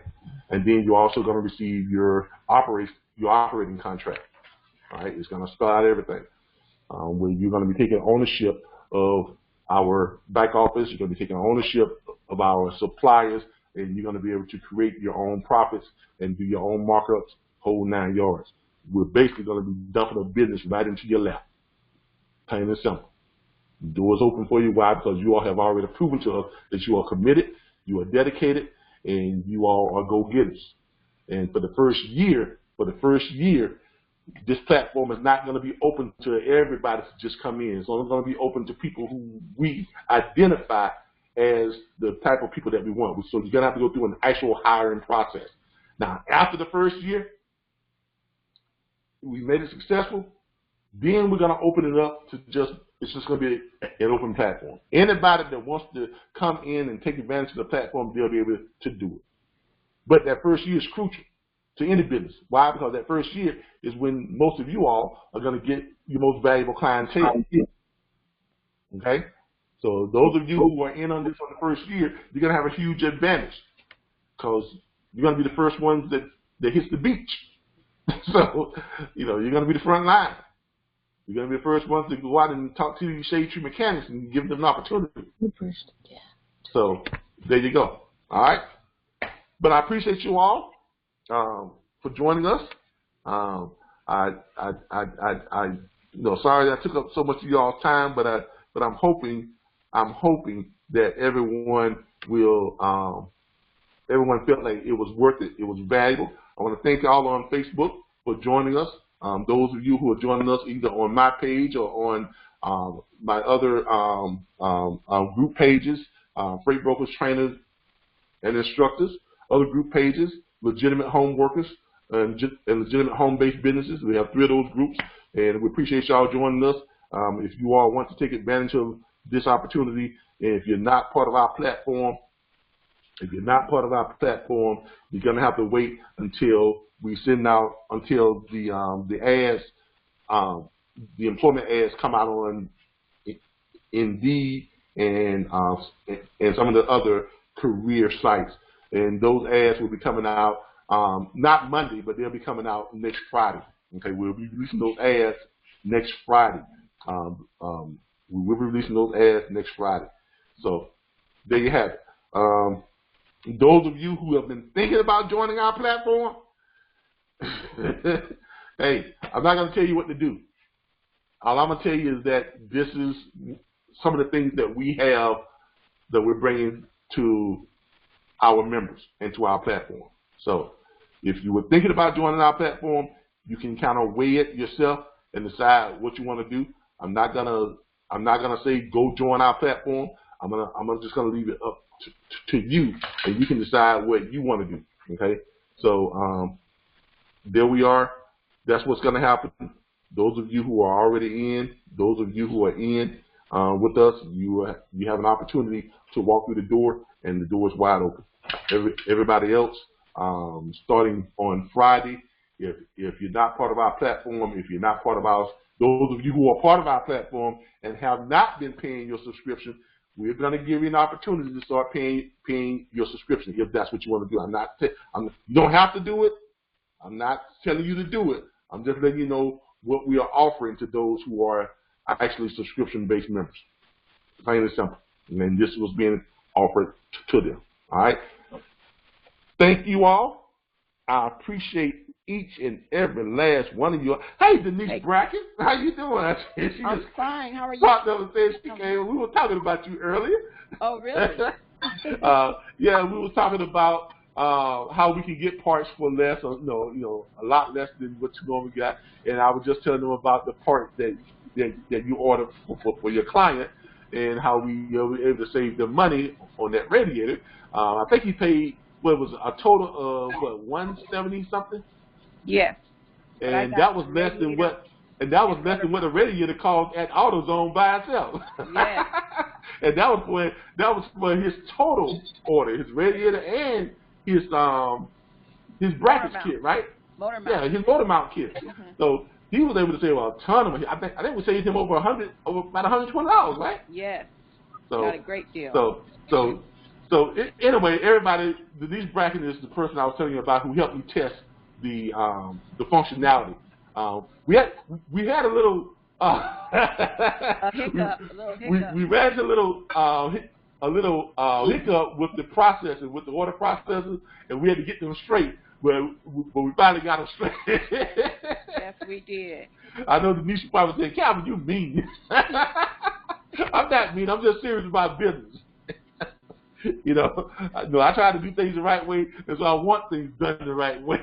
S1: and then you're also going to receive your operating contract. All right, it's going to spell out everything. Where you're going to be taking ownership of our back office, you're going to be taking ownership of our suppliers, and you're going to be able to create your own profits and do your own markups, whole 9 yards. We're basically going to be dumping a business right into your lap. Plain and simple. The door is open for you. Why? Because you all have already proven to us that you are committed, you are dedicated, and you all are go-getters. And for the first year, this platform is not going to be open to everybody to just come in. It's only going to be open to people who we identify as the type of people that we want. So you're going to have to go through an actual hiring process. Now, after the first year, we made it successful, then we're going to open it up to it's just going to be an open platform. Anybody that wants to come in and take advantage of the platform, they'll be able to do it. But that first year is crucial to any business. Why? Because that first year is when most of you all are going to get your most valuable clientele. Okay? So those of you who are in on this on the first year, you're going to have a huge advantage because you're going to be the first ones that hits the beach. So, you're going to be the front line. You're going to be the first ones to go out and talk to these shade tree mechanics and give them an opportunity. So there you go. All right? But I appreciate you all for joining us. Sorry that I took up so much of y'all's time, but I'm hoping that everyone felt like it was worth it. It was valuable. I want to thank y'all on Facebook for joining us. Those of you who are joining us either on my page or on my other group pages, Freight Brokers, Trainers, and Instructors, other group pages, Legitimate Home Workers, and Legitimate Home-Based Businesses. We have 3 of those groups, and we appreciate y'all joining us. If you all want to take advantage of this opportunity, and if you're not part of our platform, you're going to have to wait until we send out, until the ads, the employment ads come out on Indeed and some of the other career sites. And those ads will be coming out not Monday, but they'll be coming out next Friday. Okay, we'll be releasing those ads next Friday. We will be releasing those ads next Friday. So there you have it. Those of you who have been thinking about joining our platform, hey, I'm not going to tell you what to do. all I'm gonna tell you is that this is some of the things that we have that we're bringing to our members and to our platform. So if you were thinking about joining our platform, you can kind of weigh it yourself and decide what you want to do. I'm not gonna say go join our platform. I'm just gonna leave it up to you, and you can decide what you want to do. Okay. So there we are. That's what's gonna happen. Those of you who are already in, those of you who are in with us, you have an opportunity to walk through the door, and the door is wide open. Everybody else, starting on Friday, if you're not part of our platform, if you're not part of ours, those of you who are part of our platform and have not been paying your subscription, we're going to give you an opportunity to start paying your subscription if that's what you want to do. You don't have to do it. I'm not telling you to do it. I'm just letting you know what we are offering to those who are actually subscription-based members. Plain and simple. And then this was being offered to them. All right. Thank you all. I appreciate each and every last one of you. Hey, Denise Brackett, how you doing?
S6: I'm fine. How are you?
S1: Talked the other day. She came. We were talking about you earlier.
S6: Oh, really?
S1: Yeah, we were talking about how we can get parts for less, or a lot less than what you normally got. And I was just telling them about the part that you order for your client, and how we were able to save them money on that radiator. I think he paid, what was a total of $170 something?
S6: Yes.
S1: And that was less than what a radiator cost at AutoZone by itself.
S6: Yes.
S1: And that was for his total order, his radiator and his brackets kit, right?
S6: Motor mount.
S1: Yeah, his motor mount kit. So he was able to save a ton of money. I think we saved him over about $120, right?
S6: Yes.
S1: So
S6: got a great deal.
S1: Anyway, everybody, Denise Brackett is the person I was telling you about who helped me test the functionality. We had a little
S6: hiccup.
S1: We ran into a little hiccup with the processors, with the order processors, and we had to get them straight. But we finally got them straight.
S6: Yes, we did.
S1: I know Denise probably said, "Calvin, you mean?" I'm not mean. I'm just serious about business. I try to do things the right way, and so I want things done the right way.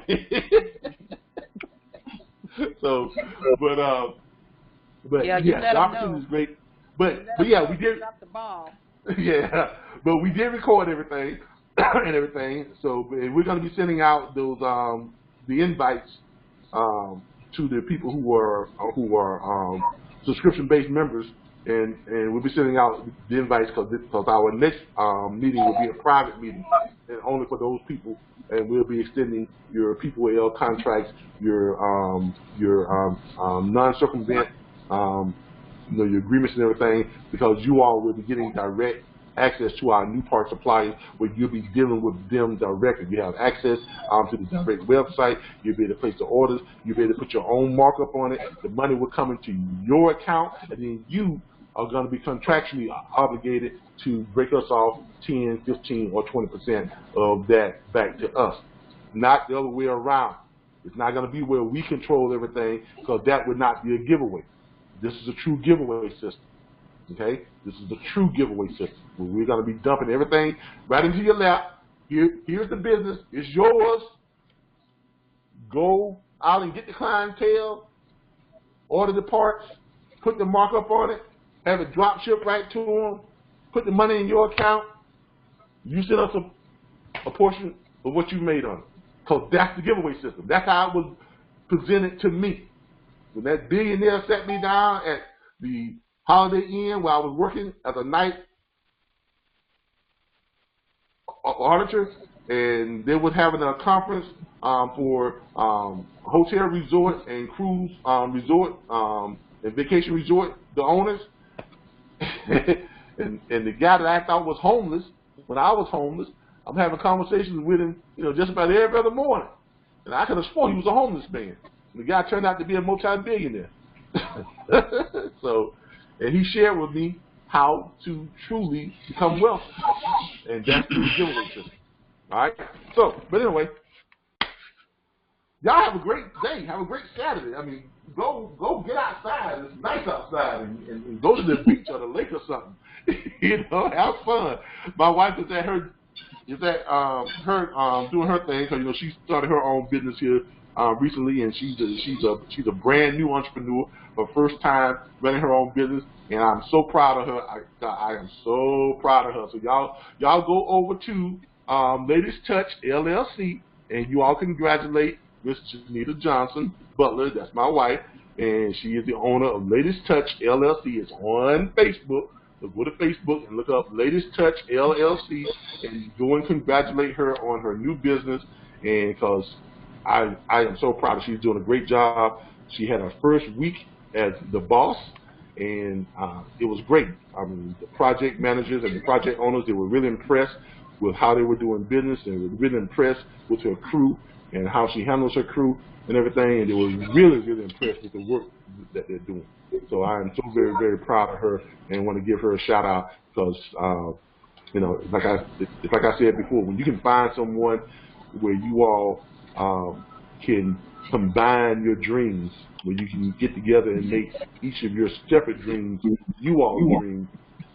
S1: But
S6: yeah,
S1: the opportunity is great. But yeah, we did.
S6: Drop the ball.
S1: Yeah, but we did record everything and everything. So we're going to be sending out those the invites to the people who are subscription-based members. And we'll be sending out the invites because our next meeting will be a private meeting, and only for those people. And we'll be extending your P4L contracts, your non-circumvent, your agreements and everything, because you all will be getting direct access to our new part suppliers, where you'll be dealing with them directly. You have access to the direct website. You'll be able to place the orders. You'll be able to put your own markup on it. The money will come into your account, and then you are going to be contractually obligated to break us off 10, 15, or 20% of that back to us. Not the other way around. It's not going to be where we control everything, because that would not be a giveaway. This is a true giveaway system. Okay? This is the true giveaway system, where we're going to be dumping everything right into your lap. Here's the business. It's yours. Go out and get the clientele, order the parts, put the markup on it, have it drop ship right to them, put the money in your account. You send us a portion of what you made on it. Because that's the giveaway system. That's how it was presented to me. When that billionaire sat me down at the Holiday Inn where I was working as a night auditor, and they was having a conference for hotel resort and cruise resort and vacation resort, the owners. and the guy that I thought was homeless, when I was homeless, I'm having conversations with him, just about every other morning. And I could have sworn he was a homeless man. And the guy turned out to be a multi-billionaire. And he shared with me how to truly become wealthy. And that's the giveaway system. All right? But anyway, y'all have a great day. Have a great Saturday. I mean, go get outside. It's nice outside, and go to the beach or the lake or something. You know, have fun. My wife is at her doing her thing, because she started her own business here recently, and she's a brand new entrepreneur, her first time running her own business, and I'm so proud of her. I am so proud of her. So y'all go over to Latest Touch LLC, and you all congratulate Miss Janita Johnson Butler. That's my wife, and she is the owner of Latest Touch LLC. It's on Facebook. So go to Facebook and look up Latest Touch LLC, and go and congratulate her on her new business. And because I am so proud of her. She's doing a great job. She had her first week as the boss, and it was great. I mean, the project managers and the project owners, they were really impressed with how they were doing business, and were really impressed with her crew and how she handles her crew and everything, and they were really, really impressed with the work that they're doing. So I am so very, very proud of her, and want to give her a shout out, because like I said before, when you can find someone where you all can combine your dreams, where you can get together and make each of your separate dreams you all's dreams,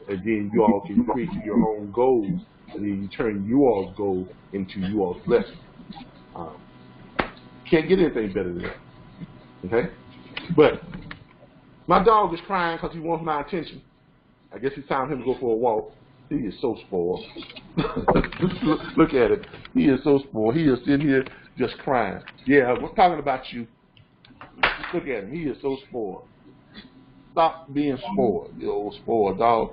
S1: and then you all can create your own goals, and then you turn you all's goal into you all's blessing. Can't get anything better than that. Okay? But my dog is crying because he wants my attention. I guess it's time for him to go for a walk. He is so spoiled. Look at it. He is so spoiled. He is sitting here just crying. Yeah, we're talking about you. Look at him. He is so spoiled. Stop being spoiled, you old spoiled dog.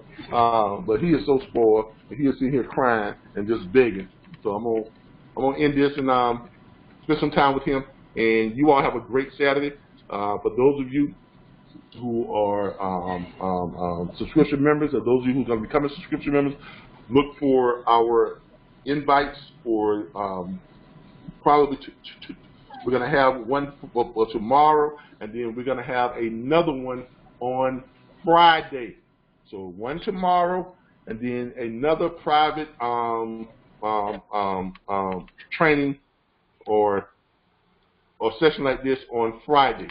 S1: But he is so spoiled, and he is sitting here crying and just begging. So I'm gonna end this and spend some time with him. And you all have a great Saturday. For those of you who are subscription members, or those of you who are going to become subscription members, look for our invites for probably we're going to have one for tomorrow, and then we're going to have another one on Friday. So one tomorrow, and then another private training or session like this on Friday.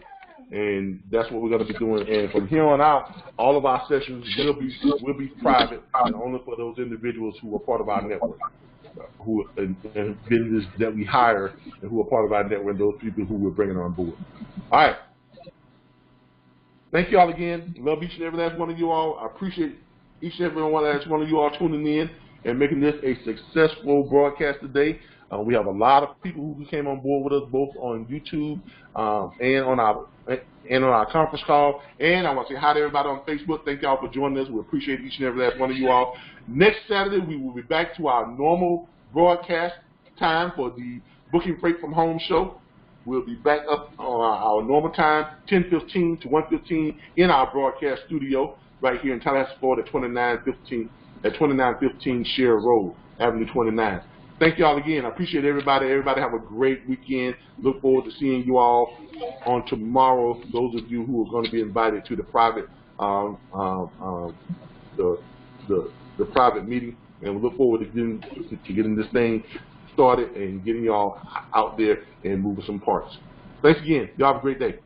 S1: And that's what we're going to be doing. And from here on out, all of our sessions will be private, and only for those individuals who are part of our network, who and businesses that we hire and who are part of our network, and those people who we're bringing on board. All right. Thank you all again. Love each and every last one of you all. I appreciate each and every last one of you all tuning in and making this a successful broadcast today. We have a lot of people who came on board with us, both on YouTube and on our conference call. And I want to say hi to everybody on Facebook. Thank y'all for joining us. We appreciate each and every last one of you all. Next Saturday, we will be back to our normal broadcast time for the Booking Freight from Home show. We'll be back up on our normal time, 10:15 to 1:15, in our broadcast studio right here in Tallahassee, Florida, at 2915 Share Road, Avenue 29. Thank you all again. I appreciate everybody. Everybody have a great weekend. Look forward to seeing you all on tomorrow. Those of you who are going to be invited to the private the private meeting, and we look forward to getting this thing started and getting y'all out there and moving some parts. Thanks again. Y'all have a great day.